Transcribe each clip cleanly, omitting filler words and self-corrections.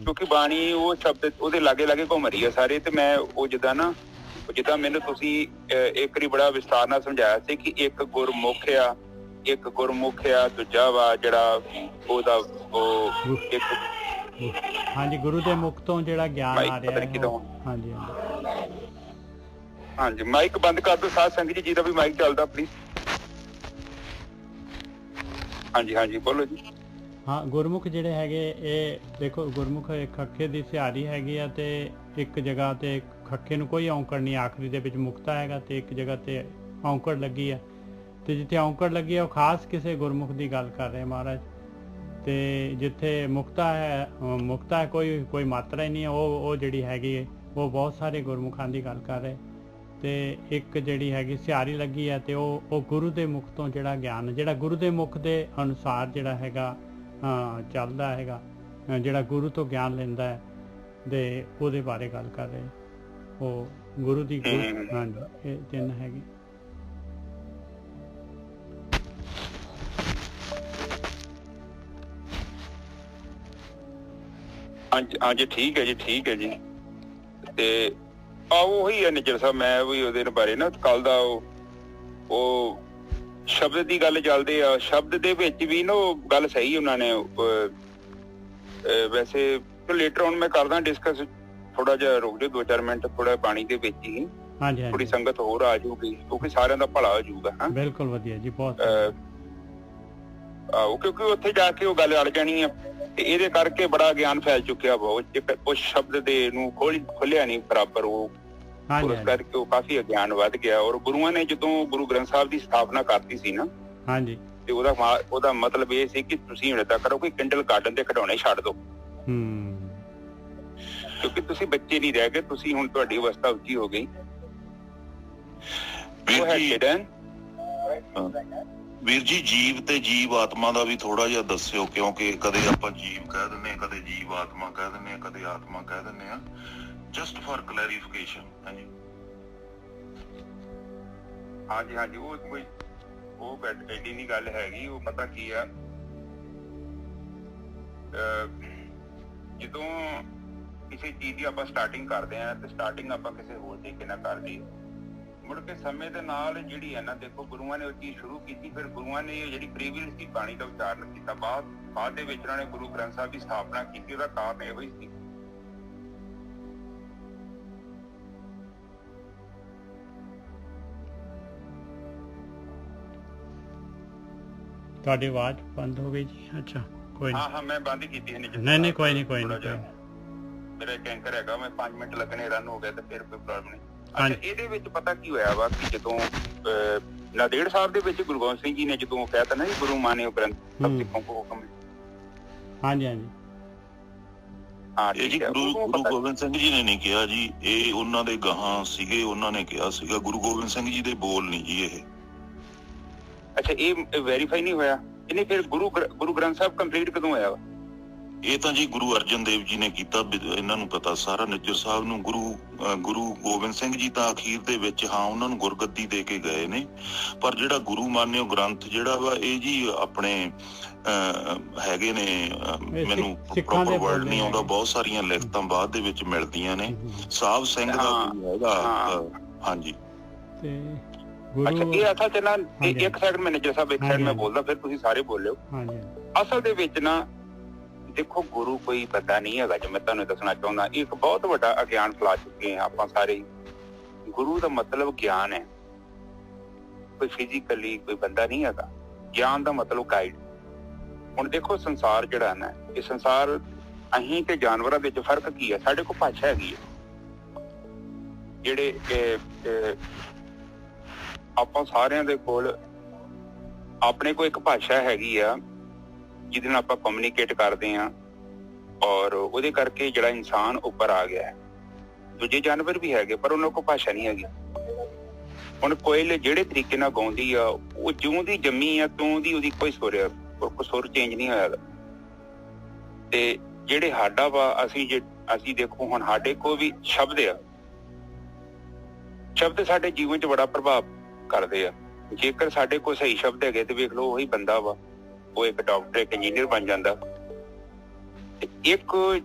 क्योंकि बाणी वो शब्द ਉਹਦੇ ਲਾਗੇ ਲਾਗੇ ਘੁੰਮ ਰਹੀ ਹੈ ਸਾਰੇ ਤੇ ਮੈਂ ਉਹ ਜਿੱਦਾਂ ਮੈਨੂੰ ਤੁਸੀਂ ਇੱਕ ਵਾਰੀ ਬੜਾ ਵਿਸਤਾਰ ਨਾਲ ਸਮਝਾਇਆ ਸੀ ਕਿ ਇੱਕ ਗੁਰਮੁਖ ਆ ਦੂਜਾ ਵਾ ਜਿਹੜਾ ਉਹਦਾ ਉਹ ਇੱਕ ਹਾਂਜੀ ਗੁਰੂ ਦੇ ਮੁਖ ਤੋਂ ਜਿਹੜਾ ਗਿਆਨ ਆ ਰਿਹਾ ਹੈ ਹਾਂਜੀ ਹਾਂਜੀ ਮਾਈਕ ਬੰਦ ਕਰ ਦਿਓ ਸਾਧ ਸੰਗਤ ਜੀ ਜਿਹਦਾ ਵੀ ਮਾਈਕ ਚੱਲਦਾ ਪਲੀਜ਼ ਹਾਂਜੀ ਬੋਲੋ ਜੀ ਹਾਂ ਗੁਰਮੁਖ ਜਿਹੜੇ ਹੈਗੇ ਇਹ ਦੇਖੋ ਗੁਰਮੁਖ ਇੱਕ ਖੱਖੇ ਦੀ ਸਿਹਾਰੀ ਹੈਗੀ ਆ ਤੇ ਇੱਕ ਜਗ੍ਹਾ ਤੇ ਖੱਖੇ ਨੂੰ ਕੋਈ ਔਂਕੜ ਨਹੀਂ ਆਖਰੀ ਦੇ ਵਿੱਚ ਮੁਕਤਾ ਹੈਗਾ ਤੇ ਇੱਕ ਜਗ੍ਹਾ ਤੇ ਔਂਕੜ ਲੱਗੀ ਆ ਤੇ ਜਿੱਥੇ ਔਂਕੜ ਲੱਗੀ ਆ ਉਹ ਖਾਸ ਕਿਸੇ ਗੁਰਮੁਖ ਦੀ ਗੱਲ ਕਰ ਰਹੇ ਮਹਾਰਾਜ ਤੇ ਜਿੱਥੇ ਮੁਕਤਾ ਹੈ ਕੋਈ ਮਾਤਰਾ ਹੀ ਨਹੀਂ ਉਹ ਜਿਹੜੀ ਹੈਗੀ ਹੈ ਉਹ ਬਹੁਤ ਸਾਰੇ ਗੁਰਮੁਖਾਂ ਦੀ ਗੱਲ ਕਰ ਰਹੇ ਤੇ ਇੱਕ ਜਿਹੜੀ ਹੈਗੀ ਸਿਹਾਰੀ ਲੱਗੀ ਹੈ ਤੇ ਉਹ ਗੁਰੂ ਦੇ ਮੁਖ ਤੋਂ ਜਿਹੜਾ ਗਿਆਨ ਜਿਹੜਾ ਗੁਰੂ ਦੇ ਮੁਖ ਦੇ ਅਨੁਸਾਰ ਜਿਹੜਾ ਹੈਗਾ ਚੱਲਦਾ ਹੈਗਾ ਜਿਹੜਾ ਗੁਰੂ ਤੋਂ ਗਿਆਨ ਲੈਂਦਾ ਹੈ ਤੇ ਉਹਦੇ ਬਾਰੇ ਗੱਲ ਕਰ ਰਹੇ ਉਹ ਗੁਰੂ ਦੀ ਹਾਂਜੀ ਇਹ ਤਿੰਨ ਹੈਗੀ ਹਾਂਜੀ ਠੀਕ ਹੈ ਜੀ ਤੇ ਉਹੀ ਹੈ ਨਿੱਜਰ ਸਾਹਿਬ ਮੈਂ ਵੀ ਉਹਦੇ ਬਾਰੇ ਨਾ ਕੱਲ ਦਾ ਉਹ ਸ਼ਬਦ ਦੀ ਗੱਲ ਚੱਲਦੇ ਆ ਸ਼ਬਦ ਦੇ ਵਿੱਚ ਵੀ ਨਾ ਉਹ ਗੱਲ ਸਹੀ ਉਹਨਾਂ ਨੇ ਵੈਸੇ ਲੇਟਰ ਔਨ ਮੈਂ ਕਰਦਾ ਡਿਸਕਸ ਥੋੜਾ ਜਿਹਾ ਰੁਕ ਜਾਓ 2-4 ਮਿੰਟ ਥੋੜਾ ਪਾਣੀ ਦੇ ਵਿੱਚ ਹੀ ਥੋੜੀ ਸੰਗਤ ਹੋਰ ਆ ਜਾਊਗੀ ਕਿਉਂਕਿ ਸਾਰਿਆਂ ਦਾ ਭਲਾ ਹੋ ਜਾਊਗਾ ਹਾਂ ਬਿਲਕੁਲ ਵਧੀਆ ਜੀ ਬਹੁਤ ਕਿਉਂਕਿ ਉੱਥੇ ਜਾ ਕੇ ਉਹ ਗੱਲ ਅੜ ਜਾਣੀ ਆ ਤੇ ਇਹਦੇ ਕਰਕੇ ਬੜਾ ਗਿਆਨ ਫੈਲ ਚੁੱਕਿਆ ਬਹੁਤ ਉਸ ਸ਼ਬਦ ਦੇ ਨੂੰ ਖੋਲਿਆ ਨਹੀਂ ਬਰਾਬਰ ਉਹ ਉਸ ਕਰਕੇ ਉਹ ਕਾਫੀ ਅਗਿਆਨ ਵੱਧ ਗਿਆ ਔਰ ਗੁਰੂਆਂ ਨੇ ਜਦੋਂ ਗੁਰੂ ਗ੍ਰੰਥ ਸਾਹਿਬ ਦੀ ਸਥਾਪਨਾ ਕਰਤੀ ਸੀ ਨਾ ਹਾਂਜੀ ਤੇ ਉਹਦਾ ਮਤਲਬ ਇਹ ਸੀ ਕਿ ਤੁਸੀਂ ਹੁਣ ਏਦਾਂ ਕਰੋ ਕਿ ਕਿੰਡਲ ਗਾਰਡਨ ਦੇ ਖਿਡੌਣੇ ਛੱਡ ਦਿਓ ਕਿਉਂਕਿ ਤੁਸੀਂ ਬੱਚੇ ਨਹੀਂ ਰਹਿ ਗਏ ਤੁਸੀਂ ਹੁਣ ਤੁਹਾਡੀ ਅਵਸਥਾ ਉੱਚੀ ਹੋ ਗਈ ਵੀਰ ਜੀ ਜੀਵ ਤੇ ਜੀਵ ਆਤਮਾ ਦਾ ਵੀ ਥੋੜਾ ਜਿਹਾ ਦੱਸਿਓ ਕਿਉਂਕਿ ਕਦੇ ਆਪਾਂ ਜੀਵ ਕਹਿ ਦਿੰਦੇ ਆ ਕਦੇ ਜੀਵ ਆਤਮਾ ਕਹਿ ਦਿੰਦੇ ਆ ਕਦੇ ਆਤਮਾ ਕਹਿ ਦਿੰਦੇ ਆ ਜਸਟ ਫॉर ਕਲੈਰੀਫਿਕੇਸ਼ਨ ਹਾਂਜੀ ਉਹ ਕੋਈ ਉਹ ਐਡੀ ਦੀ ਗੱਲ ਹੈਗੀ ਉਹ ਪਤਾ ਕੀ ਆ ਜਦੋਂ ਕਿਸੇ ਚੀਜ਼ ਦੀ ਆਪਾਂ ਸਟਾਰਟਿੰਗ ਕਰਦੇ ਆ ਤੇ ਸਟਾਰਟਿੰਗ ਆਪਾਂ ਕਿਸੇ ਹੋਰ ਤਰੀਕੇ ਨਾਲ ਕਰਦੇ ਮੁੜ ਕੇ ਸਮੇਂ ਦੇ ਨਾਲ ਜਿਹੜੀ ਹੈ ਨਾ ਦੇਖੋ ਗੁਰੂਆਂ ਨੇ ਉਹ ਚੀਜ਼ ਸ਼ੁਰੂ ਕੀਤੀ ਫਿਰ ਗੁਰੂਆਂ ਨੇ ਜਿਹੜੀ ਪ੍ਰੀਵੀਅਸ ਸੀ ਬਾਣੀ ਦਾ ਉਚਾਰਨ ਕੀਤਾ ਬਾਅਦ ਦੇ ਵਿੱਚ ਉਹਨਾਂ ਨੇ ਗੁਰੂ ਗ੍ਰੰਥ ਸਾਹਿਬ ਦੀ ਸਥਾਪਨਾ ਕੀਤੀ ਉਹਦਾ ਕਾਰਨ ਇਹੋ ਹੀ ਸੀ ਤੁਹਾਡੀ ਆਵਾਜ਼ ਬੰਦ ਹੋ ਗਈ ਜੀ ਅੱਛਾ ਕੋਈ ਨਹੀਂ ਹਾਂ ਮੈਂ ਬੰਦ ਕੀਤੀ ਹੈ ਨਹੀਂ ਕੋਈ ਨਹੀਂ ਮੇਰਾ ਟੈਂਕਰ ਹੈਗਾ ਮੈਂ 5 ਮਿੰਟ ਲੱਗਣੇ ਰਨ ਹੋ ਗਿਆ ਤੇ ਫਿਰ ਕੋਈ ਪ੍ਰੋਬਲਮ ਨਹੀਂ ਅੱਛਾ ਇਹਦੇ ਵਿੱਚ ਪਤਾ ਕੀ ਹੋਇਆ ਵਾ ਕਿ ਜਦੋਂ ਨਾਂਦੇੜ ਸਾਹਿਬ ਦੇ ਵਿੱਚ ਗੁਰੂ ਗੋਬਿੰਦ ਸਿੰਘ ਜੀ ਨੇ ਜਦੋਂ ਕਹਿਤਾ ਨਾ ਗੁਰੂ ਮਾਨਿਓ ਗ੍ਰੰਥ ਸਭ ਸਿੱਖਾਂ ਕੋ ਹੁਕਮ ਹਾਂਜੀ ਇਹ ਜੀ ਗੁਰੂ ਗੋਬਿੰਦ ਸਿੰਘ ਜੀ ਨੇ ਨਹੀਂ ਕਿਹਾ ਜੀ ਇਹ ਉਹਨਾਂ ਦੇ ਗਾਹਾਂ ਸੀਗੇ ਉਹਨਾਂ ਨੇ ਕਿਹਾ ਸੀਗਾ ਗੁਰੂ ਗੋਬਿੰਦ ਸਿੰਘ ਜੀ ਦੇ ਬੋਲ ਨਹੀਂ ਜੀ ਇਹ ਅੱਛਾ ਇਹ ਵੈਰੀਫਾਈ ਨਹੀਂ ਹੋਇਆ ਇਹਨੇ ਫਿਰ ਗੁਰੂ ਗ੍ਰੰਥ ਸਾਹਿਬ ਕੰਪਲੀਟ ਕਦੋਂ ਹੋਇਆ ਵਾ ਇਹ ਤਾਂ ਜੀ ਗੁਰੂ ਅਰਜਨ ਦੇਵ ਜੀ ਨੇ ਕੀਤਾ ਇਹਨਾਂ ਨੂੰ ਪਤਾ ਸਾਰਾ ਨਿੱਜਰ ਸਾਹਿਬ ਨੂੰ ਗੁਰੂ ਗੋਬਿੰਦ ਸਿੰਘ ਜੀ ਤਾਂ ਅਖੀਰ ਦੇ ਵਿੱਚ ਉਹਨਾਂ ਨੂੰ ਗੁਰਗੱਦੀ ਦੇ ਕੇ ਗਏ ਨੇ ਪਰ ਜਿਹੜਾ ਗੁਰੂ ਮਾਨਿਓ ਗ੍ਰੰਥ ਜਿਹੜਾ ਵਾ ਇਹ ਜੀ ਆਪਣੇ ਹੈਗੇ ਨੇ ਮੈਨੂੰ ਪ੍ਰੋਪਰ ਵਰਡ ਨਹੀਂ ਆਉਂਦਾ ਬਹੁਤ ਸਾਰੀਆਂ ਲਿਖਤਾਂ ਬਾਅਦ ਦੇ ਵਿੱਚ ਮਿਲਦੀਆਂ ਨੇ ਸਾਹਿਬ ਸਿੰਘ ਦਾ ਹੈਗਾ ਹਾਂਜੀ ਅੱਛਾ ਇਹ ਅਸਲ ਚ ਨਾ ਇੱਕ ਸੈਕਿੰਡ ਮੈਨੇਜਰ ਸਾਹਿਬ ਇੱਕ ਸਾਈਡ ਮੈਂ ਬੋਲਦਾ ਫਿਰ ਤੁਸੀਂ ਸਾਰੇ ਬੋਲਿਓ ਅਸਲ ਦੇ ਵਿੱਚ ਨਾ ਦੇਖੋ ਗੁਰੂ ਕੋਈ ਪਤਾ ਨਹੀਂ ਹੈਗਾ ਜੋ ਮੈਂ ਤੁਹਾਨੂੰ ਦੱਸਣਾ ਚਾਹੁੰਦਾ ਇੱਕ ਬਹੁਤ ਵੱਡਾ ਅਗਿਆਨ ਫੈਲਾ ਚੁੱਕੇ ਹਾਂ ਆਪਾਂ ਸਾਰੇ ਗੁਰੂ ਦਾ ਮਤਲਬ ਗਿਆਨ ਹੈ ਕੋਈ ਫਿਜ਼ੀਕਲੀ ਕੋਈ ਬੰਦਾ ਨਹੀਂ ਹੈਗਾ ਗਿਆਨ ਦਾ ਮਤਲਬ ਗਾਈਡ ਹੁਣ ਦੇਖੋ ਸੰਸਾਰ ਜਿਹੜਾ ਨਾ ਇਹ ਸੰਸਾਰ ਅਸੀਂ ਤੇ ਜਾਨਵਰਾਂ ਵਿੱਚ ਫਰਕ ਕੀ ਹੈ ਸਾਡੇ ਕੋਲ ਭਾਸ਼ਾ ਹੈਗੀ ਹੈ ਜਿਹੜੇ ਆਪਾਂ ਸਾਰਿਆਂ ਦੇ ਕੋਲ ਆਪਣੇ ਕੋਲ ਇੱਕ ਭਾਸ਼ਾ ਹੈਗੀ ਆ ਜਿਹਦੇ ਨਾਲ ਆਪਾਂ ਕਮਿਊਨੀਕੇਟ ਕਰਦੇ ਹਾਂ ਔਰ ਉਹਦੇ ਕਰਕੇ ਜਿਹੜਾ ਇਨਸਾਨ ਉੱਪਰ ਆ ਗਿਆ ਹੈ ਦੂਜੇ ਜਾਨਵਰ ਵੀ ਹੈਗੇ ਪਰ ਉਹਨਾਂ ਕੋਲ ਭਾਸ਼ਾ ਨਹੀਂ ਹੈਗੀ ਹੁਣ ਕੋਇਲ ਜਿਹੜੇ ਤਰੀਕੇ ਨਾਲ ਗਾਉਂਦੀ ਆ ਉਹ ਜਿਉਂ ਦੀ ਜੰਮੀ ਆ ਤੂੰ ਦੀ ਉਹਦੀ ਕੋਈ ਸੁਰ ਚੇਂਜ ਨਹੀਂ ਹੋਇਆ ਤੇ ਜਿਹੜੇ ਸਾਡਾ ਵਾ ਅਸੀਂ ਦੇਖੋ ਹੁਣ ਸਾਡੇ ਕੋਲ ਵੀ ਸ਼ਬਦ ਆ ਸ਼ਬਦ ਸਾਡੇ ਜੀਵਨ 'ਚ ਬੜਾ ਪ੍ਰਭਾਵ ਕਰਦੇ ਆ ਜੇਕਰ ਸਾਡੇ ਕੋਲ ਸਹੀ ਸ਼ਬਦ ਹੈਗੇ ਤੇ ਵੇਖ ਲਓ ਉਹੀ ਬੰਦਾ ਵਾ ਉਹ ਇੱਕ ਡਾਕਟਰ ਇੱਕ ਇੰਜੀਨੀਅਰ ਬਣ ਜਾਂਦਾ ਇੱਕ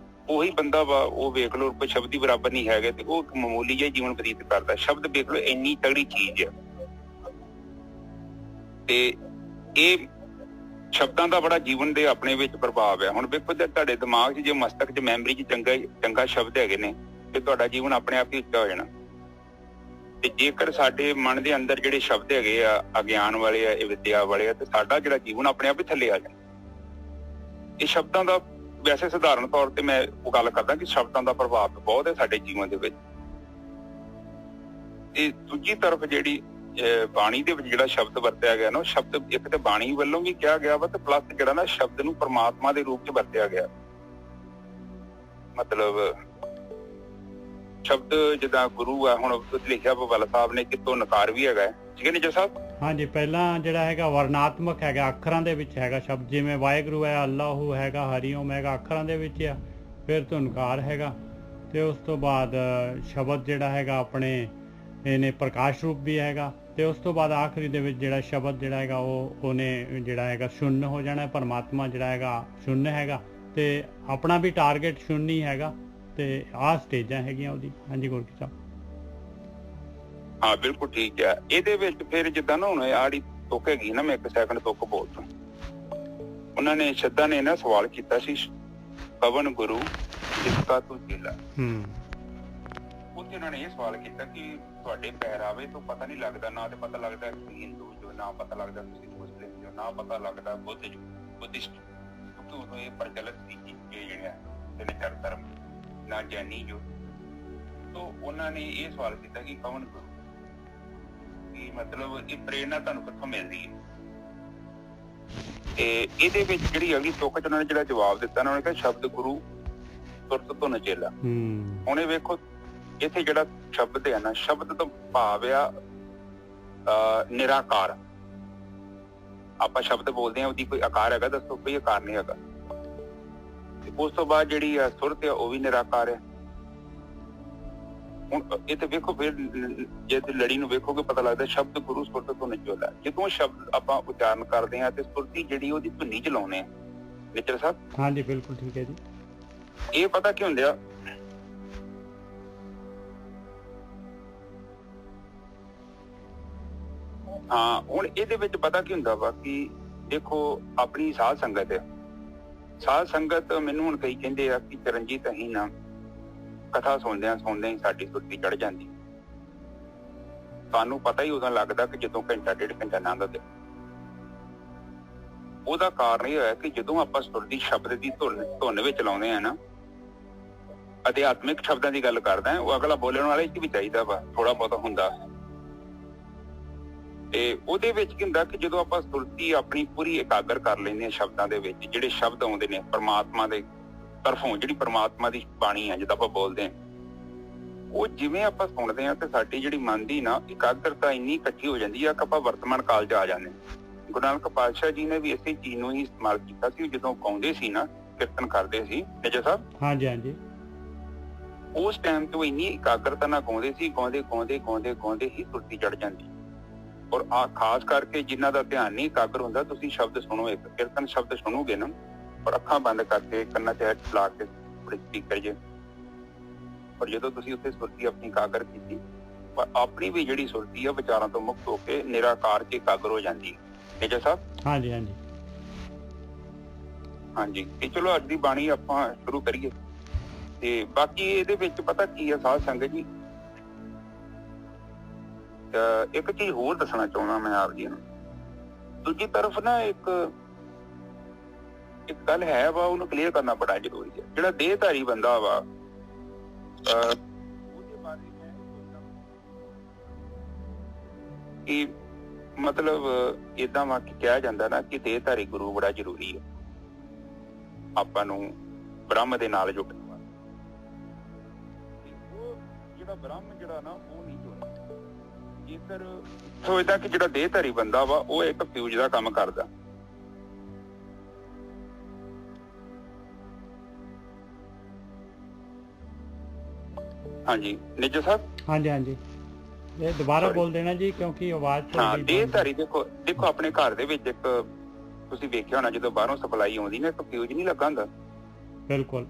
ਉਹੀ ਬੰਦਾ ਵਾ, ਉਹ ਵੇਖ ਲਓ ਕੋਈ ਸ਼ਬਦ ਹੀ ਬਰਾਬਰ ਨਹੀਂ ਹੈਗੇ ਤੇ ਉਹ ਮਾਮੂਲੀ ਜਿਹਾ ਜੀਵਨ ਬਤੀਤ ਕਰਦਾ। ਸ਼ਬਦ ਵੇਖ ਲਓ ਇੰਨੀ ਤਗੜੀ ਚੀਜ਼ ਆ, ਤੇ ਇਹ ਸ਼ਬਦਾਂ ਦਾ ਬੜਾ ਜੀਵਨ ਦੇ ਆਪਣੇ ਵਿੱਚ ਪ੍ਰਭਾਵ ਹੈ। ਹੁਣ ਵੇਖੋ ਜੇ ਤੁਹਾਡੇ ਦਿਮਾਗ 'ਚ, ਜੇ ਮਸਤਕ 'ਚ, ਮੈਮਰੀ 'ਚ ਚੰਗਾ ਸ਼ਬਦ ਹੈਗੇ ਨੇ ਤੇ ਤੁਹਾਡਾ ਜੀਵਨ ਆਪਣੇ ਆਪ ਹੀ ਉੱਚਾ ਹੋ ਜਾਣਾ। ਤੇ ਜੇਕਰ ਸਾਡੇ ਮਨ ਦੇ ਅੰਦਰ ਜਿਹੜੇ ਸ਼ਬਦ ਹੈਗੇ ਆ ਅਗਿਆਨ ਵਾਲੇ ਆ, ਇਹ ਵਿਦਿਆ ਵਾਲੇ ਆ, ਤੇ ਸਾਡਾ ਜਿਹੜਾ ਜੀਵਨ ਆਪਣੇ ਆਪ ਹੀ ਥੱਲੇ ਆ ਜਾਣਾ। ਇਹ ਸ਼ਬਦਾਂ ਦਾ ਵੈਸੇ ਸਧਾਰਨ ਤੌਰ ਤੇ ਮੈਂ ਉਹ ਗੱਲ ਕਰਦਾ ਕਿ ਸ਼ਬਦਾਂ ਦਾ ਪ੍ਰਭਾਵ ਬਹੁਤ ਹੈ ਸਾਡੇ ਜੀਵਨ ਦੇ ਵਿੱਚ। ਤੇ ਦੂਜੀ ਤਰਫ ਜਿਹੜੀ ਬਾਣੀ ਦੇ ਵਿੱਚ ਜਿਹੜਾ ਸ਼ਬਦ ਵਰਤਿਆ ਗਿਆ ਨਾ, ਉਹ ਸ਼ਬਦ ਇੱਕ ਤੇ ਬਾਣੀ ਵੱਲੋਂ ਵੀ ਕਿਹਾ ਗਿਆ ਵਾ ਤੇ ਪਲੱਸ ਜਿਹੜਾ ਨਾ ਸ਼ਬਦ ਨੂੰ ਪਰਮਾਤਮਾ ਦੇ ਰੂਪ 'ਚ ਵਰਤਿਆ ਗਿਆ। ਮਤਲਬ ਸ਼ਬਦ ਜਿੱਦਾਂ ਗੁਰੂ ਆ, ਹੁਣ ਲਿਖਿਆ ਭਵਾਲਾ ਸਾਹਿਬ ਨੇ ਕਿਤੋਂ ਨਕਾਰ ਵੀ ਹੈਗਾ, ਠੀਕ ਹੈ ਨਿੱਜਰ ਸਾਹਿਬ? ਹਾਂਜੀ, ਪਹਿਲਾਂ ਜਿਹੜਾ ਹੈਗਾ ਵਰਣਾਤਮਕ ਹੈਗਾ, ਅੱਖਰਾਂ ਦੇ ਵਿੱਚ ਹੈਗਾ ਸ਼ਬਦ, ਜਿਵੇਂ ਵਾਹਿਗੁਰੂ ਹੈ, ਅੱਲਾਹੂ ਹੈਗਾ, ਹਰੀਓਮ ਹੈਗਾ, ਅੱਖਰਾਂ ਦੇ ਵਿੱਚ ਆ। ਫਿਰ ਧੁਨਕਾਰ ਹੈਗਾ ਤੇ ਉਸ ਤੋਂ ਬਾਅਦ ਸ਼ਬਦ ਜਿਹੜਾ ਹੈਗਾ ਆਪਣੇ ਇਹਨੇ ਪ੍ਰਕਾਸ਼ ਰੂਪ ਵੀ ਹੈਗਾ, ਤੇ ਉਸ ਤੋਂ ਬਾਅਦ ਆਖਰੀ ਦੇ ਵਿੱਚ ਜਿਹੜਾ ਸ਼ਬਦ ਜਿਹੜਾ ਹੈਗਾ ਉਹਨੇ ਜਿਹੜਾ ਹੈਗਾ ਸ਼ੂਨ ਹੋ ਜਾਣਾ। ਪਰਮਾਤਮਾ ਜਿਹੜਾ ਹੈਗਾ ਸ਼ੂਨ ਹੈਗਾ ਤੇ ਆਪਣਾ ਵੀ ਟਾਰਗੇਟ ਸ਼ੂਨ ਹੀ ਹੈਗਾ। ਤੇ ਆਹ ਸਟੇਜਾਂ ਹੈਗੀਆਂ ਉਹਦੀ। ਹਾਂਜੀ ਗੁਰਕੀ ਸਾਹਿਬ। ਹਾਂ ਬਿਲਕੁਲ ਠੀਕ ਹੈ। ਇਹਦੇ ਵਿੱਚ ਫਿਰ ਜਿੱਦਾਂ ਨਾ ਹੁਣ ਆੜੀ ਤੁਕ ਹੈਗੀ ਨਾ, ਮੈਂ ਇੱਕ ਸੈਕਿੰਡ ਤੁਕ ਬੋਲਦਾ। ਉਹਨਾਂ ਨੇ ਸ਼ਰਧਾ ਨੇ ਨਾ ਸਵਾਲ ਕੀਤਾ ਸੀ, ਪਵਨ ਗੁਰੂ ਜਿਸਕਾ ਤੂੰ ਚੇਲਾ। ਉੱਥੇ ਉਹਨਾਂ ਨੇ ਇਹ ਸਵਾਲ ਕੀਤਾ ਕਿ ਤੁਹਾਡੇ ਪਹਿਰਾਵੇ ਤੋਂ ਪਤਾ ਨਹੀਂ ਲੱਗਦਾ, ਨਾ ਤੇ ਪਤਾ ਲੱਗਦਾ ਤੁਸੀਂ ਹਿੰਦੂ ਜੋ, ਨਾ ਪਤਾ ਲੱਗਦਾ ਤੁਸੀਂ ਮੁਸਲਿਮ ਜੋ, ਨਾ ਪਤਾ ਲੱਗਦਾ ਬੁੱਧਿਸਟ, ਕਿਉਂਕਿ ਉਦੋਂ ਇਹ ਪ੍ਰਚਲਿਤ ਸੀ ਕਿ ਜਿਹੜਾ ਤਿੰਨ ਚਾਰ ਧਰਮ, ਨਾ ਜੈਨੀ ਜੋ। ਤਾਂ ਉਹਨਾਂ ਨੇ ਇਹ ਸਵਾਲ ਕੀਤਾ ਕਿ ਪਵਨ ਗੁਰੂ ਕੀ ਮਤਲਬ, ਇਹ ਪ੍ਰੇਰਨਾ ਤੁਹਾਨੂੰ ਕਿੱਥੋਂ ਮਿਲਦੀ ਹੈ? ਤੇ ਇਹਦੇ ਵਿੱਚ ਜਿਹੜੀ ਅਗਲੀ ਤੁਕ 'ਚ ਉਹਨਾਂ ਨੇ ਜਿਹੜਾ ਜਵਾਬ ਦਿੱਤਾ, ਉਹਨਾਂ ਨੇ ਕਿਹਾ ਸ਼ਬਦ ਗੁਰੂ ਸੁਰਤ ਤੋਂ ਨਚੇਲਾ। ਹੁਣ ਇਹ ਵੇਖੋ ਇੱਥੇ ਜਿਹੜਾ ਸ਼ਬਦ ਹੈ ਨਾ, ਸ਼ਬਦ ਤੋਂ ਭਾਵ ਆ ਨਿਰਾਕਾਰ। ਆਪਾਂ ਸ਼ਬਦ ਬੋਲਦੇ ਹਾਂ, ਉਹਦੀ ਕੋਈ ਆਕਾਰ ਹੈਗਾ? ਦੱਸੋ, ਕੋਈ ਆਕਾਰ ਨਹੀਂ ਹੈਗਾ। ਉਸ ਤੋਂ ਬਾਅਦ ਜਿਹੜੀ ਆ ਸੁਰਤ ਆ, ਉਹ ਵੀ ਨਿਰਾਕਾਰ ਹੈ। ਹੁਣ ਇਹ ਤੇ ਵੇਖੋ, ਫਿਰ ਜੇ ਲੜੀ ਨੂੰ ਵੇਖੋਗੇ ਪਤਾ ਲੱਗਦਾ ਸ਼ਬਦ ਗੁਰੂ ਸੁਰਤ ਤੋਂ ਨਚੇਲਾ। ਜਦੋਂ ਸ਼ਬਦ ਆਪਾਂ ਉਚਾਰਨ ਕਰਦੇ ਹਾਂ ਤੇ ਸੁਰਤੀ ਜਿਹੜੀ ਉਹਦੀ ਧੁਨੀ ਚ ਲਾਉਂਦੇ ਆ। ਨਿੱਜਰ ਸਾਹਿਬ? ਹਾਂਜੀ ਬਿਲਕੁਲ ਠੀਕ ਹੈ ਜੀ। ਇਹ ਪਤਾ ਕੀ ਹੁੰਦਿਆ, ਹਾਂ ਹੁਣ ਇਹਦੇ ਵਿੱਚ ਪਤਾ ਕੀ ਹੁੰਦਾ ਵਾ ਕਿ ਦੇਖੋ ਆਪਣੀ ਸਾਧ ਸੰਗਤ ਹੈ। ਸਾਧ ਸੰਗਤ ਮੈਨੂੰ ਹੁਣ ਕਈ ਕਹਿੰਦੇ ਆ ਕਿ ਚਰਨਜੀਤ ਅਸੀਂ ਨਾ ਕਥਾ ਸੁਣਦਿਆਂ ਹੀ ਸਾਡੀ ਸੁਰਤੀ ਚੜ ਜਾਂਦੀ। ਸਾਨੂੰ ਪਤਾ ਹੀ ਉਦੋਂ ਲੱਗਦਾ ਕਿ ਜਦੋਂ ਘੰਟਾ ਡੇਢ ਘੰਟਾ ਲੰਘਦਾ। ਉਹਦਾ ਕਾਰਨ ਇਹ ਹੋਇਆ ਕਿ ਜਦੋਂ ਆਪਾਂ ਸੁਰਤੀ ਸ਼ਬਦ ਦੀ ਧੁਨ ਵਿੱਚ ਲਾਉਂਦੇ ਆ ਨਾ, ਅਧਿਆਤਮਿਕ ਸ਼ਬਦਾਂ ਦੀ ਗੱਲ ਕਰਦਾ, ਉਹ ਅਗਲਾ ਬੋਲਣ ਵਾਲੇ ਚ ਵੀ ਚਾਹੀਦਾ ਵਾ, ਥੋੜਾ ਬਹੁਤਾ ਹੁੰਦਾ। ਤੇ ਉਹਦੇ ਵਿੱਚ ਕੀ ਹੁੰਦਾ ਕਿ ਜਦੋਂ ਆਪਾਂ ਸੁਰਤੀ ਆਪਣੀ ਪੂਰੀ ਇਕਾਗਰ ਕਰ ਲੈਂਦੇ ਹਾਂ ਸ਼ਬਦਾਂ ਦੇ ਵਿੱਚ, ਜਿਹੜੇ ਸ਼ਬਦ ਆਉਂਦੇ ਨੇ ਪਰਮਾਤਮਾ ਦੇ ਤਰਫੋਂ, ਜਿਹੜੀ ਪਰਮਾਤਮਾ ਦੀ ਬਾਣੀ ਹੈ ਜਿੱਦਾਂ ਆਪਾਂ ਬੋਲਦੇ ਹਾਂ, ਉਹ ਜਿਵੇਂ ਆਪਾਂ ਸੁਣਦੇ ਹਾਂ ਤੇ ਸਾਡੀ ਜਿਹੜੀ ਮਨ ਦੀ ਨਾ ਇਕਾਗਰਤਾ ਇੰਨੀ ਇਕੱਠੀ ਹੋ ਜਾਂਦੀ ਆ ਕਿ ਆਪਾਂ ਵਰਤਮਾਨ ਕਾਲ 'ਚ ਆ ਜਾਂਦੇ। ਗੁਰੂ ਨਾਨਕ ਪਾਤਸ਼ਾਹ ਜੀ ਨੇ ਵੀ ਇਸੇ ਚੀਜ਼ ਨੂੰ ਹੀ ਇਸਤੇਮਾਲ ਕੀਤਾ ਸੀ। ਜਦੋਂ ਗਾਉਂਦੇ ਸੀ ਨਾ, ਕੀਰਤਨ ਕਰਦੇ ਸੀ ਨਿੱਜਰ ਸਾਹਿਬ, ਹਾਂਜੀ ਹਾਂਜੀ, ਉਸ ਟਾਈਮ ਤੇ ਉਹ ਇੰਨੀ ਇਕਾਗਰਤਾ ਨਾਲ ਗਾਉਂਦੇ ਸੀ, ਗਾਉਂਦੇ ਹੀ ਸੁਰਤੀ ਚੜ ਜਾਂਦੀ। ਔਰ ਖਾਸ ਕਰਕੇ ਜਿਨ੍ਹਾਂ ਦਾ ਧਿਆਨ ਨਹੀਂ ਇਕਾਗਰ ਹੁੰਦਾ, ਤੁਸੀਂ ਸ਼ਬਦ ਸੁਣੋ, ਇੱਕ ਕੀਰਤਨ ਸ਼ਬਦ ਸੁਣੋਗੇ ਨਾ, ਔਰ ਅੱਖਾਂ ਬੰਦ ਕਰਕੇ ਕੰਨਾਂ 'ਚ ਹੈਡ ਲਾ ਕੇ ਬੜੀ ਸਪੀਕਰ ਜੇ, ਔਰ ਜਦੋਂ ਤੁਸੀਂ ਉੱਥੇ ਸੁਰਤੀ ਆਪਣੀ ਇਕਾਗਰ ਕੀਤੀ, ਪਰ ਆਪਣੀ ਵੀ ਜਿਹੜੀ ਸੁਰਤੀ ਆ ਵਿਚਾਰਾਂ ਤੋਂ ਮੁਕਤ ਹੋ ਕੇ ਨਿਰਾਕਾਰ 'ਚ ਇਕਾਗਰ ਹੋ ਜਾਂਦੀ। ਨਿੱਜਰ ਸਾਹਿਬ? ਹਾਂਜੀ ਹਾਂਜੀ ਹਾਂਜੀ। ਤੇ ਚਲੋ ਅੱਜ ਦੀ ਬਾਣੀ ਆਪਾਂ ਸ਼ੁਰੂ ਕਰੀਏ। ਤੇ ਬਾਕੀ ਇਹਦੇ ਵਿੱਚ ਪਤਾ ਕੀ ਆ ਸਾਧ ਸੰਗਤ ਜੀ, ਇੱਕ ਚੀਜ਼ ਹੋਰ ਦੱਸਣਾ ਚਾਹੁੰਦਾ ਮੈਂ ਆਪ ਜੀ ਨੂੰ। ਦੂਜੀ ਤਰਫ ਨਾ ਇੱਕ ਗੱਲ ਹੈ ਵਾ, ਉਹਨੂੰ ਕਲੀਅਰ ਕਰਨਾ ਬੜਾ ਜ਼ਰੂਰੀ ਹੈ। ਜਿਹੜਾ ਦੇਹਧਾਰੀ ਬੰਦਾ ਵਾ, ਉਹਦੇ ਬਾਰੇ ਮੈਂ ਸੋਚਦਾ ਕਿ ਮਤਲਬ ਏਦਾਂ ਵਾ ਕਿ ਕਿਹਾ ਜਾਂਦਾ ਨਾ ਕਿ ਦੇਹਧਾਰੀ ਗੁਰੂ ਬੜਾ ਜ਼ਰੂਰੀ ਹੈ ਆਪਾਂ ਨੂੰ ਬ੍ਰਹਮ ਦੇ ਨਾਲ ਜੁੜਨ ਵਾਸਤੇ। ਉਹ ਜਿਹੜਾ ਬ੍ਰਹਮ ਜਿਹੜਾ ਨਾ, ਉਹ ਨਹੀਂ ਜੁੜਦਾ ਜੇਕਰ ਸੋਚਦਾ ਕਿ ਜਿਹੜਾ ਦੇਹਧਾਰੀ ਬੰਦਾ ਵਾ ਉਹ ਇੱਕ ਫਿਊਜ਼ ਦਾ ਕੰਮ ਕਰਦਾ। ਹਾਂਜੀ ਨਿੱਜਰ ਸਾਹਿਬ? ਹਾਂਜੀ ਹਾਂਜੀ, ਇਹ ਦੁਬਾਰਾ ਬੋਲ ਦੇਣਾ ਜੀ ਕਿਉਂਕਿ ਆਵਾਜ਼ ਥੋੜੀ। ਦੇਹਧਾਰੀ ਦੇਖੋ ਆਪਣੇ ਘਰ ਦੇ ਵਿੱਚ ਇੱਕ ਤੁਸੀਂ ਵੇਖਿਆ ਹੋਣਾ, ਜਦੋਂ ਬਾਹਰੋਂ ਸਪਲਾਈ ਆਉਂਦੀ ਨਾ, ਇੱਕ ਫਿਊਜ਼ ਨਹੀਂ ਲੱਗਾ ਹੁੰਦਾ। ਬਿਲਕੁਲ।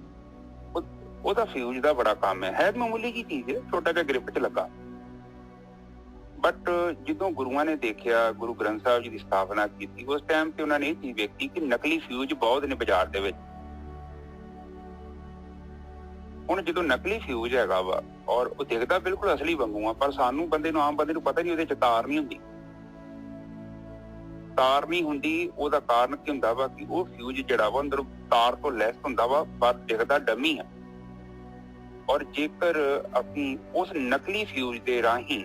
ਉਹਦਾ ਫਿਊਜ਼ ਦਾ ਬੜਾ ਕੰਮ ਹੈ ਮਾਮੂਲੀ ਜੀ ਚੀਜ਼ ਹੈ, ਛੋਟਾ ਜਿਹਾ ਗ੍ਰਿਪ 'ਚ ਲੱਗਾ। ਬਟ ਜਦੋਂ ਗੁਰੂਆਂ ਨੇ ਦੇਖਿਆ, ਗੁਰੂ ਗ੍ਰੰਥ ਸਾਹਿਬ ਜੀ ਦੀ ਸਥਾਪਨਾ ਕੀਤੀ, ਉਸ ਟਾਈਮ ਤੇ ਉਹਨਾਂ ਨੇ ਇਹ ਚੀਜ਼ ਵੇਖੀ ਕਿ ਨਕਲੀ ਫਿਊਜ਼ ਬਹੁਤ ਨੇ ਬਾਜ਼ਾਰ ਦੇ ਵਿੱਚ। ਹੁਣ ਜਦੋਂ ਨਕਲੀ ਫਿਊਜ਼ ਹੈਗਾ ਵਾ ਔਰ ਉਹ ਦਿਖਦਾ ਬਿਲਕੁਲ ਅਸਲੀ ਵਾਂਗੂ ਆ, ਪਰ ਸਾਨੂੰ ਬੰਦੇ ਨੂੰ, ਆਮ ਬੰਦੇ ਨੂੰ ਪਤਾ ਨਹੀਂ ਉਹਦੇ 'ਚ ਤਾਰ ਨਹੀਂ ਹੁੰਦੀ। ਤਾਰ ਨਹੀਂ ਹੁੰਦੀ, ਉਹਦਾ ਕਾਰਨ ਕੀ ਹੁੰਦਾ ਵਾ ਕਿ ਉਹ ਫਿਊਜ਼ ਜਿਹੜਾ ਵਾ ਅੰਦਰ ਤਾਰ ਤੋਂ ਲੈਸ ਹੁੰਦਾ ਵਾ, ਪਰ ਦਿਖਦਾ ਡਮੀ ਆ। ਔਰ ਜੇਕਰ ਅਸੀਂ ਉਸ ਨਕਲੀ ਫਿਊਜ਼ ਦੇ ਰਾਹੀਂ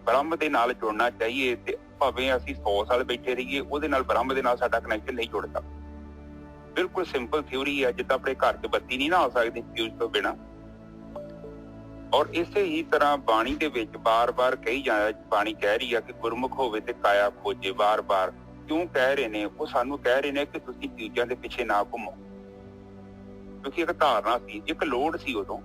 ਬ੍ਰਹਮ ਦੇ ਨਾਲ ਜੁੜਨਾ ਚਾਹੀਏ ਤੇ ਭਾਵੇਂ ਅਸੀਂ 100 ਸਾਲ ਬੈਠੇ ਰਹੀਏ, ਉਹਦੇ ਨਾਲ ਬ੍ਰਹਮ ਦੇ ਨਾਲ ਸਾਡਾ ਕਨੈਕਸ਼ਨ ਨਹੀਂ ਜੁੜਦਾ। ਬਿਲਕੁਲ ਸਿੰਪਲ ਥਿਊਰੀ ਹੈ, ਜਿੱਦਾਂ ਆਪਣੇ ਘਰ 'ਚ ਬੱਤੀ ਨਹੀਂ ਨਾ ਆ ਸਕਦੀ ਫਿਊਜ਼ ਤੋਂ ਬਿਨਾਂ। ਔਰ ਇਸੇ ਹੀ ਤਰ੍ਹਾਂ ਬਾਣੀ ਦੇ ਵਿੱਚ ਬਾਰ-ਬਾਰ ਕਹੀ ਜਾਂਦਾ, ਬਾਣੀ ਕਹਿ ਰਹੀ ਆ ਕਿ ਗੁਰਮੁਖ ਹੋਵੇ ਤੇ ਕਾਇਆ ਖੋਜੇ। ਬਾਰ-ਬਾਰ ਕਿਉਂ ਕਹਿ ਰਹੇ ਨੇ? ਉਹ ਸਾਨੂੰ ਕਹਿ ਰਹੇ ਨੇ ਕਿ ਤੁਸੀਂ ਫਿਊਜ਼ਾਂ ਦੇ ਪਿੱਛੇ ਨਾ ਘੁੰਮੋ, ਕਿਉਂਕਿ ਇੱਕ ਧਾਰਨਾ ਸੀ, ਇੱਕ ਲੋੜ ਸੀ ਉਦੋਂ,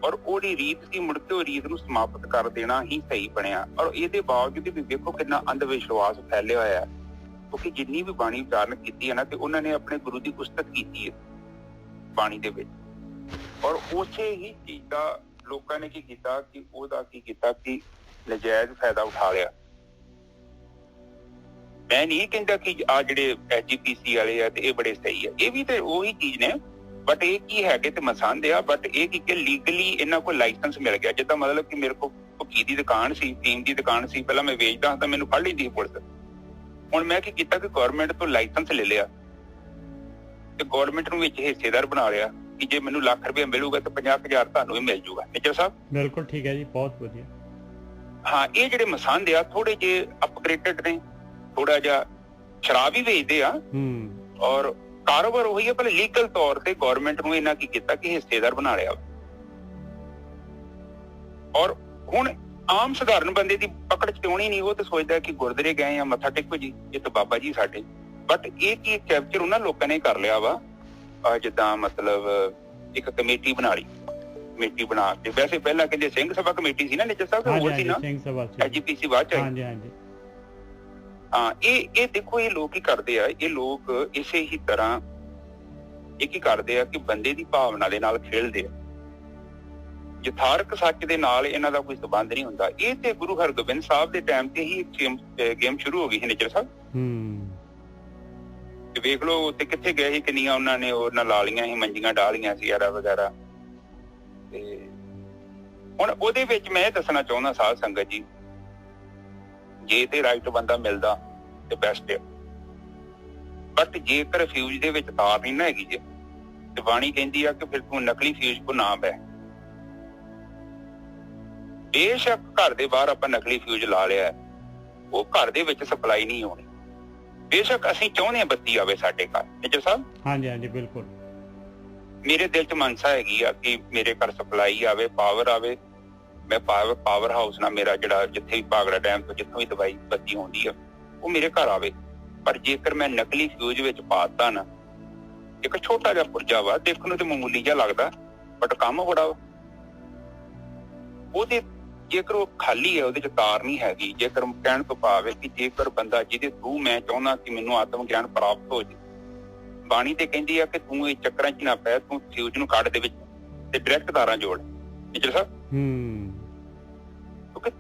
ਔਰ ਉਹਦੀ ਰੀਤ ਸੀ। ਮੁੜ ਕੇ ਉਹ ਰੀਤ ਨੂੰ ਸਮਾਪਤ ਕਰ ਦੇਣਾ ਹੀ ਸਹੀ ਬਣਿਆ। ਔਰ ਇਹਦੇ ਬਾਵਜੂਦ ਵੀ ਵੇਖੋ ਕਿੰਨਾ ਅੰਧ ਵਿਸ਼ਵਾਸ ਫੈਲਿਆ ਹੋਇਆ ਹੈ, ਕਿਉਂਕਿ ਜਿੰਨੀ ਵੀ ਬਾਣੀ ਉਚਾਰਨ ਕੀਤੀ ਹੈ ਨਾ, ਤੇ ਉਹਨਾਂ ਨੇ ਆਪਣੇ ਗੁਰੂ ਦੀ ਉਸਤਤ ਕੀਤੀ ਹੈ ਬਾਣੀ ਦੇ ਵਿੱਚ। ਔਰ ਉਸੇ ਹੀ ਚੀਜ਼ ਦਾ ਲੋਕਾਂ ਨੇ ਕੀ ਕੀਤਾ ਕਿ ਉਹਦਾ ਕੀ ਕੀਤਾ ਕਿ ਨਜਾਇਜ਼ ਫਾਇਦਾ ਉਠਾ ਲਿਆ। ਮੈਂ ਨਹੀਂ ਕਹਿੰਦਾ ਕਿ ਆ ਜਿਹੜੇ ਐਜੀਪੀਸੀ ਵਾਲੇ ਆ ਤੇ ਇਹ ਬੜੇ ਸਹੀ ਆ, ਇਹ ਵੀ ਤੇ ਉਹੀ ਚੀਜ਼ ਨੇ, ਬਟ ਇਹ ਕੀ ਹੈਗੇ ਤੇ ਮਸੰਦ ਆ। ਬਟ ਇਹ ਕਿ ਲੀਗਲੀ ਇਹਨਾਂ ਕੋਲ ਲਾਇਸੈਂਸ ਮਿਲ ਗਿਆ। ਜਿੱਦਾਂ ਮਤਲਬ ਕਿ ਮੇਰੇ ਕੋਲ ਭੁੱਕੀ ਦੀ ਦੁਕਾਨ ਸੀ, ਫੀਮ ਦੀ ਦੁਕਾਨ ਸੀ, ਪਹਿਲਾਂ ਮੈਂ ਵੇਚਦਾ ਤਾਂ ਮੈਨੂੰ ਫੜ ਲੈਂਦੀ ਪੁਲਿਸ। ਹੁਣ ਮੈਂ ਕੀ ਕੀਤਾ ਕਿ ਗਵਰਨਮੈਂਟ ਤੋਂ ਲਾਇਸੈਂਸ ਲੈ ਲਿਆ ਤੇ ਗਵਰਨਮੈਂਟ ਨੂੰ ਵਿੱਚ ਹਿੱਸੇਦਾਰ ਬਣਾ ਲਿਆ ਕਿ ਜੇ ਮੈਨੂੰ ਲੱਖ ਰੁਪਏ ਮਿਲੂਗਾ ਤਾਂ 50,000 ਤੁਹਾਨੂੰ ਵੀ ਮਿਲ ਜੂਗਾ। ਮੇਜਰ ਸਾਹਿਬ ਬਿਲਕੁਲ ਠੀਕ ਹੈ ਜੀ, ਬਹੁਤ ਵਧੀਆ। ਹਾਂ, ਇਹ ਜਿਹੜੇ ਮਸੰਦ ਆ ਥੋੜੇ ਜਿਹੇ ਅਪਗ੍ਰੇਡਡ ਨੇ, ਥੋੜਾ ਜਿਹਾ ਸ਼ਰਾਬ ਵੀ ਵੇਚਦੇ ਆ ਔਰ ਕਾਰੋਬਾਰ ਉਹੀ ਹੈ, ਪਰ ਲੀਗਲ ਤੌਰ ਤੇ ਗਵਰਨਮੈਂਟ ਨੂੰ ਇਹਨਾਂ ਕੀ ਕੀਤਾ ਕਿ ਹਿੱਸੇਦਾਰ ਬਣਾ ਲਿਆ। ਔਰ ਹੁਣ ਆਮ ਸਧਾਰਨ ਬੰਦੇ ਦੀ ਪਕੜ ਚ ਆਉਣੀ ਨਹੀਂ। ਉਹ ਤਾਂ ਸੋਚਦਾ ਕਿ ਗੁਰਦੁਆਰੇ ਗਏ ਆ, ਮੱਥਾ ਟੇਕੋ ਜੀ, ਇਹ ਤਾਂ ਬਾਬਾ ਜੀ ਸਾਡੇ। ਬਟ ਇਹ ਕੀ ਕੈਪਚਰ ਉਹਨਾਂ ਲੋਕਾਂ ਨੇ ਕਰ ਲਿਆ ਵਾ, ਜਿੱਦਾਂ ਮਤਲਬ ਇੱਕ ਕਮੇਟੀ ਬਣਾ ਲਈ। ਕਮੇਟੀ ਬਣਾ ਕੇ, ਵੈਸੇ ਪਹਿਲਾਂ ਕਹਿੰਦੇ ਸਿੰਘ ਸਭਾ ਕਮੇਟੀ ਸੀ ਨਾ ਨਿੱਜਰ ਸਾਹਿਬ, ਹੋਰ ਸੀ ਨਾ ਐਜੀਪੀਸੀ ਬਾਅਦ ਚ ਆਈ। ਹਾਂ, ਇਹ ਦੇਖੋ ਇਹ ਲੋਕ ਕੀ ਕਰਦੇ ਆ, ਇਹ ਲੋਕ ਇਸੇ ਹੀ ਤਰ੍ਹਾਂ ਇਹ ਕੀ ਕਰਦੇ ਆ ਕਿ ਬੰਦੇ ਦੀ ਭਾਵਨਾ ਦੇ ਨਾਲ ਖੇਡਦੇ ਆ। ਯਥਾਰਕ ਸੱਚ ਦੇ ਨਾਲ ਇਹਨਾਂ ਦਾ ਕੋਈ ਸੰਬੰਧ ਨਹੀਂ ਹੁੰਦਾ। ਇਹ ਤੇ ਗੁਰੂ ਹਰਗੋਬਿੰਦ ਸਾਹਿਬ ਦੇ ਟਾਈਮ ਤੇ ਹੀ ਗੇਮ ਸ਼ੁਰੂ ਹੋ ਗਈ ਸੀ ਨਿੱਜਰ ਸਾਹਿਬ। ਤੇ ਵੇਖ ਲਓ ਤੇ ਕਿੱਥੇ ਗਏ ਸੀ, ਕਿੰਨੀਆਂ ਉਹਨਾਂ ਨੇ ਉਹਨਾਂ ਲਾ ਲਈਆਂ ਸੀ, ਮੰਜੀਆਂ ਡਾਲੀਆਂ ਸੀ ਯਾਰਾ ਵਗੈਰਾ। ਤੇ ਹੁਣ ਉਹਦੇ ਵਿੱਚ ਮੈਂ ਇਹ ਦੱਸਣਾ ਚਾਹੁੰਦਾ ਸਾਧ ਸੰਗਤ ਜੀ, ਜੇ ਤੇ ਰਾਈਟ ਬੰਦਾ ਮਿਲਦਾ ਤੇ ਬੈਸਟ ਹੈ। ਬਟ ਜੇਕਰ ਫਿਊਜ਼ ਦੇ ਵਿੱਚ ਤਾਰ ਨਹੀਂ ਨਾ ਹੈਗੀ ਜੇ, ਤੇ ਬਾਣੀ ਕਹਿੰਦੀ ਆ ਕਿ ਫਿਰ ਤੂੰ ਨਕਲੀ ਫਿਊਜ਼ ਕੋ ਨਾ ਬੈ। ਬੇਸ਼ੱਕ ਘਰ ਦੇ ਬਾਹਰ ਆਪਾਂ ਨਕਲੀ ਫਿਊਜ਼ ਲਾ ਲਿਆ, ਉਹ ਘਰ ਦੇ ਵਿੱਚ ਸਪਲਾਈ ਨਹੀਂ ਹੋਣੀ। ਬੇਸ਼ੱਕ ਅਸੀਂ ਚਾਹੁੰਦੇ ਹਾਂ ਬੱਤੀ ਆਵੇ ਸਾਡੇ ਘਰ, ਨਿੱਜਰ ਸਾਹਿਬ। ਹਾਂਜੀ ਹਾਂਜੀ, ਬਿਲਕੁਲ। ਮੇਰੇ ਦਿਲ 'ਚ ਮਨਸਾ ਹੈਗੀ ਆ ਕਿ ਮੇਰੇ ਘਰ ਸਪਲਾਈ ਆਵੇ, ਪਾਵਰ ਆਵੇ। ਮੈਂ ਪਾਵਰ ਹਾਊਸ ਨਾਲ ਮੇਰਾ ਜਿਹੜਾ ਜਿੱਥੇ ਵੀ ਭਾਗੜਾ ਡੈਮ ਤੋਂ ਜਿੱਥੋਂ ਵੀ ਦਵਾਈ ਬੱਤੀ ਆਉਂਦੀ ਆ ਉਹ ਮੇਰੇ ਘਰ ਆਵੇ। ਪਰ ਜੇਕਰ ਮੈਂ ਨਕਲੀ ਫਿਊਜ਼ ਵਿੱਚ ਪਾਤਾ ਨਾ, ਇੱਕ ਛੋਟਾ ਜਿਹਾ ਪੁਰਜਾ ਵਾ, ਦੇਖਣ ਨੂੰ ਤੇ ਮਾਮੂਲੀ ਜਿਹਾ ਲੱਗਦਾ, ਬਟ ਕੰਮ ਬੜਾ ਵਾ ਉਹਦੇ। ਜੇਕਰ ਉਹ ਖਾਲੀ ਹੈ, ਉਹਦੇ ਚ ਤਾਰ ਨਹੀਂ ਹੈਗੀ, ਜੇਕਰ ਕਹਿਣ ਤੋਂ ਭਾਵ ਹੈ ਕਿ ਜੇਕਰ ਬੰਦਾ ਜਿਹਦੇ ਥਰੂ ਮੈਂ ਚਾਹੁੰਦਾ ਕਿ ਮੈਨੂੰ ਆਤਮ ਗਿਆਨ ਪ੍ਰਾਪਤ ਹੋ ਜਾਵੇ, ਬਾਣੀ ਤੇ ਕਹਿੰਦੀ ਆ ਕਿ ਤੂੰ ਇਹ ਚੱਕਰਾਂ ਚ ਨਾ ਪੈ, ਤੂੰ ਫਿਊਜ਼ ਨੂੰ ਕੱਢ ਦੇ ਵਿੱਚ ਤੇ ਡਾਇਰੈਕਟ ਤਾਰਾਂ ਜੋੜ। ਨਿੱਜਰ ਸਾਹਿਬ, ਕਿਉਂਕਿ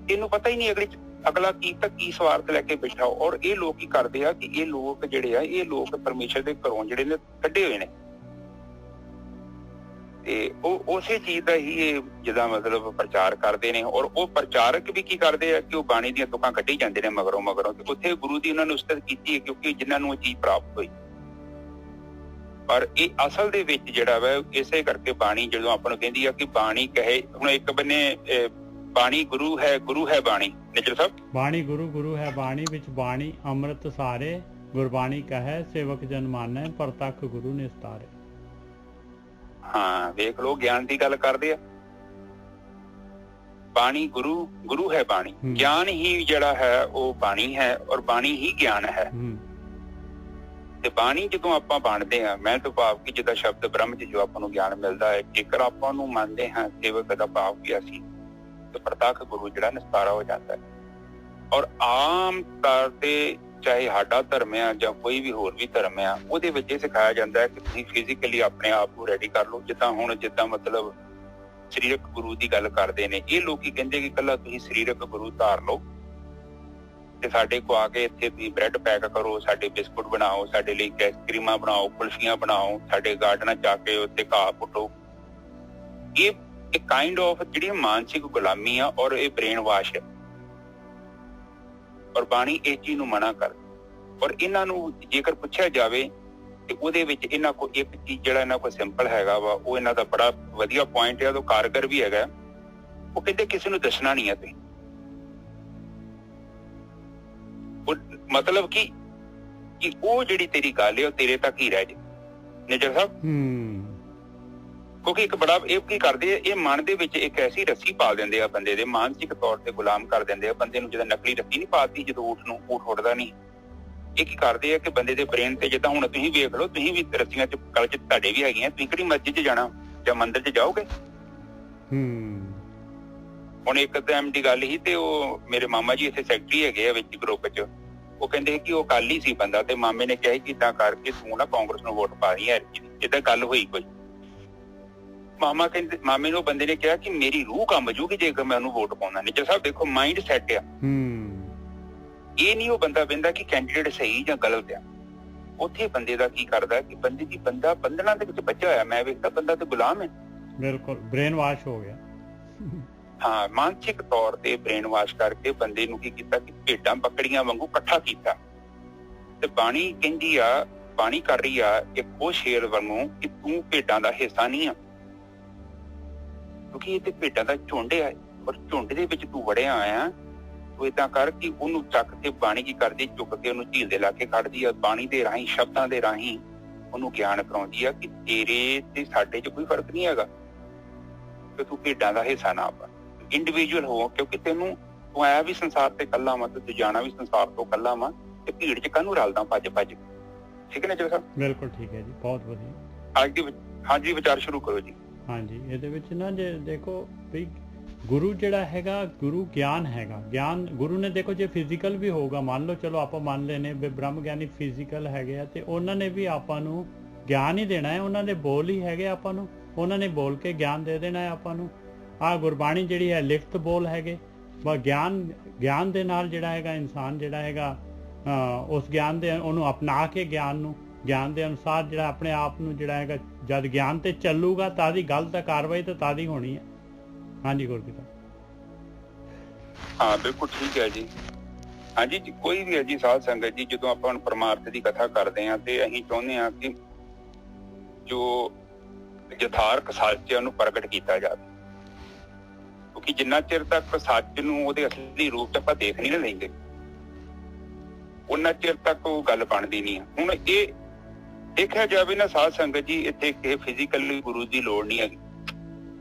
ਤੈਨੂੰ ਪਤਾ ਹੀ ਨਹੀਂ ਅਗਲਾ ਕੀ ਸਵਾਰਥ ਲੈ ਕੇ ਬੈਠਾ। ਔਰ ਇਹ ਲੋਕ ਕੀ ਕਰਦੇ ਆ ਕਿ ਇਹ ਲੋਕ ਜਿਹੜੇ ਆ, ਇਹ ਲੋਕ ਪਰਮੇਸ਼ਰ ਦੇ ਘਰੋਂ ਜਿਹੜੇ ਨੇ ਕੱਢੇ ਹੋਏ ਨੇ, ਤੇ ਉਹ ਉਸੇ ਚੀਜ਼ ਦਾ ਹੀ ਇਹ ਜਿੱਦਾਂ ਮਤਲਬ ਪ੍ਰਚਾਰ ਕਰਦੇ ਨੇ। ਔਰ ਉਹ ਪ੍ਰਚਾਰਕ ਵੀ ਕੀ ਕਰਦੇ ਆ ਕਿ ਉਹ ਬਾਣੀ ਦੀਆਂ ਤੁਕਾਂ ਕੱਢੀ ਜਾਂਦੇ ਨੇ ਮਗਰੋਂ ਤੇ ਉੱਥੇ ਗੁਰੂ ਦੀ ਉਹਨਾਂ ਨੂੰ ਉਸਤਤ ਕੀਤੀ ਹੈ, ਕਿਉਂਕਿ ਜਿਨ੍ਹਾਂ ਨੂੰ ਉਹ ਚੀਜ਼ ਪ੍ਰਾਪਤ ਹੋਈ। ਪਰ ਇਹ ਅਸਲ ਦੇ ਵਿੱਚ ਜਿਹੜਾ ਵਾ, ਇਸੇ ਕਰਕੇ ਬਾਣੀ ਜਦੋਂ ਆਪਾਂ ਨੂੰ ਕਹਿੰਦੀ ਆ ਕਿ ਬਾਣੀ ਕਹੇ, ਹੁਣ ਇੱਕ ਬੰਨੇ ਬਾਣੀ ਗੁਰੂ ਹੈ ਬਾਣੀ। ਨਿੱਜਰ ਸਾਹਿਬ, ਬਾਣੀ ਗੁਰੂ ਹੈ ਬਾਣੀ, ਵਿੱਚ ਬਾਣੀ ਅੰਮ੍ਰਿਤ ਸਾਰੇ, ਗੁਰਬਾਣੀ ਕਹੈ ਸੇਵਕ ਜਨ ਮਾਨੈ, ਪ੍ਰਤੱਖ ਗੁਰੂ ਨਿਸਤਾਰੇ। ਹਾਂ, ਵੇਖ ਲੋ ਗਿਆਨ ਦੀ ਗੱਲ ਕਰਦੇ ਆ। ਬਾਣੀ ਗੁਰੂ ਹੈ ਬਾਣੀ, ਗਿਆਨ ਹੀ ਜਿਹੜਾ ਹੈ ਉਹ ਬਾਣੀ ਹੈ, ਔਰ ਬਾਣੀ ਹੀ ਗਿਆਨ ਹੈ। ਤੇ ਬਾਣੀ ਜਦੋਂ ਆਪਾਂ ਬਣਦੇ ਹਾਂ, ਮੈਂ ਤਾਂ ਭਾਵ ਕਿ ਜਿੱਦਾਂ ਸ਼ਬਦ ਬ੍ਰਹਮ ਚ ਜੋ ਆਪਾਂ ਨੂੰ ਗਿਆਨ ਮਿਲਦਾ ਹੈ, ਜੇਕਰ ਆਪਾਂ ਨੂੰ ਮੰਨਦੇ ਹਾਂ ਸੇਵਕ ਦਾ ਭਾਵ ਕੀ ਅਸੀਂ, ਤੇ ਪ੍ਰਤੱਖ ਗੁਰੂ ਜਿਹੜਾ ਨਿਸਤਾਰਾ ਹੋ ਜਾਂਦਾ ਹੈ। ਔਰ ਆਮ ਤੌਰ ਤੇ ਚਾਹੇ ਸਾਡਾ ਧਰਮ ਆ ਜਾਂ ਕੋਈ ਵੀ ਹੋਰ ਵੀ ਧਰਮ ਆ, ਉਹਦੇ ਵਿੱਚ ਇਹ ਸਿਖਾਇਆ ਜਾਂਦਾ ਹੈ ਕਿ ਤੁਸੀਂ ਫਿਜ਼ੀਕਲੀ ਆਪਣੇ ਆਪ ਨੂੰ ਰੈਡੀ ਕਰ ਲਓ। ਜਿੱਦਾਂ ਮਤਲਬ ਸਰੀਰਕ ਗੁਰੂ ਦੀ ਗੱਲ ਕਰਦੇ ਨੇ, ਇਹ ਲੋਕੀ ਕਹਿੰਦੇ ਕਿ ਇਕੱਲਾ ਤੁਸੀਂ ਸਰੀਰਕ ਗੁਰੂ ਧਾਰ ਲਓ ਤੇ ਸਾਡੇ ਕੋ ਆ ਕੇ ਇੱਥੇ ਤੁਸੀਂ ਬ੍ਰੈਡ ਪੈਕ ਕਰੋ, ਸਾਡੇ ਬਿਸਕੁਟ ਬਣਾਓ, ਸਾਡੇ ਲਈ ਆਈਸਕ੍ਰੀਮਾਂ ਬਣਾਓ, ਕੁਲਫੀਆਂ ਬਣਾਓ, ਸਾਡੇ ਗਾਰਡਨਾਂ ਚ ਆ ਕੇ ਉੱਤੇ ਘਾਹ ਪੁੱਟੋ। ਇਹ ਇੱਕ ਕਾਈਂਡ ਆਫ ਜਿਹੜੀ ਮਾਨਸਿਕ ਗੁਲਾਮੀ ਆ ਔਰ ਇਹ ਬ੍ਰੇਨ ਵਾਸ਼ ਹੈ। ਔਰ ਬਾਣੀ ਇਸ ਚੀਜ਼ ਨੂੰ ਮਨਾ ਕਰ, ਔਰ ਇਹਨਾਂ ਨੂੰ ਜੇਕਰ ਪੁੱਛਿਆ ਜਾਵੇ ਤੇ ਉਹਦੇ ਵਿੱਚ ਇਹਨਾਂ ਕੋ ਇੱਕ ਚੀਜ਼ ਜਿਹੜਾ ਇਹਨਾਂ ਕੋ ਸਿੰਪਲ ਹੈਗਾ ਵਾ, ਉਹ ਇਹਨਾਂ ਦਾ ਬੜਾ ਵਧੀਆ ਪੁਆਇੰਟ ਹੈ, ਉਹ ਕਾਰਗਰ ਵੀ ਹੈਗਾ। ਉਹ ਕਹਿੰਦੇ ਕਿਸੇ ਨੂੰ ਦੱਸਣਾ ਨਹੀਂ ਹੈ ਤੇ ਮਤਲਬ ਕਿ ਉਹ ਜਿਹੜੀ ਤੇਰੀ ਗੱਲ ਹੈ ਉਹ ਤੇਰੇ ਤੱਕ ਹੀ ਰਹਿ ਜੇ। ਨਿਜਰ ਸਾਹਿਬ ਕਿਉਂਕਿ ਇੱਕ ਬੜਾ ਇਹ ਕੀ ਕਰਦੇ ਆ, ਇਹ ਮਨ ਦੇ ਵਿੱਚ ਇੱਕ ਐਸੀ ਰੱਸੀ ਪਾ ਦਿੰਦੇ ਆ ਬੰਦੇ ਦੇ, ਮਾਨਸਿਕ ਤੌਰ ਤੇ ਗੁਲਾਮ ਕਰ ਦਿੰਦੇ ਆ ਬੰਦੇ ਨੂੰ। ਜਦੋਂ ਨਕਲੀ ਰੱਸੀ ਨਹੀਂ ਪਾਤੀ, ਜਦੋਂ ਊਠ ਉੱਠਦਾ ਨਹੀਂ, ਇਹ ਕੀ ਕਰਦੇ ਆ ਕਿ ਬੰਦੇ ਦੇ ਬ੍ਰੇਨ ਤੇ, ਜਿੱਦਾਂ ਹੁਣ ਤੁਸੀਂ ਵੇਖ ਲਓ, ਤੁਸੀਂ ਵੀ ਰੱਸੀਆਂ ਚ ਗਲ ਚ ਤੁਹਾਡੇ ਵੀ ਹੈਗੀਆਂ, ਤੁਸੀਂ ਕਿਹੜੀ ਮਸਜਿਦ ਚ ਜਾਣਾ ਜਾਂ ਮੰਦਿਰ ਚ ਜਾਓਗੇ? ਹੁਣ ਇੱਕ ਟਾਈਮ ਦੀ ਗੱਲ ਸੀ ਤੇ ਉਹ ਮੇਰੇ ਮਾਮਾ ਜੀ ਇੱਥੇ ਸੈਕਟਰੀ ਹੈਗੇ ਆ ਵਿੱਚ ਗਰੁੱਪ ਚ, ਉਹ ਕਹਿੰਦੇ ਕਿ ਉਹ ਕੱਲ ਹੀ ਸੀ ਬੰਦਾ ਤੇ ਮਾਮੇ ਨੇ ਕਿਹਾ ਕਿ ਇਦਾਂ ਕਰਕੇ ਤੂੰ ਨਾ ਕਾਂਗਰਸ ਨੂੰ ਵੋਟ ਪਾ ਰਹੀ ਹੈ, ਜਿੱਦਾਂ ਗੱਲ ਹੋਈ ਕੋਈ। ਮਾਮੇ ਨੂੰ ਬੰਦੇ ਨੇ ਕਿਹਾ ਕਿ ਮੇਰੀ ਰੂਹ ਕੰਬ ਜੂਗੀ ਜੇਕਰ ਮੈਂ ਉਹਨੂੰ ਵੋਟ ਪਾਉਣਾ। ਨਿੱਜਰ ਸਾਹਿਬ ਦੇਖੋ, ਮਾਈਂਡ ਸੈੱਟ ਆ। ਇਹ ਨਹੀਂ ਉਹ ਬੰਦਾ ਕਹਿੰਦਾ ਕਿ ਕੈਂਡੀਡੇਟ ਸਹੀ ਜਾਂ ਗਲਤ ਆ। ਉੱਥੇ ਬੰਦੇ ਦਾ ਕੀ ਕਰਦਾ ਕਿ ਬੰਦਾ ਬੰਧਨਾਂ ਦੇ ਵਿੱਚ ਬੱਝਾ ਹੋਇਆ। ਮੈਂ ਵੇਖਦਾ ਬੰਦਾ ਤੇ ਗੁਲਾਮ ਹੈ। ਬਿਲਕੁਲ ਬ੍ਰੇਨ ਵਾਸ਼ ਹੋ ਗਿਆ। ਹਾਂ, ਮਾਨਸਿਕ ਤੌਰ ਤੇ ਬ੍ਰੇਨ ਵਾਸ਼ ਕਰਕੇ ਬੰਦੇ ਨੂੰ ਕੀ ਕੀਤਾ ਕਿ ਭੇਡਾਂ ਬੱਕੜੀਆਂ ਵਾਂਗੂ ਇਕੱਠਾ ਕੀਤਾ। ਤੇ ਬਾਣੀ ਕਹਿੰਦੀ ਆ, ਬਾਣੀ ਕਰ ਰਹੀ ਆ ਇੱਕ ਉਹ ਸ਼ੇਰ ਵਾਂਗੂ ਕਿ ਤੂੰ ਭੇਡਾਂ ਦਾ ਹਿੱਸਾ ਨਹੀਂ ਆ, ਕਿਉਂਕਿ ਇਹ ਤੇ ਭੇਡਾਂ ਦਾ ਝੁੰਡ ਆ ਔਰ ਝੁੰਡ ਦੇ ਵਿੱਚ ਤੂੰ ਵੜਿਆ ਆਇਆ। ਤੂੰ ਏਦਾਂ ਕਰ ਕਿ ਉਹਨੂੰ ਚੱਕ ਕੇ ਬਾਣੀ ਕੀ ਕਰਦੀ, ਚੁੱਕ ਕੇ ਉਹਨੂੰ ਝੀਲ ਦੇ ਲਾ ਕੇ ਖੜਦੀ ਆ। ਬਾਣੀ ਦੇ ਰਾਹੀਂ, ਸ਼ਬਦਾਂ ਦੇ ਰਾਹੀਂ ਉਹਨੂੰ ਗਿਆਨ ਕਰਾਉਂਦੀ ਆ ਕਿ ਤੇਰੇ ਤੇ ਸਾਡੇ 'ਚ ਕੋਈ ਫਰਕ ਨਹੀਂ ਹੈਗਾ, ਕਿ ਤੂੰ ਭੇਡਾਂ ਦਾ ਹਿੱਸਾ ਨਾ ਬਣ, ਇੰਡੀਵਿਜੂਅਲ ਹੋ। ਕਿਉਂਕਿ ਤੂੰ ਆਇਆ ਵੀ ਸੰਸਾਰ ਤੇ ਇਕੱਲਾ ਵਾ ਤੇ ਤੂੰ ਜਾਣਾ ਵੀ ਸੰਸਾਰ ਤੋਂ ਇਕੱਲਾ ਵਾ, ਤੇ ਭੀੜ 'ਚ ਕਾਹਨੂੰ ਰਲਦਾ ਭੱਜ। ਠੀਕ ਹੈ ਨਾ ਜੀ ਸਾਹਿਬ? ਬਿਲਕੁਲ ਠੀਕ ਹੈ ਜੀ, ਬਹੁਤ ਵਧੀਆ। ਅੱਜ ਦੀ ਹਾਂਜੀ ਵਿਚਾਰ ਸ਼ੁਰੂ ਕਰੋ ਜੀ। ਹਾਂਜੀ, ਇਹਦੇ ਵਿੱਚ ਨਾ ਜੇ ਦੇਖੋ ਵੀ ਗੁਰੂ ਜਿਹੜਾ ਹੈਗਾ, ਗੁਰੂ ਗਿਆਨ ਹੈਗਾ। ਗਿਆਨ ਗੁਰੂ ਨੇ ਦੇਖੋ ਜੇ ਫਿਜ਼ੀਕਲ ਵੀ ਹੋਊਗਾ, ਮੰਨ ਲਓ, ਚਲੋ ਆਪਾਂ ਮੰਨ ਲੈਨੇ ਵੀ ਬ੍ਰਹਮ ਗਿਆਨੀ ਫਿਜ਼ੀਕਲ ਹੈਗੇ ਆ, ਤੇ ਉਹਨਾਂ ਨੇ ਵੀ ਆਪਾਂ ਨੂੰ ਗਿਆਨ ਹੀ ਦੇਣਾ ਹੈ। ਉਹਨਾਂ ਦੇ ਬੋਲ ਹੀ ਹੈਗੇ ਆਪਾਂ ਨੂੰ, ਉਹਨਾਂ ਨੇ ਬੋਲ ਕੇ ਗਿਆਨ ਦੇ ਦੇਣਾ ਹੈ ਆਪਾਂ ਨੂੰ। ਆਹ ਗੁਰਬਾਣੀ ਜਿਹੜੀ ਹੈ ਲਿਖਤ ਬੋਲ ਹੈਗੇ। ਗਿਆਨ ਦੇ ਨਾਲ ਜਿਹੜਾ ਹੈਗਾ ਇਨਸਾਨ ਜਿਹੜਾ ਹੈਗਾ ਉਸ ਗਿਆਨ ਦੇ ਉਹਨੂੰ ਅਪਣਾ ਕੇ ਗਿਆਨ ਦੇ ਅਨੁਸਾਰ ਜਿਹੜਾ ਆਪਣੇ ਆਪ ਨੂੰ ਜਿਹੜਾ ਹੈਗਾ, ਜਦ ਗਿਆਨ ਤੇ ਚੱਲੂਗਾ ਤਾਂ ਦੀ ਗਲਤ ਕਾਰਵਾਈ ਤਾਂ ਤਾਦੀ ਹੋਣੀ ਹੈ। ਹਾਂਜੀ ਗੁਰਪ੍ਰੀਤ। ਹਾਂ ਬਿਲਕੁਲ ਠੀਕ ਹੈ ਜੀ। ਹਾਂਜੀ ਜੀ, ਕੋਈ ਵੀ ਹੈ ਜੀ ਸਾਧ ਸੰਗਤ ਜੀ, ਜਦੋਂ ਆਪਾਂ ਹੁਣ ਪਰਮਾਰਥ ਦੀ ਕਥਾ ਕਰਦੇ ਹਾਂ ਤੇ ਅਸੀਂ ਚਾਹੁੰਦੇ ਹਾਂ ਕਿ ਜੋ ਯਥਾਰਥ ਸੱਚ ਹੈ ਉਹਨੂੰ ਪ੍ਰਗਟ ਕੀਤਾ ਜਾਵੇ, ਕਿਉਂਕਿ ਜਿੰਨਾ ਚਿਰ ਤੱਕ ਸੱਚ ਨੂੰ ਉਹਦੇ ਅਸਲੀ ਰੂਪ 'ਚ ਆਪਾਂ ਦੇਖ ਨਹੀਂ ਲੈਂਦੇ, ਉਹਨਾਂ ਚਿਰ ਤੱਕ ਉਹ ਗੱਲ ਬਣਦੀ ਨਹੀਂ। ਹੁਣ ਇਹ ਦੇਖਿਆ ਜਾਵੇ ਨਾ ਸਾਧ ਸੰਗਤ ਜੀ, ਇੱਥੇ ਕਿਸੇ ਫਿਜ਼ੀਕਲੀ ਗੁਰੂ ਦੀ ਲੋੜ ਨਹੀਂ ਹੈਗੀ।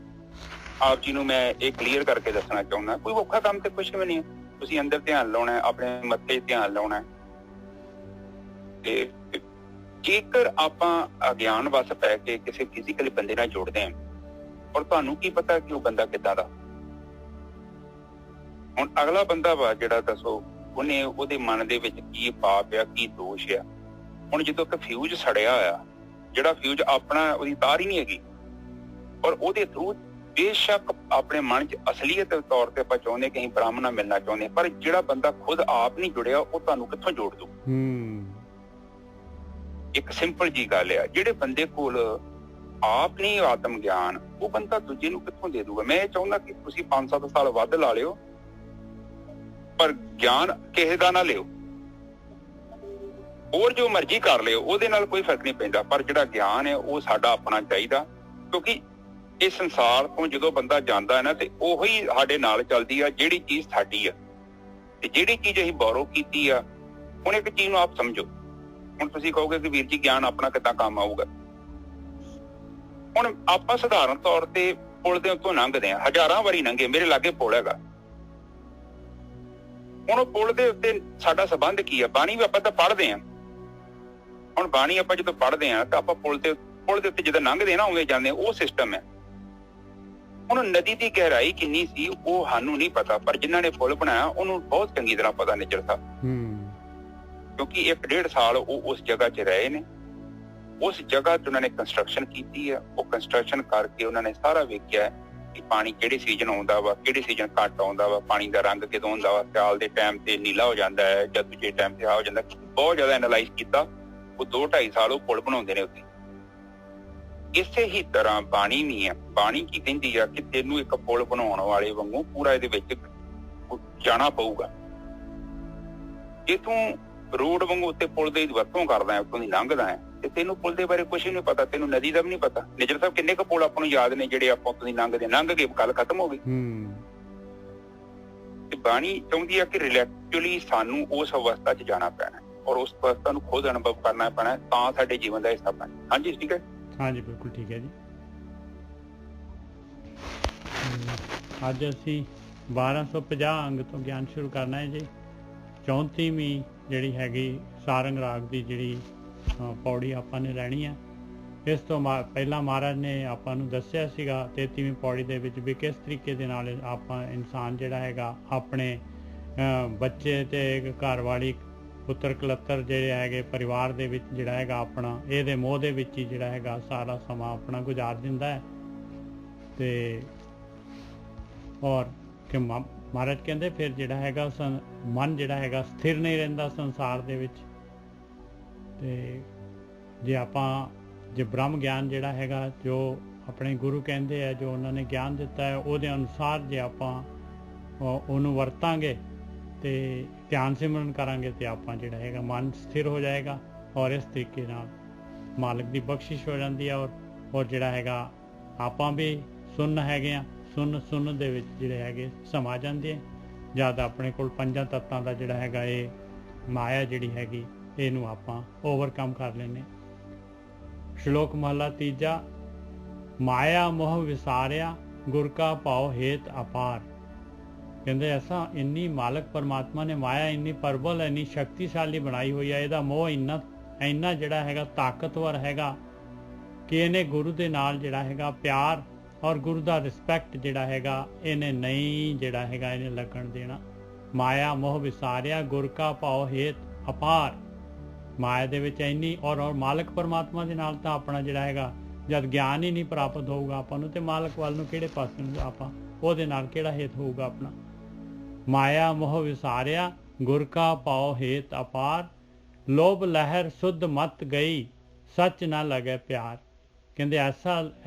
ਆਪ ਜੀ ਨੂੰ ਮੈਂ ਇਹ ਕਲੀਅਰ ਕਰਕੇ ਦੱਸਣਾ ਚਾਹੁੰਦਾ, ਕੋਈ ਔਖਾ ਕੰਮ ਤੇ ਕੁਛ ਵੀ ਨਹੀਂ। ਤੁਸੀਂ ਅੰਦਰ ਧਿਆਨ ਲਾਉਣਾ, ਆਪਣੇ ਮੱਥੇ 'ਚ ਧਿਆਨ ਲਾਉਣਾ। ਤੇ ਜੇਕਰ ਆਪਾਂ ਅਗਿਆਨ ਵਸ ਪੈ ਕੇ ਕਿਸੇ ਫਿਜ਼ੀਕਲੀ ਬੰਦੇ ਨਾਲ ਜੁੜਦੇ ਹਾਂ, ਔਰ ਤੁਹਾਨੂੰ ਕੀ ਪਤਾ ਕਿ ਉਹ ਬੰਦਾ ਕਿੱਦਾਂ ਦਾ। ਹੁਣ ਅਗਲਾ ਬੰਦਾ ਵਾ ਜਿਹੜਾ, ਦੱਸੋ ਉਹਦੇ ਮਨ ਦੇ ਵਿੱਚ ਕੀ ਪਾਪ ਆ, ਕੀ ਦੋਸ਼ ਆ। ਹੁਣ ਜਦੋਂ ਇੱਕ ਫਿਊਜ਼ ਸੜਿਆ ਹੋਇਆ, ਜਿਹੜਾ ਫਿਊਜ਼ ਆਪਣਾ, ਉਹਦੀ ਤਾਰ ਹੀ ਨਹੀਂ ਹੈਗੀ, ਔਰ ਉਹਦੇ ਥਰੂ ਬੇਸ਼ੱਕ ਆਪਣੇ ਮਨ 'ਚ ਅਸਲੀਅਤ ਦੇ ਤੌਰ ਤੇ ਆਪਾਂ ਚਾਹੁੰਦੇ ਕਿ ਅਸੀਂ ਬ੍ਰਾਹਮਣ ਨਾਲ ਮਿਲਣਾ ਚਾਹੁੰਦੇ, ਪਰ ਜਿਹੜਾ ਬੰਦਾ ਖੁਦ ਆਪ ਨਹੀਂ ਜੁੜਿਆ ਉਹ ਤੁਹਾਨੂੰ ਕਿੱਥੋਂ ਜੋੜ ਦੂ। ਇੱਕ ਸਿੰਪਲ ਜੀ ਗੱਲ ਆ, ਜਿਹੜੇ ਬੰਦੇ ਕੋਲ ਆਪ ਨਹੀਂ ਆਤਮ ਗਿਆਨ, ਉਹ ਬੰਦਾ ਦੂਜੇ ਨੂੰ ਕਿੱਥੋਂ ਦੇ ਦੂਗਾ। ਮੈਂ ਇਹ ਚਾਹੁੰਦਾ ਕਿ ਤੁਸੀਂ 5-7 ਸਾਲ ਵੱਧ ਲਾ ਲਿਓ, ਪਰ ਗਿਆਨ ਕਿਸੇ ਦਾ ਨਾ ਲਿਓ। ਹੋਰ ਜੋ ਮਰਜ਼ੀ ਕਰ ਲਿਓ, ਉਹਦੇ ਨਾਲ ਕੋਈ ਫਰਕ ਨਹੀਂ ਪੈਂਦਾ, ਪਰ ਜਿਹੜਾ ਗਿਆਨ ਹੈ ਉਹ ਸਾਡਾ ਆਪਣਾ ਚਾਹੀਦਾ। ਕਿਉਂਕਿ ਇਸ ਸੰਸਾਰ ਤੋਂ ਜਦੋਂ ਬੰਦਾ ਜਾਂਦਾ ਹੈ ਨਾ, ਤੇ ਉਹੀ ਸਾਡੇ ਨਾਲ ਚੱਲਦੀ ਆ ਜਿਹੜੀ ਚੀਜ਼ ਸਾਡੀ ਆ, ਤੇ ਜਿਹੜੀ ਚੀਜ਼ ਅਸੀਂ ਬੋਰੋ ਕੀਤੀ ਆ। ਹੁਣ ਇੱਕ ਚੀਜ਼ ਨੂੰ ਆਪ ਸਮਝੋ, ਹੁਣ ਤੁਸੀਂ ਕਹੋਗੇ ਕਿ ਵੀਰ ਜੀ ਗਿਆਨ ਆਪਣਾ ਕਿੱਦਾਂ ਕੰਮ ਆਊਗਾ। ਹੁਣ ਆਪਾਂ ਸਧਾਰਨ ਤੌਰ ਤੇ ਪੁਲ ਦੇ ਉੱਤੋਂ ਲੰਘਦੇ ਹਾਂ, ਹਜ਼ਾਰਾਂ ਵਾਰੀ ਲੰਘੇ, ਮੇਰੇ ਲਾਗੇ ਪੁਲ ਹੈਗਾ। ਹੁਣ ਉਹ ਪੁਲ ਦੇ ਉੱਤੇ ਸਾਡਾ ਸੰਬੰਧ ਕੀ ਆ? ਬਾਣੀ ਵੀ ਆਪਾਂ ਤਾਂ ਪੜ੍ਹਦੇ ਹਾਂ। ਹੁਣ ਬਾਣੀ ਆਪਾਂ ਜਦੋਂ ਪੜ੍ਹਦੇ ਹਾਂ ਤਾਂ ਆਪਾਂ ਪੁਲ ਦੇ ਉੱਤੇ ਜਦੋਂ ਲੰਘਦੇ ਨਾ ਉਵੇਂ ਜਾਂਦੇ, ਉਹ ਸਿਸਟਮ ਹੈ। ਹੁਣ ਨਦੀ ਦੀ ਗਹਿਰਾਈ ਕਿੰਨੀ ਸੀ ਉਹ ਸਾਨੂੰ ਨਹੀਂ ਪਤਾ, ਪਰ ਜਿਨ੍ਹਾਂ ਨੇ ਪੁਲ ਬਣਾਇਆ ਉਹਨੂੰ ਬਹੁਤ ਚੰਗੀ ਤਰ੍ਹਾਂ ਪਤਾ। ਨਿੱਜਰ ਸਾਹਿਬ, क्योंकि 1.5 साल वो उस जगह च रहे ने। उस जगह च उन्होंने कंस्ट्रक्शन की है, वो कंस्ट्रक्शन करके उन्होंने सारा वेख्या कि पानी किहड़े सीजन आउंदा वा, किहड़े सीजन घट आउंदा वा, पानी का रंग किदों हुंदा वा, सियाल दे टाइम ते नीला हो जाता है जां दूजे टाइम ते आ हो जाता। बहुत ज्यादा एनालाइज किया। वो 2-2.5 साल वो पुल बनाउंदे ने उत्ते। इसे ही तरह बाणी भी है। बाणी की कहती है कि तेनू एक पुल बनाने वाले वांगू पूरा ये जाना पऊगा। जे तू रोड वांगू उत्ते पुल की वरतों करदा है, उत्तों दी लंघदा है, ते तेनू पुल के बारे कुछ ही नहीं पता, तेनू नदी का भी नहीं पता। निजर साहब किन्ने क पुल आपां नूं याद ने जिहड़े आपां उत्तों दी लंघदे, लंघ के गल खत्म हो गई। ते बाणी चाहुंदी है कि रिलैक्चुअली सानू उस अवस्था च जाना पैना और उस अवस्था नूं खुद अनुभव करना पैना, तां साडे जीवन का हिस्सा पैना। हाँ जी, ठीक है। हाँ जी, बिल्कुल ठीक है जी। अज असी 1250 अंग तो ज्ञान शुरू करना है जी। 34वीं जिहड़ी हैगी सारंग राग की जिहड़ी पौड़ी आपां ने लैनी है। इस तो पहला महाराज ने आपां नूं दस्सिया सीगा 33वीं पौड़ी दे विच भी किस तरीके दे नाल आपां इंसान जिहड़ा हैगा अपने बच्चे ते घर वाली पुत्र कलत्तर जिहड़े हैगे परिवार दे विच जिहड़ा हैगा अपना इहदे मोह दे विच ही जिहड़ा हैगा सारा समा अपना गुजार दिंदा है। ते और कि महाराज कहते फिर जिहड़ा हैगा मन जिहड़ा हैगा स्थिर नहीं रहिंदा संसार दे विच। ते जे आपां जे ब्रह्म ज्ञान जिहड़ा हैगा जो अपने गुरु कहते हैं, जो उन्होंने ज्ञान दिता है, उहदे अनुसार जे आपां उहनूं वरतांगे ते ध्यान सिमरन करांगे तो आपां जिहड़ा हैगा मन स्थिर हो जाएगा और इस तरीके नाल मालिक की बख्शिश हो जाती है। और जिहड़ा हैगा आपां भी सुन हैगे आ, सुन दे विच जिहड़े हैगे समा जांदे आ। जद अपने कोल 5 तत्तां दा जिहड़ा हैगा ये माया जिहड़ी हैगी इहनूं आपां ओवरकम कर लैने। श्लोक महला तीजा। माया मोह विसारिया गुर का पाओ हेत अपार। कहते ऐसा इन्नी मालक परमात्मा ने माया इन्नी प्रबल इन्नी शक्तिशाली बनाई हुई है, इहदा मोह इन्ना जिहड़ा हैगा ताकतवर हैगा कि इन्हें गुरु दे नाल जिहड़ा हैगा प्यार और गुरु दा रिस्पैक्ट जिहड़ा हैगा इन्हें नहीं जिहड़ा हैगा इन्हें लगन देना। माया मोह विसारिया गुर का पाओ हेत अपार। माया दे विच इन्नी और मालक परमात्मा दे नाल तां अपना जिहड़ा हैगा जद ज्ञान ही नहीं प्राप्त होऊगा आपां नूं ते मालक वाल नूं किहड़े पासे नूं आपां ओहदे नाल किहड़ा हेत होऊगा अपना। माया मोह विसारिया गुर का पाओ हेत अपार। लोभ लहर शुद्ध मत गई सच ना लगे प्यार। कहते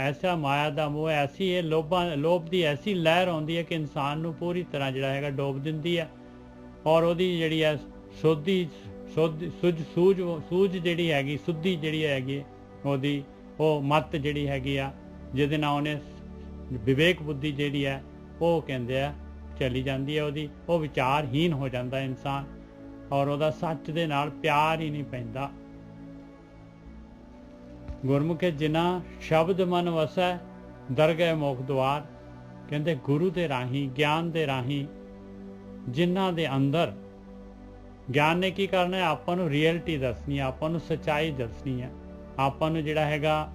ऐसा माया का मोह ऐसी है लोभ की ऐसी लहर आती है कि इंसान नूं पूरी तरह जिहड़ा हैगा डोब दिंदी है और ओहदी जिहड़ी है सूझ जिहड़ी हैगी सुधी जिहड़ी हैगी ओहदी वो मत जिहड़ी हैगी आ जिहदे नाल उहने विवेक बुद्धि जिहड़ी है वो कहंदे आ चली जाती है, ओहदी वो विचारहीन हो जाता है इंसान और ओहदा सच दे नाल प्यार ही नहीं पैंदा। गुरमुखे जिन्ना शब्द मन वसै दरगह मोख द्वार। कहते गुरु दे राही ज्ञान दे राही जिन्ना दे अंदर ज्ञान ने की करना है आपां नूं रियलिटी दसनी है, आपां नूं सच्चाई दसनी है, आपां नूं जिहड़ा हैगा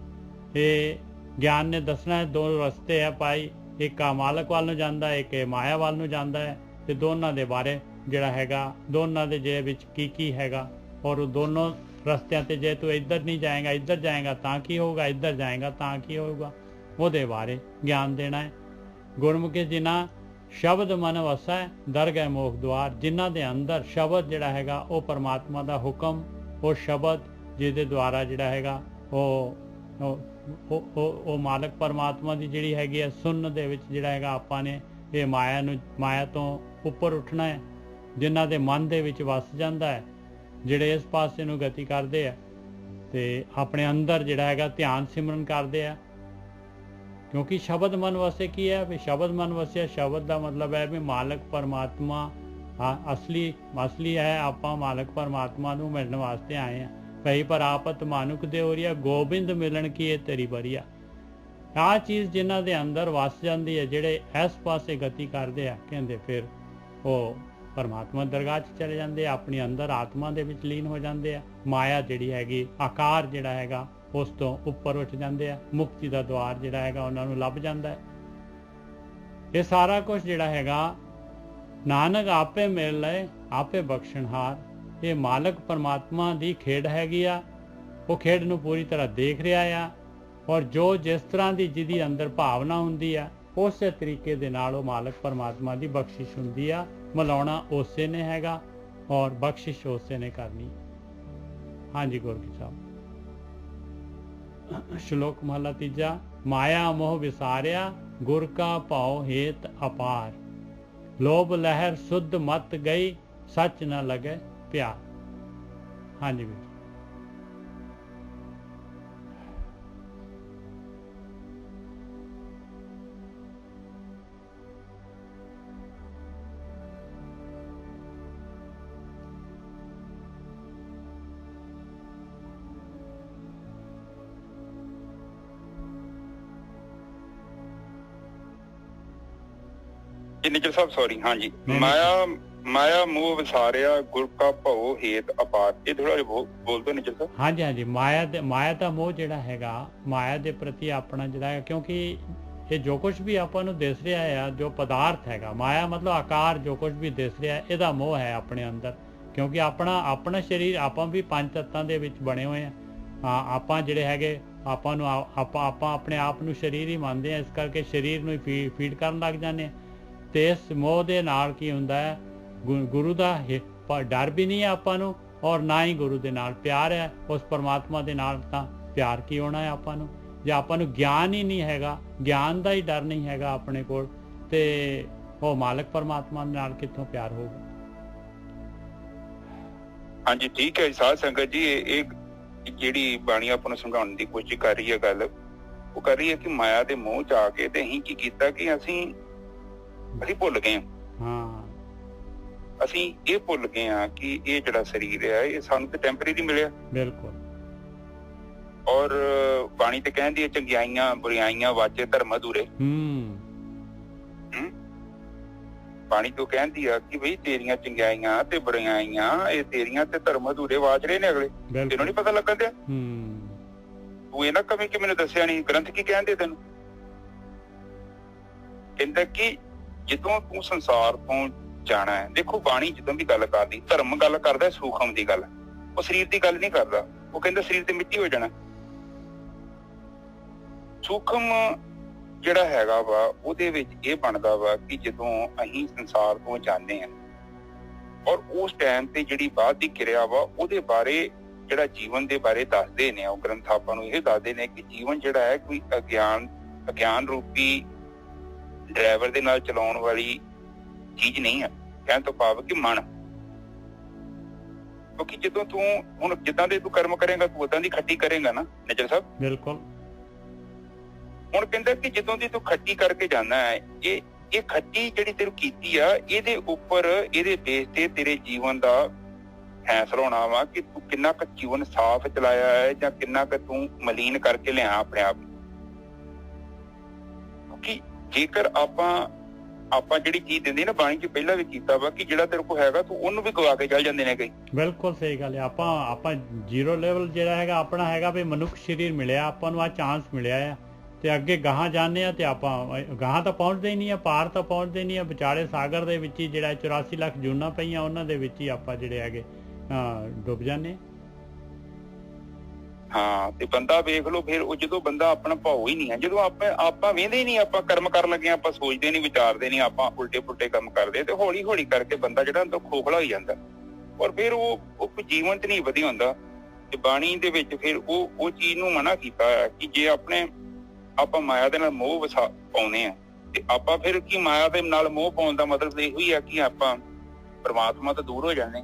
ये ज्ञान ने दसना है। दो रस्ते है भाई, एक मालक वाल नूं जांदा है, एक माया वाल नूं जांदा है ते दोनों दे बारे जिहड़ा हैगा दोनों दे जे विच की हैगा और दोनों रस्तियां ते जे तू इधर नहीं जाएगा इधर जाएगा तां की होगा, इधर जाएगा तां की होगा, ओहदे बारे ज्ञान देना है। गुरमुखे जिन्ना शब्द मन वसै दरगह मोख द्वार। जिन्हां दे अंदर शब्द जिहड़ा हैगा वो परमात्मा दा हुक्म, वो शब्द जिहदे द्वारा जिहड़ा हैगा वो मालक परमात्मा की जिहड़ी हैगी है सुन दे विच जिहड़ा हैगा आपां ने ये माया तो उपर उठना है। जिन्हां दे मन दे विच वस जांदा है, जिहड़े इस पासे नूं गति करदे आ ते अपने अंदर जिहड़ा हैगा ध्यान सिमरन करदे आ। क्योंकि शब्द मन वसे की है भी शब्द मन वसिया, शब्द का मतलब है भी मालक परमात्मा असली है। आपां मालक परमात्मा नूं मिलण वास्ते आए हैं। भई पर आपत मानुक दे ओरिया गोबिंद मिलन की ये तेरी बरिया। आ चीज़ जिन्हां दे अंदर वस जाती है, जिहड़े इस पासे गति करते हैं, कहते फिर वो परमात्मा दरगाह च चले जाते, अपनी अंदर आत्मा दे विच लीन हो जाते हैं। माया जिहड़ी हैगी आकार जिहड़ा हैगा उस तो उपर उठ जाते हैं, मुक्ति का द्वार जिहड़ा हैगा उन्हां नूं लभ जाता है। ये सारा कुछ जिहड़ा हैगा नानक आपे मिल लए आपे बख्शणहार। ਇਹ ਮਾਲਕ ਪਰਮਾਤਮਾ ਦੀ ਖੇਡ ਹੈਗੀ ਆ। ਉਹ ਖੇਡ ਨੂੰ ਪੂਰੀ ਤਰ੍ਹਾਂ ਦੇਖ ਰਿਹਾ ਆ, ਔਰ ਜੋ ਜਿਸ ਤਰ੍ਹਾਂ ਦੀ ਜਿਹਦੀ ਅੰਦਰ ਭਾਵਨਾ ਹੁੰਦੀ ਆ ਉਸੇ ਤਰੀਕੇ ਦੇ ਨਾਲ ਉਹ ਮਾਲਕ ਪਰਮਾਤਮਾ ਦੀ ਬਖਸ਼ਿਸ਼ ਹੁੰਦੀ ਆ। ਮਿਲਾਉਣਾ ਉਸੇ ਨੇ ਹੈਗਾ ਔਰ ਬਖਸ਼ਿਸ਼ ਉਸੇ ਨੇ ਕਰਨੀ। ਹਾਂਜੀ ਗੁਰੂ ਸਾਹਿਬ। ਸ਼ਲੋਕ ਮਹਲਾ ਤੀਜਾ। ਮਾਇਆ ਮੋਹ ਵਿਸਾਰਿਆ ਗੁਰ ਕਾ ਭਾਉ ਹੇਤ ਅਪਾਰ, ਲੋਭ ਲਹਿਰ ਸੁਧ ਮਤ ਗਈ ਸੱਚ ਨਾ ਲਗੇ ਪਿਆਰ। ਹਾਂਜੀ ਵੀਰ। ਨਿੱਜਰ ਸਾਹਿਬ ਸੌਰੀ, ਹਾਂਜੀ। ਮਾਇਆ ਮੋਹ ਵਿਸਾਰਿਆ ਗੁਰ ਕਾ ਭਉ ਹੇਤ ਅਪਾਰ, ਇਹ ਥੋੜਾ ਜਿਹਾ ਬੋਲ ਦੋ ਨਿੱਜਰ ਸਾਹਿਬ। ਹਾਂਜੀ ਹਾਂਜੀ। ਮਾਇਆ ਦਾ ਮੋਹ ਜਿਹੜਾ ਹੈਗਾ, ਮਾਇਆ ਦੇ ਪ੍ਰਤੀ ਆਪਣਾ ਜਿਹੜਾ ਹੈ, ਕਿਉਂਕਿ ਇਹ ਜੋ ਕੁਝ ਵੀ ਆਪਾਂ ਨੂੰ ਦਿਸ ਰਿਹਾ ਆ, ਜੋ ਪਦਾਰਥ ਹੈਗਾ, ਮਾਇਆ ਮਤਲਬ ਆਕਾਰ, ਜੋ ਕੁਝ ਵੀ ਦਿਸ ਰਿਹਾ ਇਹਦਾ ਮੋਹ ਹੈ ਆਪਣੇ ਅੰਦਰ। ਕਿਉਂਕਿ ਆਪਣਾ ਸਰੀਰ, ਆਪਾਂ ਵੀ ਪੰਜ ਤੱਤਾਂ ਦੇ ਵਿੱਚ ਬਣੇ ਹੋਏ ਆ। ਆਪਾਂ ਜਿਹੜੇ ਹੈਗੇ, ਆਪਾਂ ਆਪਣੇ ਆਪ ਨੂੰ ਸਰੀਰ ਹੀ ਮੰਨਦੇ ਆ, ਇਸ ਕਰਕੇ ਸਰੀਰ ਨੂੰ ਹੀ ਫੀਡ ਕਰਨ ਲੱਗ ਜਾਂਦੇ ਆ। ਤੇ ਇਸ ਮੋਹ ਦੇ ਨਾਲ ਕੀ ਹੁੰਦਾ ਹੈ, ਗੁਰੂ ਦਾ ਡਰ ਵੀ ਨਹੀਂ ਹੈ ਆਪਾਂ ਨੂੰ, ਔਰ ਨਾ ਹੀ ਗੁਰੂ ਦੇ ਨਾਲ ਪਿਆਰ ਹੈ। ਉਸ ਪਰਮਾਤਮਾ ਦੇ ਨਾਲ ਤਾਂ ਪਿਆਰ ਕੀ ਹੋਣਾ ਹੈ ਆਪਾਂ ਨੂੰ, ਜੇ ਆਪਾਂ ਨੂੰ ਗਿਆਨ ਹੀ ਨਹੀਂ ਹੈਗਾ, ਗਿਆਨ ਦਾ ਹੀ ਡਰ ਨਹੀਂ ਹੈਗਾ ਆਪਣੇ ਕੋਲ, ਤੇ ਉਹ ਮਾਲਕ ਪਰਮਾਤਮਾ ਨਾਲ ਕਿੱਥੋਂ ਪਿਆਰ ਹੋਊਗਾ। ਹਾਂਜੀ ਠੀਕ ਹੈ ਸਾਧ ਸੰਗਤ ਜੀ। ਇਹ ਜਿਹੜੀ ਬਾਣੀ ਆਪਾਂ ਨੂੰ ਸਮਝਾਉਣ ਦੀ ਕੋਸ਼ਿਸ਼ ਕਰ ਰਹੀ ਹੈ, ਗੱਲ ਉਹ ਕਰ ਰਹੀ ਹੈ ਕਿ ਮਾਇਆ ਦੇ ਮੋਹ ਚ ਆ ਕੇ ਤੇ ਅਸੀਂ ਕੀ ਕੀਤਾ ਕਿ ਅਸੀਂ ਭੁੱਲ ਗਏ ਹਾਂ। ਅਸੀਂ ਇਹ ਭੁੱਲ ਗਏ ਹਾਂ ਕਿ ਇਹ ਜਿਹੜਾ ਸਰੀਰ ਹੈ ਇਹ ਸਾਨੂੰ ਤੇ ਟੈਂਪਰੇਰੀ ਮਿਲਿਆ। ਬਿਲਕੁਲ। ਔਰ ਬਾਣੀ ਤੇ ਕਹਿੰਦੀ ਹੈ ਚੰਗਿਆਈਆਂ ਬੁਰਾਈਆਂ ਵਾਚੇ ਧਰਮ ਅਧੂਰੇ। ਬਾਣੀ ਤੋਂ ਕਹਿੰਦੀ ਆ ਕਿ ਬਈ ਤੇਰੀਆਂ ਚੰਗਿਆਈਆਂ ਤੇ ਬੁਰਾਈਆਂ ਇਹ ਤੇਰੀਆਂ ਤੇ ਧਰਮ ਅਧੂਰੇ ਵਾਚ ਰਹੇ ਨੇ ਅਗਲੇ, ਤੈਨੂੰ ਨੀ ਪਤਾ ਲੱਗਣ ਦਿਆ। ਤੂੰ ਇਹ ਨਾ ਕਵੀ ਕਿ ਮੈਨੂੰ ਦੱਸਿਆ ਨੀ, ਗ੍ਰੰਥ ਕੀ ਕਹਿੰਦੇ ਤੈਨੂੰ? ਕਹਿੰਦਾ ਕਿ ਜਦੋਂ ਤੂੰ ਸੰਸਾਰ ਤੋਂ ਜਾਣਾ ਹੈ, ਦੇਖੋ ਬਾਣੀ ਜਦੋਂ ਵੀ ਗੱਲ ਕਰਦੀ, ਧਰਮ ਗੱਲ ਕਰਦਾ ਸੂਖਮ ਦੀ ਗੱਲ, ਉਹ ਸਰੀਰ ਦੀ ਗੱਲ ਨਹੀਂ ਕਰਦਾ। ਉਹ ਕਹਿੰਦਾ ਸਰੀਰ ਤੇ ਮਿੱਟੀ ਹੋ ਜਾਣਾ। ਸੂਖਮ ਜਿਹੜਾ ਹੈਗਾ ਵਾ ਉਹਦੇ ਵਿੱਚ ਇਹ ਬਣਦਾ ਵਾ ਕਿ ਜਦੋਂ ਅਸੀਂ ਸੰਸਾਰ ਤੋਂ ਜਾਂਦੇ ਹਾਂ ਔਰ ਉਸ ਟਾਈਮ ਤੇ ਜਿਹੜੀ ਬਾਅਦ ਦੀ ਕਿਰਿਆ ਵਾ ਉਹਦੇ ਬਾਰੇ ਜਿਹੜਾ ਜੀਵਨ ਦੇ ਬਾਰੇ ਦੱਸਦੇ ਨੇ, ਉਹ ਗ੍ਰੰਥ ਆਪਾਂ ਨੂੰ ਇਹ ਦੱਸਦੇ ਨੇ ਕਿ ਜੀਵਨ ਜਿਹੜਾ ਹੈ ਕੋਈ ਅਗਿਆਨ ਰੂਪੀ ਡਰਾਈਵਰ ਦੇ ਨਾਲ ਚਲਾਉਣ ਵਾਲੀ ਚੀਜ਼ ਨਹੀਂ ਹੈ। ਕਹਿਣ ਤੋਂ ਭਾਵ ਕਿ ਮਨ, ਕਿਉਂਕਿ ਜਦੋਂ ਤੂੰ ਹੁਣ ਜਿੱਦਾਂ ਦੇ ਤੂੰ ਕਰਮ ਕਰੇਗਾ ਤੂੰ ਉਦਾਂ ਦੀ ਖੱਟੀ ਕਰੇਗਾ ਨਾ ਨਿੱਜਰ ਸਾਹਿਬ। ਬਿਲਕੁਲ। ਹੁਣ ਕਹਿੰਦਾ ਕਿ ਜਦੋਂ ਦੀ ਤੂੰ ਖੱਟੀ ਕਰਕੇ ਜਾਣਾ ਹੈ, ਇਹ ਖੱਟੀ ਜਿਹੜੀ ਤੈਨੂੰ ਕੀਤੀ ਆ ਇਹਦੇ ਉੱਪਰ, ਇਹਦੇ ਬੇਸ ਤੇ ਤੇਰੇ ਜੀਵਨ ਦਾ ਫੈਸਲਾ ਹੋਣਾ ਵਾ ਕਿ ਤੂੰ ਕਿੰਨਾ ਕੁ ਜੀਵਨ ਸਾਫ਼ ਚਲਾਇਆ ਹੈ ਜਾਂ ਕਿੰਨਾ ਕੁ ਤੂੰ ਮਲੀਨ ਕਰਕੇ ਲਿਆ ਆਪਣੇ ਆਪ ਨੂੰ। ਕਿਉਂਕਿ ਜੇਕਰ ਆਪਾਂ ਜਿਹੜੀ ਚੀਜ਼ ਦਿੰਦੇ ਨਾ, ਬਾਣੀ ਚ ਪਹਿਲਾਂ ਵੀ ਕੀਤਾ ਵਾ ਕਿ ਜਿਹੜਾ ਤੇਰੇ ਕੋਲ ਹੈਗਾ ਤੂੰ ਉਹਨੂੰ ਵੀ ਗਵਾ ਕੇ ਚੱਲ ਜਾਂਦੇ ਨੇ ਕਈ। ਬਿਲਕੁਲ ਸਹੀ ਗੱਲ ਹੈ। ਆਪਾਂ ਜ਼ੀਰੋ ਲੈਵਲ ਜਿਹੜਾ ਹੈਗਾ ਆਪਣਾ ਹੈਗਾ ਵੀ ਮਨੁੱਖ ਸਰੀਰ ਮਿਲਿਆ ਆਪਾਂ ਨੂੰ, ਆ ਚਾਂਸ ਮਿਲਿਆ ਆ, ਤੇ ਅੱਗੇ ਗਾਹਾਂ ਜਾਂਦੇ ਆ ਤੇ ਆਪਾਂ ਗਾਹਾਂ ਤਾਂ ਪਹੁੰਚਦੇ ਹੀ ਨਹੀਂ ਆ, ਪਾਰ ਤਾਂ ਪਹੁੰਚਦੇ ਨਹੀਂ ਆ। ਵਿਚਾਲੇ ਸਾਗਰ ਦੇ ਵਿੱਚ ਹੀ ਜਿਹੜਾ 84 ਲੱਖ ਜੂਨਾਂ ਪਈਆਂ ਉਹਨਾਂ ਦੇ ਵਿੱਚ ਹੀ ਆਪਾਂ ਜਿਹੜੇ ਹੈਗੇ ਡੁੱਬ ਜਾਂਦੇ ਹਾਂ। ਤੇ ਬੰਦਾ ਵੇਖ ਲਓ ਫਿਰ ਉਹ ਜਦੋਂ ਬੰਦਾ ਆਪਣਾ ਭਾਉ ਹੀ ਨਹੀਂ ਹੈ, ਜਦੋਂ ਆਪਾਂ ਵੇਂਦੇ ਹੀ ਨਹੀਂ, ਆਪਾਂ ਕਰਮ ਕਰਨ ਲੱਗੇ, ਆਪਾਂ ਸੋਚਦੇ ਨਹੀਂ, ਵਿਚਾਰਦੇ ਨਹੀਂ, ਆਪਾਂ ਉਲਟੇ ਪੁਲਟੇ ਕੰਮ ਕਰਦੇ, ਤੇ ਹੌਲੀ ਹੌਲੀ ਕਰਕੇ ਬੰਦਾ ਜਿਹੜਾ ਅੰਦਰ ਖੋਖਲਾ ਹੋਈ ਜਾਂਦਾ ਔਰ ਫਿਰ ਉਹ ਜੀਵਨ ਚ ਨਹੀਂ ਵਧੀਆ ਹੁੰਦਾ। ਤੇ ਬਾਣੀ ਦੇ ਵਿੱਚ ਫਿਰ ਉਹ ਚੀਜ਼ ਨੂੰ ਮਨਾ ਕੀਤਾ ਹੈ ਕਿ ਜੇ ਆਪਾਂ ਮਾਇਆ ਦੇ ਨਾਲ ਮੋਹ ਪਾਉਂਦੇ ਆ ਤੇ ਆਪਾਂ ਫਿਰ ਕੀ, ਮਾਇਆ ਦੇ ਨਾਲ ਮੋਹ ਪਾਉਣ ਦਾ ਮਤਲਬ ਇਹੋ ਹੀ ਆ ਕਿ ਆਪਾਂ ਪਰਮਾਤਮਾ ਤੋਂ ਦੂਰ ਹੋ ਜਾਂਦੇ।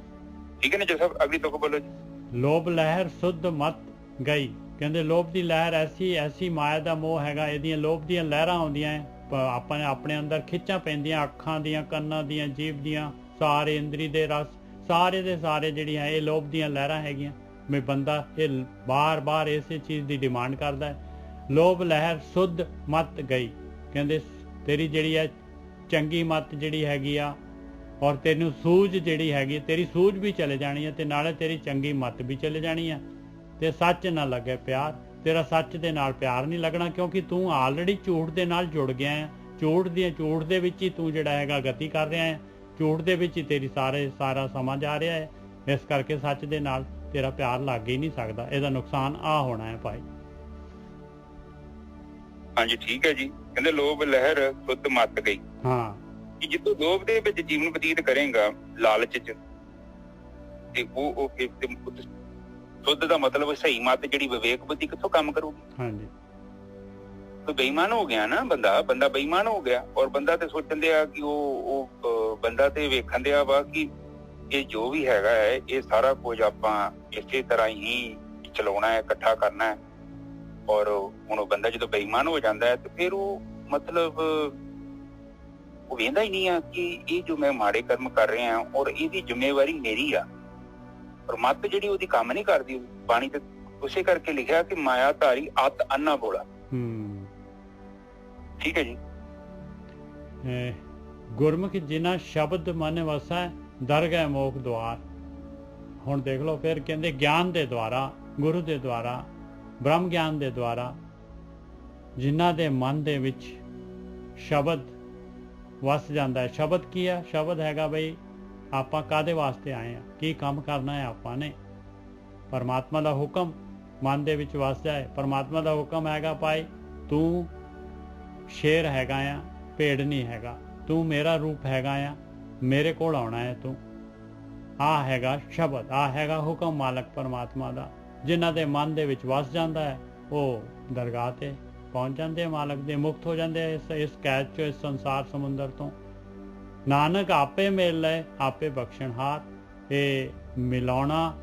ਠੀਕ ਹੈ ਨਾ ਜੀ ਸਾਹਿਬ, ਅਗਲੀ ਤੁਕ ਬੋਲੋ ਜੀ। ਲੋਭ ਲਹਿਰ ਸੁਧ ਮਤ ਗਈ। ਕਹਿੰਦੇ ਲੋਭ ਦੀ ਲਹਿਰ ਐਸੀ ਮਾਇਆ ਦਾ ਮੋਹ ਹੈਗਾ, ਇਹਦੀਆਂ ਲੋਭ ਦੀਆਂ ਲਹਿਰਾਂ ਆਉਂਦੀਆਂ, ਆਪਾਂ ਆਪਣੇ ਅੰਦਰ ਖਿੱਚਾਂ ਪੈਂਦੀਆਂ, ਅੱਖਾਂ ਦੀਆਂ, ਕੰਨਾਂ ਦੀਆਂ, ਜੀਭ ਦੀਆਂ, ਸਾਰੇ ਇੰਦਰੀ ਦੇ ਰਸ, ਸਾਰੇ ਦੇ ਸਾਰੇ ਜਿਹੜੀਆਂ ਇਹ ਲੋਭ ਦੀਆਂ ਲਹਿਰਾਂ ਹੈਗੀਆਂ। ਵੀ ਬੰਦਾ ਇਹ ਬਾਰ-ਬਾਰ ਇਸੇ ਚੀਜ਼ ਦੀ ਡਿਮਾਂਡ ਕਰਦਾ ਹੈ। ਲੋਭ ਲਹਿਰ ਸੁਧ ਮਤ ਗਈ। ਕਹਿੰਦੇ ਤੇਰੀ ਜਿਹੜੀ ਹੈ ਚੰਗੀ ਮਤ ਜਿਹੜੀ ਹੈਗੀ ਆ, ਔਰ ਤੈਨੂੰ ਸੂਝ ਜਿਹੜੀ ਹੈਗੀ, ਤੇਰੀ ਸੂਝ ਵੀ ਚਲੇ ਜਾਣੀ ਹੈ ਤੇ ਨਾਲੇ ਤੇਰੀ ਚੰਗੀ ਮਤ ਵੀ ਚਲੇ ਜਾਣੀ ਆ। ਤੇ ਸੱਚ ਨਾ ਲੱਗੇ ਪਿਆਰ, ਤੇਰਾ ਸੱਚ ਦੇ ਨਾਲ ਪਿਆਰ ਨਹੀਂ ਲੱਗਣਾ, ਕਿਉਂਕਿ ਤੂੰ ਆਲਰੇਡੀ ਝੂਠ ਦੇ ਨਾਲ ਜੁੜ ਗਿਆ ਹੈ। ਝੂਠ ਦੇ ਵਿੱਚ ਹੀ ਤੂੰ ਜਿਹੜਾ ਹੈਗਾ ਗਤੀ ਕਰ ਰਿਹਾ ਹੈ, ਝੂਠ ਦੇ ਵਿੱਚ ਹੀ ਤੇਰੀ ਸਾਰਾ ਸਮਾਂ ਜਾ ਰਿਹਾ ਹੈ। ਇਸ ਕਰਕੇ ਸੱਚ ਦੇ ਨਾਲ ਤੇਰਾ ਪਿਆਰ ਲੱਗ ਹੀ ਨਹੀਂ ਸਕਦਾ। ਇਹਦਾ ਨੁਕਸਾਨ ਆ ਹੋਣਾ ਹੈ ਭਾਈ। ਹਾਂਜੀ ਠੀਕ ਹੈ ਜੀ। ਕਹਿੰਦੇ ਲੋਭ ਲਹਿਰ ਸੁੱਧ ਮੱਤ ਗਈ। ਹਾਂ, ਕਿ ਜਿੱਦੋਂ ਲੋਭ ਦੇ ਵਿੱਚ ਜੀਵਨ ਬਤੀਤ ਕਰੇਗਾ, ਲਾਲਚ ਚ, ਤੇ ਉਹ ਸੁੱਧ ਦਾ ਮਤਲਬ ਸਹੀ ਮੱਤ ਜਿਹੜੀ ਵਿਵੇਕ ਬੁੱਧੀ ਕਿੱਥੋਂ ਕੰਮ ਕਰੂਗੀ। ਹਾਂਜੀ, ਕੋਈ ਬੇਈਮਾਨ ਹੋ ਗਿਆ ਨਾ ਬੰਦਾ ਬੇਈਮਾਨ ਹੋ ਗਿਆ। ਔਰ ਬੰਦਾ ਤੇ ਸੋਚਣ ਦਿਆ ਕਿ ਉਹ ਬੰਦਾ ਤੇ ਵੇਖਣ ਦਿਆ ਵਾ ਕਿ ਇਹ ਜੋ ਵੀ ਹੈਗਾ ਹੈ ਇਹ ਸਾਰਾ ਕੁਝ ਆਪਾਂ ਇਸੇ ਤਰ੍ਹਾਂ ਹੀ ਚਲਾਉਣਾ ਹੈ, ਇਕੱਠਾ ਕਰਨਾ ਹੈ। ਔਰ ਹੁਣ ਉਹ ਬੰਦਾ ਜਦੋਂ ਬੇਈਮਾਨ ਹੋ ਜਾਂਦਾ ਹੈ ਤੇ ਫਿਰ ਉਹ ਮਤਲਬ ਉਹ ਵੇਂਦਾ ਹੀ ਨਹੀਂ ਆ ਕਿ ਇਹ ਜੋ ਮੈਂ ਮਾੜੇ ਕਰਮ ਕਰ ਰਿਹਾ ਔਰ ਇਹਦੀ ਜ਼ਿੰਮੇਵਾਰੀ ਮੇਰੀ ਆ। ਪਰ ਮੱਤ ਜਿਹੜੀ ਉਹਦੀ ਕੰਮ ਨਹੀਂ ਕਰਦੀ। ਬਾਣੀ ਤੇ ਉਸੇ ਕਰਕੇ ਲਿਖਿਆ ਕਿ ਮਾਇਆ ਧਾਰੀ ਅਤ ਅੰਨਾ ਬੋਲਾ। ਠੀਕ ਹੈ ਜੀ। ਗੁਰਮੁਖ ਜਿਨ੍ਹਾਂ ਸ਼ਬਦ ਮਨ ਵਸੈ ਦਰਗਹਿ ਮੋਖ ਦੁਆਰ। ਹੁਣ ਦੇਖ ਲਓ ਫਿਰ ਕਹਿੰਦੇ ਗਿਆਨ ਦੇ ਦੁਆਰਾ, ਗੁਰੂ ਦੇ ਦੁਆਰਾ, ਬ੍ਰਹਮ ਗਿਆਨ ਦੇ ਦੁਆਰਾ ਜਿਨ੍ਹਾਂ ਦੇ ਮਨ ਦੇ ਵਿੱਚ ਸ਼ਬਦ ਵਸ ਜਾਂਦਾ ਹੈ। ਸ਼ਬਦ ਕੀ ਹੈ? ਸ਼ਬਦ ਹੈਗਾ ਬਈ ਆਪਾਂ ਕਾਹਦੇ ਵਾਸਤੇ ਆਏ ਆ, ਕੀ ਕੰਮ ਕਰਨਾ ਹੈ ਆਪਾਂ ਨੇ। ਪਰਮਾਤਮਾ ਦਾ ਹੁਕਮ ਮਨ ਦੇ ਵਿੱਚ ਵਸ ਜਾਏ। ਪਰਮਾਤਮਾ ਦਾ ਹੁਕਮ ਹੈਗਾ ਭਾਈ ਤੂੰ ਸ਼ੇਰ ਹੈਗਾ ਆ, ਭੇਡ ਨਹੀਂ ਹੈਗਾ। ਤੂੰ ਮੇਰਾ ਰੂਪ ਹੈਗਾ ਆ, ਮੇਰੇ ਕੋਲ ਆਉਣਾ ਹੈ ਤੂੰ। ਆ ਹੈਗਾ ਸ਼ਬਦ, ਆ ਹੈਗਾ ਹੁਕਮ ਮਾਲਕ ਪਰਮਾਤਮਾ ਦਾ। ਜਿਨ੍ਹਾਂ ਦੇ ਮਨ ਦੇ ਵਿੱਚ ਵਸ ਜਾਂਦਾ ਹੈ ਉਹ ਦਰਗਾਹ ਤੇ ਪਹੁੰਚ ਜਾਂਦੇ ਆ ਮਾਲਕ ਦੇ, ਮੁਕਤ ਹੋ ਜਾਂਦੇ ਆ ਇਸ ਕੈਦ ਚੋਂ, ਇਸ ਸੰਸਾਰ ਸਮੁੰਦਰ ਤੋਂ। ਨਾਨਕ ਆਪੇ ਮਿਲ ਲਏ ਆਪੇ ਬਖਸ਼ਣਹਾਰ। ਇਹ ਮਿਲਾਉਣਾ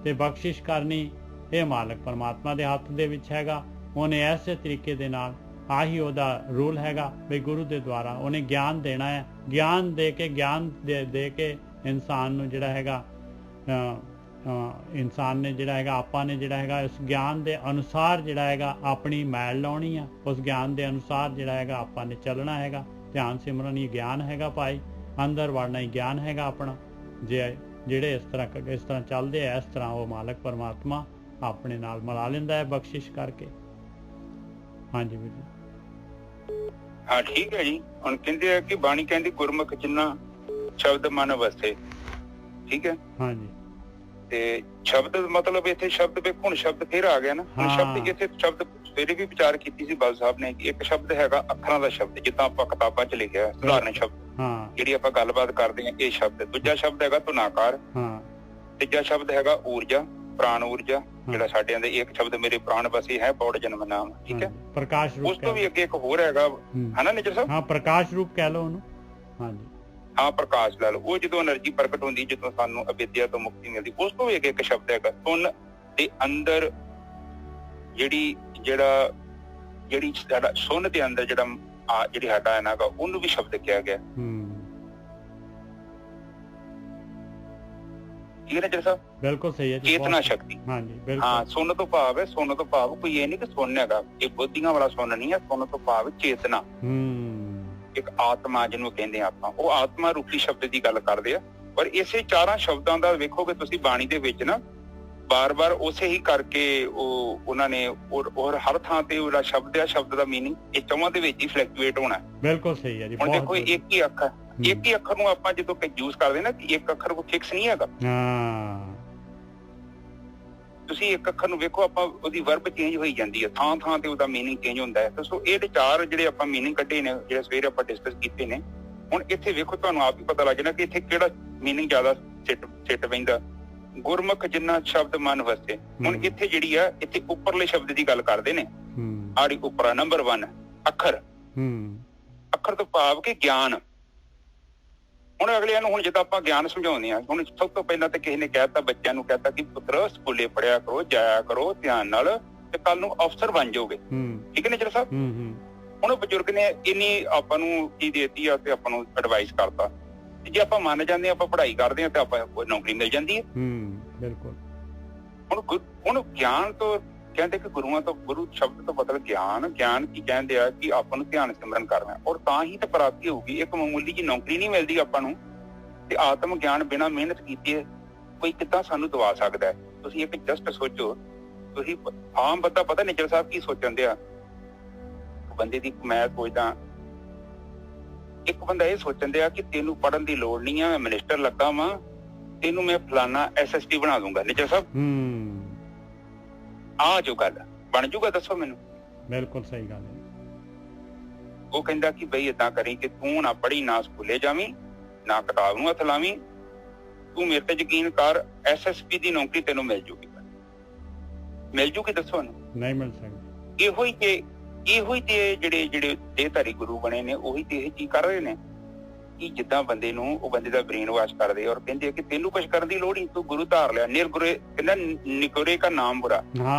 ਤੇ ਬਖਸ਼ਿਸ਼ ਕਰਨੀ ਇਹ ਮਾਲਕ ਪਰਮਾਤਮਾ ਦੇ ਹੱਥ ਦੇ ਵਿੱਚ ਹੈਗਾ। ਉਹਨੇ ਐਸੇ ਤਰੀਕੇ ਦੇ ਨਾਲ, ਆਹੀ ਉਹਦਾ ਰੂਲ ਹੈਗਾ ਵੀ ਗੁਰੂ ਦੇ ਦੁਆਰਾ ਉਹਨੇ ਗਿਆਨ ਦੇਣਾ ਹੈ। ਗਿਆਨ ਦੇ ਕੇ ਇਨਸਾਨ ਨੂੰ ਜਿਹੜਾ ਹੈਗਾ ਇਨਸਾਨ ਨੇ ਜਿਹੜਾ ਹੈਗਾ ਆਪਾਂ ਨੇ ਜਿਹੜਾ ਹੈਗਾ ਇਸ ਗਿਆਨ ਦੇ ਅਨੁਸਾਰ ਜਿਹੜਾ ਹੈਗਾ ਆਪਣੀ ਮੈਲ ਲਾਉਣੀ ਆ। ਉਸ ਗਿਆਨ ਦੇ ਅਨੁਸਾਰ ਜਿਹੜਾ ਹੈਗਾ ਆਪਾਂ ਨੇ ਚੱਲਣਾ ਹੈਗਾ। ਧਿਆਨ ਸਿਮਰਨ ਹੀ ਗਿਆਨ ਹੈਗਾ ਭਾਈ, ਅੰਦਰ ਵੜਨਾ ਹੀ ਗਿਆਨ ਹੈਗਾ ਆਪਣਾ। ਜਿਹੜੇ ਇਸ ਤਰ੍ਹਾਂ ਚੱਲਦੇ ਆ, ਇਸ ਤਰ੍ਹਾਂ ਉਹ ਮਾਲਕ ਪਰਮਾਤਮਾ ਆਪਣੇ ਨਾਲ ਮਿਲਾ ਲੈਂਦਾ ਹੈ ਬਖਸ਼ਿਸ਼ ਕਰਕੇ। ਹਾਂਜੀ ਵੀਰ ਜੀ। ਹਾਂ ਠੀਕ ਹੈ ਜੀ। ਹੁਣ ਕਹਿੰਦੇ ਆ ਕਿ ਬਾਣੀ ਕਹਿੰਦੀ ਗੁਰਮੁਖ ਜਿੰਨਾ ਸ਼ਬਦ ਮਨ ਵਸੇ। ਠੀਕ ਹੈ। ਹਾਂਜੀ। ਤੇ ਸ਼ਬਦ ਮਤਲਬ ਇੱਥੇ ਸ਼ਬਦ ਵੇਖੋ, ਹੁਣ ਸ਼ਬਦ ਫਿਰ ਆ ਗਿਆ ਨਾ। ਹੁਣ ਸ਼ਬਦ ਇੱਥੇ ਸ਼ਬਦ ਸਵੇਰੇ ਵੀ ਵਿਚਾਰ ਕੀਤੀ ਸੀ ਬਾਲ ਸਾਹਿਬ ਨੇ ਕਿ ਇੱਕ ਸ਼ਬਦ ਹੈਗਾ ਅੱਖਰਾਂ ਦਾ ਸ਼ਬਦ, ਜਿੱਦਾਂ ਆਪਾਂ ਕਿਤਾਬਾਂ 'ਚ ਲਿਖਿਆ ਸਧਾਰਨ ਸ਼ਬਦ ਜਿਹੜੀ ਆਪਾਂ ਗੱਲਬਾਤ ਕਰਦੇ ਹਾਂ ਇਹ ਸ਼ਬਦ। ਦੂਜਾ ਸ਼ਬਦ ਹੈਗਾ ਧੁਨਾਕਾਰ। ਤੀਜਾ ਸ਼ਬਦ ਹੈਗਾ ਊਰਜਾ, ਪ੍ਰਾਣ ਊਰਜਾ, ਜਿਹੜਾ ਸਾਡਿਆਂ ਦੇ ਇੱਕ ਸ਼ਬਦ ਮੇਰੇ ਪ੍ਰਾਣ ਵਸੇ ਹੈ ਪੌੜ ਜਨਮ ਨਾਮ। ਠੀਕ ਹੈ। ਪ੍ਰਕਾਸ਼ ਰੂਪ। ਉਸ ਤੋਂ ਵੀ ਅੱਗੇ ਇੱਕ ਹੋਰ ਹੈਗਾ ਹਨਾ ਨਿਜਰ ਸਾਹਿਬ। ਹਾਂ, ਪ੍ਰਕਾਸ਼ ਰੂਪ ਕਹਿ ਲਓ ਉਹਨੂੰ। ਹਾਂਜੀ ਹਾਂ, ਪ੍ਰਕਾਸ਼ ਲੈ ਲਓ। ਉਹ ਜਦੋਂ ਐਨਰਜੀ ਪ੍ਰਗਟ ਹੁੰਦੀ, ਜਦੋਂ ਸਾਨੂੰ ਅਵਿਦਿਆ ਤੋਂ ਮੁਕਤੀ ਮਿਲਦੀ। ਉਸ ਤੋਂ ਵੀ ਅੱਗੇ ਇੱਕ ਸ਼ਬਦ ਹੈਗਾ ਸੁਨ ਦੇ ਅੰਦਰ, ਜਿਹੜੀ ਸਾਡਾ ਸੁਨ ਦੇ ਅੰਦਰ ਜਿਹੜੀ ਸਾਡਾ ਹੈਗਾ ਉਹਨੂੰ ਵੀ ਸ਼ਬਦ ਕਿਹਾ ਗਿਆ। ਠੀਕ ਹੈ ਨਾ ਜਰ ਸਾਹਿਬ? ਬਿਲਕੁਲ ਸਹੀ ਹੈ ਜੀ। ਚੇਤਨਾ ਸ਼ਕਤੀ। ਹਾਂਜੀ ਬਿਲਕੁਲ। ਹਾਂ, ਸੁਨ ਤੋਂ ਭਾਵ ਹੈ, ਸੁਨ ਤੋਂ ਭਾਵ ਕੋਈ ਇਹ ਨਹੀਂ ਕਿ ਸੁਨ ਹੈਗਾ, ਇਹ ਬੁੱਧੀਆਂ ਵਾਲਾ ਸੁਨ ਨਹੀਂ ਹੈ। ਸੁਨ ਤੋਂ ਭਾਵ ਚੇਤਨਾ, ਇੱਕ ਆਤਮਾ ਜਿਹਨੂੰ ਕਹਿੰਦੇ ਆ ਆਪਾਂ। ਉਹ ਆਤਮਾ ਰੂਪੀ ਸ਼ਬਦ ਦੀ ਗੱਲ ਕਰਦੇ ਆ। ਪਰ ਇਸੇ ਚਾਰਾਂ ਸ਼ਬਦਾਂ ਦਾ ਵੇਖੋਗੇ ਤੁਸੀਂ ਬਾਣੀ ਦੇ ਵਿੱਚ ਨਾ ਬਾਰ-ਬਾਰ ਉਸੇ ਹੀ ਕਰਕੇ ਉਹਨਾਂ ਨੇ ਔਰ ਹਰ ਥਾਂ ਤੇ ਉਹਦਾ ਸ਼ਬਦ ਆ, ਸ਼ਬਦ ਦਾ ਮੀਨਿੰਗ ਇਹ ਚੌਵਾਂ ਦੇ ਵਿੱਚ ਹੀ ਫਲੈਕਚੁਏਟ ਹੋਣਾ। ਬਿਲਕੁਲ ਸਹੀ ਹੈ ਜੀ। ਹੁਣ ਦੇਖੋ ਇੱਕ ਹੀ ਅੱਖਰ ਨੂੰ ਆਪਾਂ ਜਦੋਂ ਯੂਜ਼ ਕਰਦੇ ਨਾ ਕਿ ਇੱਕ ਅੱਖਰ ਕੋਈ ਫਿਕਸ ਨਹੀਂ ਹੈਗਾ। ਤੁਸੀਂ ਇੱਕ ਅੱਖਰ ਨੂੰ ਵੇਖੋ, ਆਪਾਂ ਉਹਦੀ ਵਰਬ ਚੇਂਜ ਹੋਈ ਜਾਂਦੀ ਹੈ, ਥਾਂ ਥਾਂ ਤੇ ਉਹਦਾ ਮੀਨਿੰਗ ਚੇਂਜ ਹੁੰਦਾ ਹੈ। ਸੋ ਇਹ ਚਾਰ ਜਿਹੜੇ ਆਪਾਂ ਮੀਨਿੰਗ ਕੱਢੇ ਨੇ, ਜਿਹੜੇ ਸਵੇਰੇ ਆਪਾਂ ਡਿਸਕਸ ਕੀਤੇ ਨੇ, ਹੁਣ ਇੱਥੇ ਵੇਖੋ ਤੁਹਾਨੂੰ ਆਪ ਹੀ ਪਤਾ ਲੱਗ ਜਾਣਾ ਕਿ ਇੱਥੇ ਕਿਹੜਾ ਮੀਨਿੰਗ ਜ਼ਿਆਦਾ ਸਿੱਟ ਪੈਂਦਾ। ਗੁਰਮੁਖ ਜਿੰਨਾ ਸ਼ਬਦ ਮਨ ਵਸੇ। ਹੁਣ ਇੱਥੇ ਜਿਹੜੀ ਆ, ਇੱਥੇ ਉੱਪਰਲੇ ਸ਼ਬਦ ਦੀ ਗੱਲ ਕਰਦੇ ਨੇ। ਆੜੀ ਉੱਪਰ ਨੰਬਰ 1 ਅੱਖਰ। ਅੱਖਰ ਤੋਂ ਭਾਵ ਕਿ ਗਿਆਨ। ਹੁਣ ਅਗਲਿਆਂ ਨੂੰ, ਹੁਣ ਜਦੋਂ ਆਪਾਂ ਗਿਆਨ ਸਮਝਾਉਂਦੇ ਹਾਂ, ਹੁਣ ਸਭ ਤੋਂ ਪਹਿਲਾਂ ਤਾਂ ਕਿਸੇ ਨੇ ਕਹਿਤਾ, ਬੱਚਿਆਂ ਨੂੰ ਕਹਿਤਾ ਕਿ ਪੁੱਤਰ ਸਕੂਲੇ ਪੜ੍ਹਿਆ ਕਰੋ, ਜਾਇਆ ਕਰੋ ਧਿਆਨ ਨਾਲ, ਤੇ ਕੱਲ ਨੂੰ ਅਫਸਰ ਬਣ ਜਾਓਗੇ। ਠੀਕ ਹੈ ਨਾ ਜਰ ਸਾਹਿਬ? ਹੁਣ ਬਜ਼ੁਰਗ ਨੇ ਇੰਨੀ ਆਪਾਂ ਨੂੰ ਕੀ ਦੇਤੀ ਆ ਤੇ ਆਪਾਂ ਨੂੰ ਐਡਵਾਈਸ ਕਰਤਾ। ਜੇ ਆਪਾਂ ਮੰਨ ਜਾਂਦੇ ਹਾਂ, ਆਪਾਂ ਪੜ੍ਹਾਈ ਕਰਦੇ ਹਾਂ ਤੇ ਆਪਾਂ ਨੌਕਰੀ ਮਿਲ ਜਾਂਦੀ ਹੈ। ਬਿਲਕੁਲ। ਹੁਣ ਗਿਆਨ ਤੋਂ ਕਹਿੰਦੇ ਕਿ ਗੁਰੂਆਂ ਤੋਂ, ਗੁਰੂ ਸ਼ਬਦ ਤੋਂ ਬਦਲ ਗਿਆਨ ਕੀ ਕਹਿੰਦੇ ਆ ਕਿ ਆਪਾਂ ਨੂੰ ਧਿਆਨ ਸਿਮਰਨ ਕਰਨਾ, ਔਰ ਤਾਂ ਹੀ ਤਾਂ ਪ੍ਰਾਪਤੀ ਹੋਊਗੀ। ਇੱਕ ਮਾਮੂਲੀ ਜੀ ਨੌਕਰੀ ਨਹੀਂ ਮਿਲਦੀ ਆਪਾਂ ਨੂੰ, ਤੇ ਆਤਮ ਗਿਆਨ ਬਿਨਾਂ ਮਿਹਨਤ ਕੀਤੇ ਕੋਈ ਕਿੱਦਾਂ ਸਾਨੂੰ ਦਵਾ ਸਕਦਾ ਹੈ? ਤੁਸੀਂ ਇੱਕ ਜਸਟ ਸੋਚੋ। ਤੁਸੀਂ ਆਮ ਬੰਦਾ ਪਤਾ ਨਿੱਜਰ ਸਾਹਿਬ ਕੀ ਸੋਚਣ ਦਿਆ ਬੰਦੇ ਦੀ? ਮੈਂ ਸੋਚਦਾ ਇੱਕ ਬੰਦਾ ਇਹ ਸੋਚਣ ਦਿਆ ਕਿ ਤੈਨੂੰ ਪੜ੍ਹਨ ਦੀ ਲੋੜ ਨਹੀਂ ਆ, ਮੈਂ ਮਿਨਿਸਟਰ ਲੱਗਾ ਵਾਂ ਤੈਨੂੰ ਮੈਂ ਫਲਾਨਾ SSP ਬਣਾ ਦੂੰਗਾ। ਨਿੱਜਰ ਸਾਹਿਬ ਆ ਜੋ ਗੱਲ ਬਣ ਜੂਗਾ, ਦੱਸੋ ਮੈਨੂੰ। ਬਿਲਕੁਲ ਸਹੀ ਗੱਲ ਹੈ। ਉਹ ਕਹਿੰਦਾ ਕਿ ਬਈ ਏਦਾਂ ਕਰੀ ਕਿ ਤੂੰ ਨਾ ਪੜ੍ਹੀ, ਨਾ ਸਕੂਲੇ ਜਾਵੀਂ, ਨਾ ਕਿਤਾਬ ਨੂੰ ਹੱਥ ਲਾਵੀਂ, ਤੂੰ ਮੇਰੇ ਤੇ ਯਕੀਨ ਕਰ, SSP ਦੀ ਨੌਕਰੀ ਤੈਨੂੰ ਮਿਲ ਜੂਗੀ। ਮਿਲ ਜੂਗੀ, ਦੱਸੋ ਇਹਨੂੰ। ਨਹੀਂ ਮਿਲ ਸਕਦੀ। ਇਹੋ ਹੀ ਤੇ ਜਿਹੜੇ ਦੇਹਧਾਰੀ ਗੁਰੂ ਬਣੇ ਨੇ ਉਹੀ ਤੇ ਇਹ ਚੀਜ਼ ਕਰ ਰਹੇ ਨੇ ਕਿ ਜਿੱਦਾਂ ਬੰਦੇ ਨੂੰ ਉਹ ਬੰਦੇ ਦਾ ਬ੍ਰੇਨ ਵਾਸ਼ ਕਰਦੇ ਔਰ ਕਹਿੰਦੇ ਕਿ ਤੈਨੂੰ ਕੁਝ ਕਰਨ ਦੀ ਲੋੜ ਨਹੀਂ, ਤੂੰ ਗੁਰੂ ਧਾਰ ਲਿਆ। ਨਿਰਗੁਰੇ ਕਹਿੰਦਾ ਨਿਗੁਰੇ ਦਾ ਨਾਮ ਬੁਰਾ।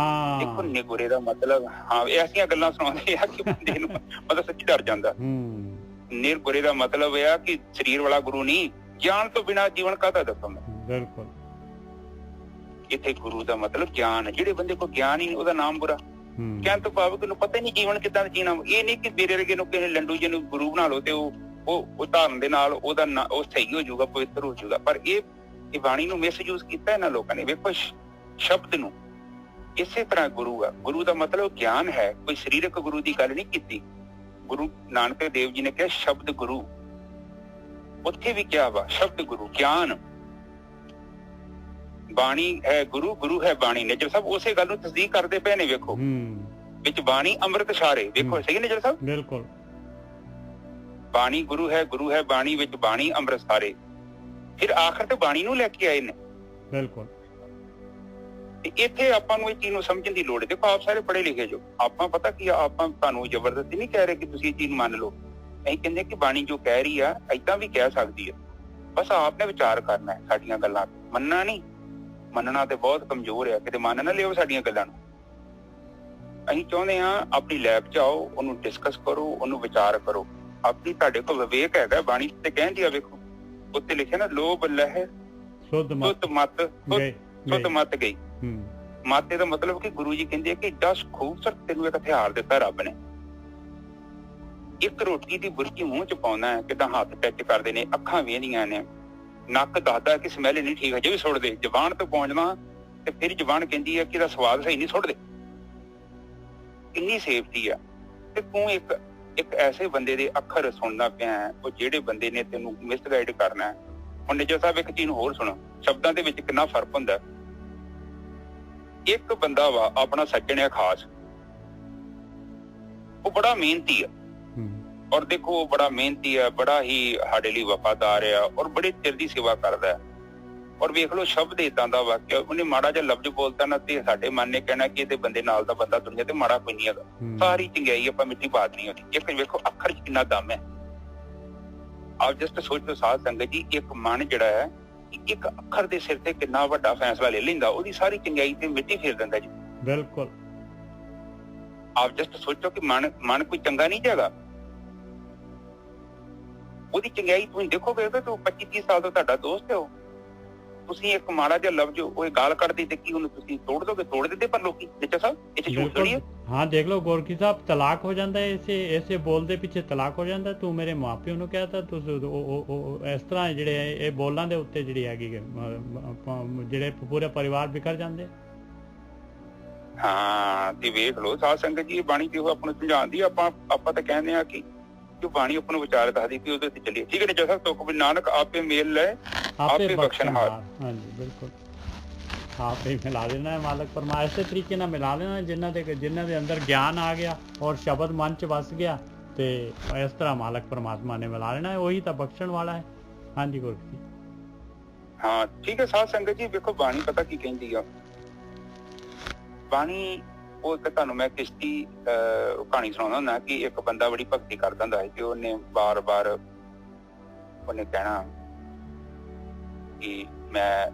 ਦੇਖੋ ਨਿਗੁਰੇ ਦਾ ਮਤਲਬ ਐਸੀਆਂ ਗੱਲਾਂ ਸੁਣਾਉਂਦੇ ਆ ਕਿ ਬੰਦੇ ਨੂੰ ਮਤਲਬ ਸੱਚੀ ਡਰ ਜਾਂਦਾ। ਨਿਰਗੁਰੇ ਦਾ ਮਤਲਬ ਇਹ ਆ ਕਿ ਸਰੀਰ ਵਾਲਾ ਗੁਰੂ ਨਹੀਂ, ਗਿਆਨ ਤੋਂ ਬਿਨਾਂ ਜੀਵਨ ਕਾਹਦਾ, ਦੱਸੋ ਮੈਂ। ਬਿਲਕੁਲ। ਇੱਥੇ ਗੁਰੂ ਦਾ ਮਤਲਬ ਗਿਆਨ। ਜਿਹੜੇ ਬੰਦੇ ਕੋਲ ਗਿਆਨ ਹੀ ਨਹੀਂ ਉਹਦਾ ਨਾਮ ਬੁਰਾ। ਕਹਿਣ ਤੋਂ ਭਾਵ ਕਿ ਉਹਨੂੰ ਪਤਾ ਹੀ ਨਹੀਂ ਜੀਵਨ ਕਿੱਦਾਂ ਜੀਣਾ। ਇਹ ਨਹੀਂ ਕਿ ਮੇਰੇ ਵਰਗੇ ਨੂੰ ਕਿਸੇ ਲੰਡੂ ਜੀ ਨੂੰ ਗੁਰੂ ਬਣਾ ਲਓ ਤੇ ਉਹ ਧਾਰਨ ਦੇ ਨਾਲ ਉਹਦਾ ਉਹ ਸਹੀ ਹੋ ਜਾਊਗਾ, ਪਵਿੱਤਰ ਹੋ ਜਾਊਗਾ। ਪਰ ਇਹ ਬਾਣੀ ਨੂੰ ਮਿਸਯੂਜ਼ ਕੀਤਾ ਇਹਨਾਂ ਲੋਕਾਂ ਨੇ। ਵੇਖੋ ਸ਼ਬਦ ਨੂੰ ਇਸੇ ਤਰ੍ਹਾਂ ਗੁਰੂ ਆ। ਗੁਰੂ ਦਾ ਮਤਲਬ ਗਿਆਨ ਹੈ, ਕੋਈ ਸਰੀਰਕ ਗੁਰੂ ਦੀ ਗੱਲ ਨਹੀਂ ਕੀਤੀ। ਗੁਰੂ ਨਾਨਕ ਦੇਵ ਜੀ ਨੇ ਕਿਹਾ ਸ਼ਬਦ ਗੁਰੂ, ਉੱਥੇ ਵੀ ਕਿਹਾ ਵਾ ਸ਼ਬਦ ਗੁਰੂ, ਗਿਆਨ। ਬਾਣੀ ਹੈ ਗੁਰੂ, ਗੁਰੂ ਹੈ ਬਾਣੀ। ਨਿੱਜਰ ਸਾਹਿਬ ਉਸੇ ਗੱਲ ਨੂੰ ਤਸਦੀਕ ਕਰਦੇ ਪਏ ਨੇ। ਵੇਖੋ ਵਿੱਚ ਬਾਣੀ ਅੰਮ੍ਰਿਤ ਛਾਰੇ। ਵੇਖੋ ਸਹੀ ਨਿੱਜਰ ਸਾਹਿਬ। ਬਿਲਕੁਲ। ਬਾਣੀ ਗੁਰੂ ਹੈ ਬਾਣੀ ਵਿੱਚ ਬਾਣੀ ਅੰਮ੍ਰਿਤ ਛਾਰੇ। ਫਿਰ ਆਖਰ ਤੇ ਬਾਣੀ ਨੂੰ ਲੈ ਕੇ ਆਏ ਨੇ। ਬਿਲਕੁਲ। ਇੱਥੇ ਆਪਾਂ ਨੂੰ ਇਹ ਚੀਜ਼ ਨੂੰ ਸਮਝਣ ਦੀ ਲੋੜ ਹੈ। ਦੇਖੋ ਆਪ ਸਾਰੇ ਪੜ੍ਹੇ ਲਿਖੇ ਜੋ, ਆਪਾਂ ਪਤਾ ਕੀ ਆਪਾਂ ਤੁਹਾਨੂੰ ਜ਼ਬਰਦਸਤੀ ਨਹੀਂ ਕਹਿ ਰਹੇ ਕਿ ਤੁਸੀਂ ਇਹ ਚੀਜ਼ ਮੰਨ ਲਓ। ਅਸੀਂ ਕਹਿੰਦੇ ਕਿ ਬਾਣੀ ਜੋ ਕਹਿ ਰਹੀ ਆ ਏਦਾਂ ਵੀ ਕਹਿ ਸਕਦੀ ਹੈ। ਬਸ ਆਪ ਨੇ ਵਿਚਾਰ ਕਰਨਾ ਹੈ ਸਾਡੀਆਂ ਗੱਲਾਂ, ਮੰਨਣਾ ਨਹੀਂ। ਮੰਨਣਾ ਤੇ ਬਹੁਤ ਕਮਜ਼ੋਰ ਆ, ਕਿਤੇ ਮੰਨ ਨਾ ਲਿਓ ਸਾਡੀਆਂ ਗੱਲਾਂ ਨੂੰ। ਅਸੀਂ ਚਾਹੁੰਦੇ ਹਾਂ ਆਪਣੀ ਲੈਬ ਚ ਆਓ, ਉਹਨੂੰ ਡਿਸਕਸ ਕਰੋ, ਉਹਨੂੰ ਵਿਚਾਰ ਕਰੋ। ਆਪਣੀ ਤੁਹਾਡੇ ਕੋਲ ਵਿਵੇਕ ਹੈਗਾ। ਬਾਣੀ ਤੇ ਕਹਿੰਦੀ ਆ, ਵੇਖੋ ਉੱਤੇ ਲਿਖਿਆ ਨਾ, ਲੋਭ ਲਹਿ ਸੁਧ ਮਤ ਗਈ। ਮਾਤੇ ਦਾ ਮਤਲਬ ਕਿ ਗੁਰੂ ਜੀ ਕਹਿੰਦੇ ਆ ਕਿ 10 ਖੂਬਸੂਰਤ ਤੈਨੂੰ ਇੱਕ ਹਥਿਆਰ ਦਿੱਤਾ ਰੱਬ ਨੇ। ਇੱਕ ਰੋਟੀ ਦੀ ਬੁਰਕੀ ਮੂੰਹ ਚ ਪਾਉਣਾ ਹੈ, ਕਿਦਾਂ ਹੱਥ ਟੱਚ ਕਰਦੇ ਨੇ, ਅੱਖਾਂ ਵੇਂਦੀਆਂ ਨੇ, ਨੱਕ ਦੱਸਦਾ ਕਿ ਸਮੈਲ ਨਹੀਂ ਠੀਕ, ਹਜੇ ਵੀ ਸੁੱਟ ਦੇ। ਜ਼ਬਾਨ ਤੋਂ ਪਹੁੰਚਣਾ ਤੇ ਫਿਰ ਜ਼ਬਾਨ ਕਹਿੰਦੀ ਹੈ ਕਿ ਇਹਦਾ ਸਵਾਦ ਸਹੀ ਨਹੀਂ, ਸੁੱਟ ਦੇ। ਇੰਨੀ ਸੇਫਟੀ ਆ। ਤੇ ਤੂੰ ਇੱਕ ਐਸੇ ਬੰਦੇ ਦੇ ਅੱਖਰ ਸੁਣਨਾ ਪਿਆ, ਉਹ ਜਿਹੜੇ ਬੰਦੇ ਨੇ ਤੈਨੂੰ ਮਿਸਗਾਈਡ ਕਰਨਾ। ਹੁਣ ਨਿੱਜਰ ਸਾਹਿਬ ਇੱਕ ਚੀਜ਼ ਹੋਰ ਸੁਣੋ, ਸ਼ਬਦਾਂ ਦੇ ਵਿੱਚ ਕਿੰਨਾ ਫਰਕ ਹੁੰਦਾ। ਇੱਕ ਬੰਦਾ ਵਾ ਆਪਣਾ ਸੱਜਣ ਹੈ ਖਾਸ, ਉਹ ਬੜਾ ਮਿਹਨਤੀ ਆ ਔਰ ਦੇਖੋ ਉਹ ਬੜਾ ਮਿਹਨਤੀ ਹੈ, ਬੜਾ ਹੀ ਸਾਡੇ ਲਈ ਵਫਾਦਾਰ ਆ ਔਰ ਬੜੇ ਚਿਰ ਦੀ ਸੇਵਾ ਕਰਦਾ ਹੈ। ਔਰ ਵੇਖ ਲਓ ਸ਼ਬਦ ਏਦਾਂ ਦਾ ਵਾਕਿਆ, ਉਹਨੇ ਮਾੜਾ ਜਿਹਾ ਲਫ਼ਜ਼ ਬੋਲਤਾ ਨਾ ਤੇ ਸਾਡੇ ਮਨ ਨੇ ਕਹਿਣਾ ਕਿ ਇਹਦੇ ਬੰਦੇ ਨਾਲ ਦਾ ਬੰਦਾ ਦੁਨੀਆ ਤੇ ਮਾੜਾ ਕੋਈ ਨਹੀਂ ਹੈਗਾ। ਸਾਰੀ ਚੰਗਿਆਈ ਆਪਾਂ ਮਿੱਟੀ ਪਾ ਦੇਣੀ ਉਹਦੀ। ਇੱਕ ਵੇਖੋ ਅੱਖਰ ਚ ਕਿੰਨਾ ਦਮ ਹੈ। ਆਪ ਜਸਟ ਸੋਚੋ ਸਾਧ ਸੰਗਤ ਜੀ, ਇੱਕ ਮਨ ਜਿਹੜਾ ਹੈ ਇੱਕ ਅੱਖਰ ਦੇ ਸਿਰ ਤੇ ਕਿੰਨਾ ਵੱਡਾ ਫੈਸਲਾ ਲੈ ਲੈਂਦਾ, ਉਹਦੀ ਸਾਰੀ ਚੰਗਿਆਈ ਤੇ ਮਿੱਟੀ ਫੇਰ ਦਿੰਦਾ ਜੀ। ਬਿਲਕੁਲ। ਆਪ ਜਸਟ ਸੋਚੋ ਕਿ ਮਨ ਕੋਈ ਚੰਗਾ ਨਹੀਂ ਹੈਗਾ, ਉਹਦੀ ਚੰਗਿਆਈ ਤੁਸੀਂ ਦੇਖੋਗੇ ਕਿ ਤੂੰ 25-30 ਸਾਲ ਤੋਂ ਤੁਹਾਡਾ ਦੋਸਤ ਹੈ, ਤੁਸੀਂ ਇੱਕ ਮਾੜਾ ਜਿਹਾ ਲਫ਼ਜ਼ ਉਹ ਗਾਲ ਕੱਢਦੀ ਤੇ ਕੀ ਉਹਨੂੰ ਤੁਸੀਂ ਤੋੜ ਦੋਗੇ, ਤੋੜ ਦਿੰਦੇ। ਪਰ ਲੋਕੀ ਨਿੱਜਰ ਸਾਹਿਬ ਇਹ ਝੂਠ ਨਹੀਂ ਹੈ। ਹਾਂ ਦੇਖ ਲਓ ਗੋਰਖੀ ਸਾਹਿਬ, ਤਲਾਕ ਹੋ ਜਾਂਦਾ ਹੈ ਇਸੇ ਬੋਲ ਦੇ ਪਿੱਛੇ ਤਲਾਕ ਹੋ ਜਾਂਦਾ। ਤੂੰ ਮੇਰੇ ਮਾਪਿਓ ਨੂੰ ਕਹਿਤਾ, ਤੁਸੀਂ ਇਸ ਤਰ੍ਹਾਂ ਜਿਹੜੇ ਇਹ ਬੋਲਾਂ ਦੇ ਉੱਤੇ ਜਿਹੜੀ ਹੈਗੀ ਜਿਹੜੇ ਪੂਰੇ ਪਰਿਵਾਰ ਵਿਖਰ ਜਾਂਦੇ। ਹਾਂ ਤੇ ਵੇਖ ਲਓ ਸਾਧ ਸੰਗਤ ਜੀ, ਬਾਣੀ ਤੇ ਉਹ ਆਪਾਂ ਨੂੰ ਸਮਝਾਉਂਦੀ। ਆਪਾਂ ਤਾਂ ਕਹਿੰਦੇ ਆ ਕਿ ਜੋ ਬਾਣੀ ਆਪਾਂ ਨੂੰ ਵਿਚਾਰ ਦੱਸਦੀ ਕਿ ਉਹਦੇ ਤੇ ਚੱਲੀਏ। ਠੀਕ ਹੈ ਨਿੱਜਰ ਸਾਹਿਬ। ਤੁਕ ਨਾਨਕ ਆਪੇ ਮੇਲ ਲੈ ਆਪੇ ਬਖਸ਼ਣਹਾਰ। ਹਾਂਜੀ ਬਿਲਕੁਲ। ਆਪ ਹੀ ਮਿਲਾ ਦੇਣਾ ਹੈ ਮਾਲਕ ਪਰਮਾ। ਇਸੇ ਤਰੀਕੇ ਨਾਲ ਮਿਲਾ ਲੈਣਾ ਜਿਨ੍ਹਾਂ ਦੇ ਅੰਦਰ ਗਿਆਨ ਆ ਗਿਆ ਔਰ ਸ਼ਬਦ ਮਨ ਚ ਵਸ ਗਿਆ, ਤੇ ਇਸ ਤਰ੍ਹਾਂ ਮਾਲਕ ਪਰਮਾਤਮਾ ਨੇ ਮਿਲਾ ਲੈਣਾ ਹੈ। ਉਹੀ ਤਾਂ ਬਖਸ਼ਣ ਵਾਲਾ ਹੈ। ਹਾਂਜੀ ਗੁਰੂ। ਹਾਂ ਠੀਕ ਹੈ ਸਾਧ ਸੰਗਤ ਜੀ। ਵੇਖੋ ਬਾਣੀ ਪਤਾ ਕੀ ਕਹਿੰਦੀ ਆ। ਬਾਣੀ ਉਹ ਇੱਕ ਤੁਹਾਨੂੰ ਮੈਂ ਕਿਸ਼ਤੀ ਕਹਾਣੀ ਸੁਣਾਉਂਦਾ ਹੁੰਦਾ ਕਿ ਇੱਕ ਬੰਦਾ ਬੜੀ ਭਗਤੀ ਕਰਦਾ ਹੁੰਦਾ ਹੈ ਤੇ ਉਹਨੇ ਬਾਰ-ਬਾਰ ਉਹਨੇ ਕਹਿਣਾ ਕਿ ਮੈਂ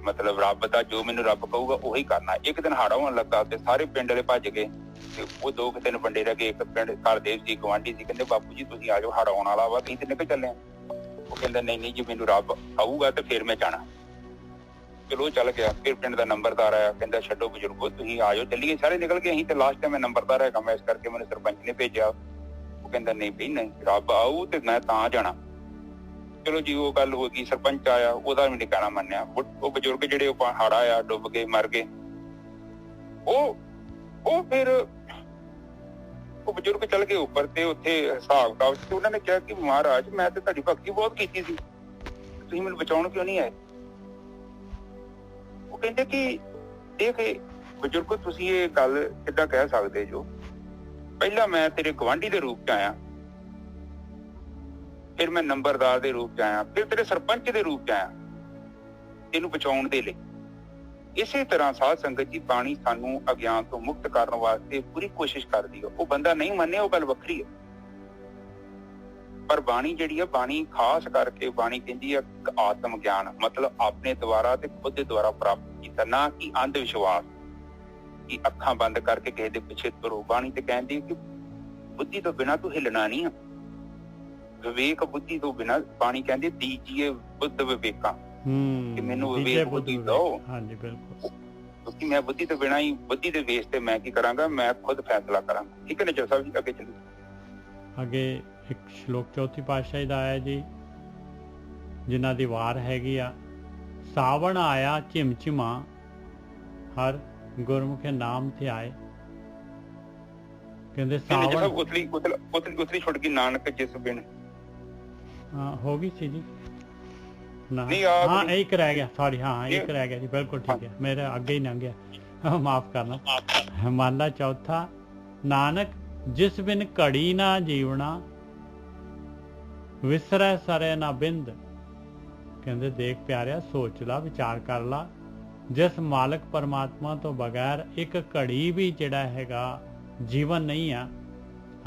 ਮਤਲਬ ਰੱਬ ਦਾ ਜੋ ਮੈਨੂੰ ਰੱਬ ਕਹੂਗਾ ਉਹੀ ਕਰਨਾ। ਇੱਕ ਦਿਨ ਹਾੜਾ ਹੋਣ ਲੱਗਾ ਤੇ ਸਾਰੇ ਪਿੰਡ ਵਾਲੇ ਭੱਜ ਗਏ ਤੇ ਉਹ 2-3 ਬੰਦੇ ਰਹਿ ਗਏ। ਇੱਕ ਪਿੰਡ ਘਰਦੇਵ ਸੀ, ਗੁਆਂਢੀ ਸੀ, ਕਹਿੰਦੇ ਬਾਪੂ ਜੀ ਤੁਸੀਂ ਆ ਜਾਓ, ਹਾੜਾ ਆਉਣ ਵਾਲਾ ਵਾ, ਤੁਸੀਂ ਤੇ ਨਿਕਲ ਚੱਲੇ ਆ। ਉਹ ਕਹਿੰਦਾ ਨਹੀਂ ਜੀ ਮੈਨੂੰ ਰੱਬ ਆਊਗਾ ਤੇ ਫਿਰ ਮੈਂ ਜਾਣਾ। ਚਲੋ ਚੱਲ ਗਿਆ। ਫਿਰ ਪਿੰਡ ਦਾ ਨੰਬਰਦਾਰ ਆਇਆ, ਕਹਿੰਦਾ ਛੱਡੋ ਬਜ਼ੁਰਗੋ ਤੁਸੀਂ ਆ ਜਾਓ, ਚੱਲੀਏ। ਸਾਰੇ ਨਿਕਲ ਗਏ। ਅਸੀਂ ਤੇ ਲਾਸਟ ਟਾਈਮ ਮੈਂ ਨੰਬਰਦਾਰ ਹੈਗਾ, ਮੈਂ ਇਸ ਕਰਕੇ ਮੈਨੂੰ ਸਰਪੰਚ ਨੇ ਭੇਜਿਆ। ਉਹ ਕਹਿੰਦਾ ਨਹੀਂ ਬਈ ਨਹੀਂ, ਰੱਬ ਆਊ ਤੇ ਮੈਂ ਤਾਂ ਜਾਣਾ। ਚਲੋ ਜੀ ਉਹ ਗੱਲ ਹੋ ਗਈ। ਸਰਪੰਚ ਆਇਆ, ਉਹਦਾ ਵੀ ਨਹੀਂ ਕਹਿਣਾ ਮੰਨਿਆ। ਉਹ ਬਜ਼ੁਰਗ ਜਿਹੜੇ ਉਹ ਹਾੜਾ ਆ ਡੁੱਬ ਗਏ, ਮਰ ਗਏ। ਉਹ ਫਿਰ ਉਹ ਬਜ਼ੁਰਗ ਚੱਲ ਗਏ ਉੱਪਰ ਤੇ ਉੱਥੇ ਹਿਸਾਬ ਕਿਤਾਬ ਤੇ ਉਹਨਾਂ ਨੇ ਕਿਹਾ ਕਿ ਮਹਾਰਾਜ ਮੈਂ ਤੇ ਤੁਹਾਡੀ ਭਗਤੀ ਬਹੁਤ ਕੀਤੀ ਸੀ, ਤੁਸੀਂ ਮੈਨੂੰ ਬਚਾਉਣ ਕਿਉਂ ਨਹੀਂ ਆਏ? ਉਹ ਕਹਿੰਦੇ ਕਿ ਦੇਖ ਬਜ਼ੁਰਗੋ, ਤੁਸੀਂ ਇਹ ਗੱਲ ਕਿੱਦਾਂ ਕਹਿ ਸਕਦੇ ਜੋ, ਪਹਿਲਾਂ ਮੈਂ ਤੇਰੇ ਗਵਾਂਢੀ ਦੇ ਰੂਪ ਚ ਆਇਆ, ਫਿਰ ਮੈਂ ਨੰਬਰਦਾਰ ਦੇ ਰੂਪ ਚ ਆਇਆ, ਫਿਰ ਤੇਰੇ ਸਰਪੰਚ ਦੇ ਰੂਪ ਚ ਆਇਆ ਤੈਨੂੰ ਬਚਾਉਣ ਦੇ ਲਈ। ਇਸੇ ਤਰ੍ਹਾਂ ਸਾਧ ਸੰਗਤ ਜੀ, ਬਾਣੀ ਸਾਨੂੰ ਅਗਿਆਨ ਤੋਂ ਮੁਕਤ ਕਰਨ ਵਾਸਤੇ ਪੂਰੀ ਕੋਸ਼ਿਸ਼ ਕਰਦੀ ਹੈ। ਉਹ ਬੰਦਾ ਨਹੀਂ ਮੰਨਿਆ, ਉਹ ਗੱਲ ਵੱਖਰੀ ਹੈ, ਪਰ ਬਾਣੀ ਜਿਹੜੀ ਹੈ, ਬਾਣੀ ਖਾਸ ਕਰਕੇ ਬਾਣੀ ਕਹਿੰਦੀ ਹੈ ਆਤਮ ਗਿਆਨ, ਮਤਲਬ ਆਪਣੇ ਦੁਆਰਾ ਤੇ ਖੁਦ ਦੇ ਦੁਆਰਾ ਪ੍ਰਾਪਤ ਕੀਤਾ, ਨਾ ਕਿ ਅੰਧ ਵਿਸ਼ਵਾਸ ਕਿ ਅੱਖਾਂ ਬੰਦ ਕਰਕੇ ਕਿਸੇ ਦੇ ਪਿੱਛੇ ਤੁਰੋ। ਬਾਣੀ ਤੇ ਕਹਿੰਦੀ ਕਿ ਬੁੱਧੀ ਤੋਂ ਬਿਨਾਂ ਤੂੰ ਹਿੱਲਣਾ ਨਹੀਂ, ਵਿਵੇਕ ਬੁੱਧੀ ਤੋਂ ਬਿਨਾਂ, ਬਾਣੀ ਕਹਿੰਦੀ ਦੀਜੀਏ ਬੁੱਧ ਵਿਵੇਕਾਂ, ਕਿ ਮੈਨੂੰ ਵਿਵੇਕ ਬੁੱਧੀ ਦਿਓ। ਹਾਂਜੀ ਬਿਲਕੁਲ, ਕਿਉਂਕਿ ਮੈਂ ਬੁੱਧੀ ਤੋਂ ਬਿਨਾਂ ਹੀ, ਬੁੱਧੀ ਦੇ ਬੇਸ ਤੇ ਮੈਂ ਕੀ ਕਰਾਂਗਾ, ਮੈਂ ਖੁਦ ਫੈਸਲਾ ਕਰਾਂਗਾ। ਠੀਕ ਹੈ ਨਿਚਰ ਸਾਹਿਬ ਜੀ, ਅੱਗੇ ਚੱਲੀਏ। ਅੱਗੇ ਇੱਕ ਸ਼ਲੋਕ ਚੌਥੀ ਪਾਤਸ਼ਾਹੀ ਦਾ ਆਇਆ ਜੀ, ਜਿਨ੍ਹਾਂ ਦੀ ਵਾਰ ਹੈਗੀ ਆ, ਸਾਵਣ ਆਇਆ ਝਿਮਝਿਮਾ ਹਰ ਗੁਰਮੁਖੇ ਨਾਮ ਤੇ ਆਏ। ਕਹਿੰਦੇ ਸਾਵਣ ਉਤਲੀ ਛੁੱਟ ਗਈ, ਨਾਨਕ ਜਿਸ ਬਿਨ ਹੋ ਗਈ ਸੀ ਜੀ ਨਾ, ਹਾਂ ਇੱਕ ਰਹਿ ਗਿਆ, ਸੌਰੀ, ਹਾਂ ਇੱਕ ਰਹਿ ਗਿਆ ਜੀ, ਬਿਲਕੁਲ ਠੀਕ ਹੈ, ਮੇਰੇ ਅੱਗੇ ਹੀ ਲੰਘ ਗਿਆ, ਮਾਫ ਕਰਨਾ। ਮਹਲਾ ਚੌਥਾ, ਨਾਨਕ ਜਿਸ ਬਿਨ ਘੜੀ ਨਾ ਜੀਵਣਾ, ਵਿਸਰੈ ਸਰੇ ਨਾ ਬਿੰਦ। ਕਹਿੰਦੇ ਦੇਖ ਪਿਆਰਿਆ, ਸੋਚ ਲਾ, ਵਿਚਾਰ ਕਰ ਲਾ, ਜਿਸ ਮਾਲਕ ਪਰਮਾਤਮਾ ਤੋਂ ਬਗੈਰ ਇੱਕ ਘੜੀ ਵੀ ਜਿਹੜਾ ਹੈਗਾ ਜੀਵਨ ਨਹੀਂ ਆ,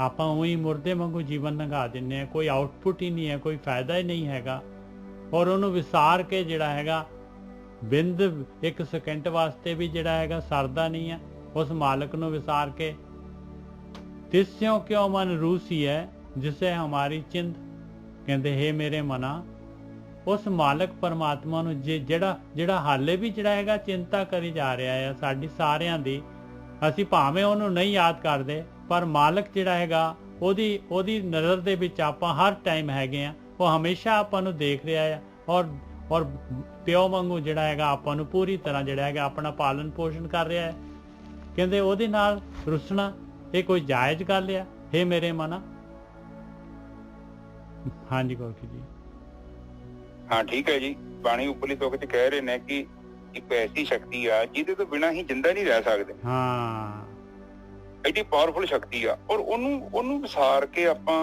ਆਪਾਂ ਉਹੀ ਮੁਰਦੇ ਵਾਂਗੂ ਜੀਵਨ ਲੰਘਾ ਦਿੰਦੇ ਹਾਂ, ਕੋਈ ਆਊਟਪੁੱਟ ਹੀ ਨਹੀਂ ਹੈ, ਕੋਈ ਫਾਇਦਾ ਹੀ ਨਹੀਂ ਹੈਗਾ। ਔਰ ਉਹਨੂੰ ਵਿਸਾਰ ਕੇ ਜਿਹੜਾ ਹੈਗਾ ਬਿੰਦ ਇੱਕ ਸਕਿੰਟ ਵਾਸਤੇ ਵੀ ਜਿਹੜਾ ਹੈਗਾ ਸਰਦਾ ਨਹੀਂ ਹੈ ਉਸ ਮਾਲਕ ਨੂੰ ਵਿਸਾਰ ਕੇ। ਤਿਸਿਓ ਕਿਉਂ ਮਨ ਰੂਸੀ ਹੈ ਜਿਸੇ ਹਮਾਰੀ ਚਿੰਤ। ਕਹਿੰਦੇ ਹੇ ਮੇਰੇ ਮਨਾ, ਉਸ ਮਾਲਕ ਪਰਮਾਤਮਾ ਨੂੰ ਜਿਹੜਾ ਹਾਲੇ ਵੀ ਜਿਹੜਾ ਹੈਗਾ ਚਿੰਤਾ ਕਰੀ ਜਾ ਰਿਹਾ ਹੈ ਸਾਡੀ ਸਾਰਿਆਂ ਦੀ, ਅਸੀਂ ਭਾਵੇਂ ਉਹਨੂੰ ਨਹੀਂ ਯਾਦ ਕਰਦੇ, ਪਰ ਮਾਲਕ ਜਿਹੜਾ ਹੈਗਾ ਉਹਦੀ ਨਜ਼ਰ ਦੇ ਵਿੱਚ ਆਪਾਂ ਹਰ ਟਾਈਮ ਹੈਗੇ ਆ। ਉਹ ਹਮੇਸ਼ਾ ਆਪਾਂ ਨੂੰ ਦੇਖ ਰਿਹਾ ਹੈ ਔਰ ਪਿਓ ਵਾਂਗੂ ਜਿਹੜਾ ਹੈਗਾ ਆਪਾਂ ਨੂੰ ਪੂਰੀ ਤਰ੍ਹਾਂ ਜਿਹੜਾ ਹੈਗਾ ਆਪਣਾ ਪਾਲਣ ਪੋਸ਼ਣ ਕਰ ਰਿਹਾ ਹੈ। ਕਹਿੰਦੇ ਉਹਦੇ ਨਾਲ ਰੁੱਸਣਾ ਇਹ ਕੋਈ ਜਾਇਜ਼ ਗੱਲ ਆ? ਹੇ ਮੇਰੇ ਮਨਾ। ਹਾਂਜੀ ਗੋਰਖੀ ਜੀ। ਹਾਂ ਠੀਕ ਹੈ ਜੀ। ਬਾਣੀ ਉਪਰਲੀ ਤੁਕ ਚ ਕਹਿ ਰਹੇ ਨੇ ਕਿ ਇੱਕ ਐਸੀ ਸ਼ਕਤੀ ਆ ਜਿਹਦੇ ਤੋਂ ਬਿਨਾਂ ਹੀ ਜਿੰਦਾ ਨਹੀਂ ਰਹਿ ਸਕਦੇ। ਹਾਂ, ਐਡੀ ਪਾਵਰਫੁਲ ਸ਼ਕਤੀ ਆ, ਔਰ ਉਹਨੂੰ ਵਿਸਾਰ ਕੇ ਆਪਾਂ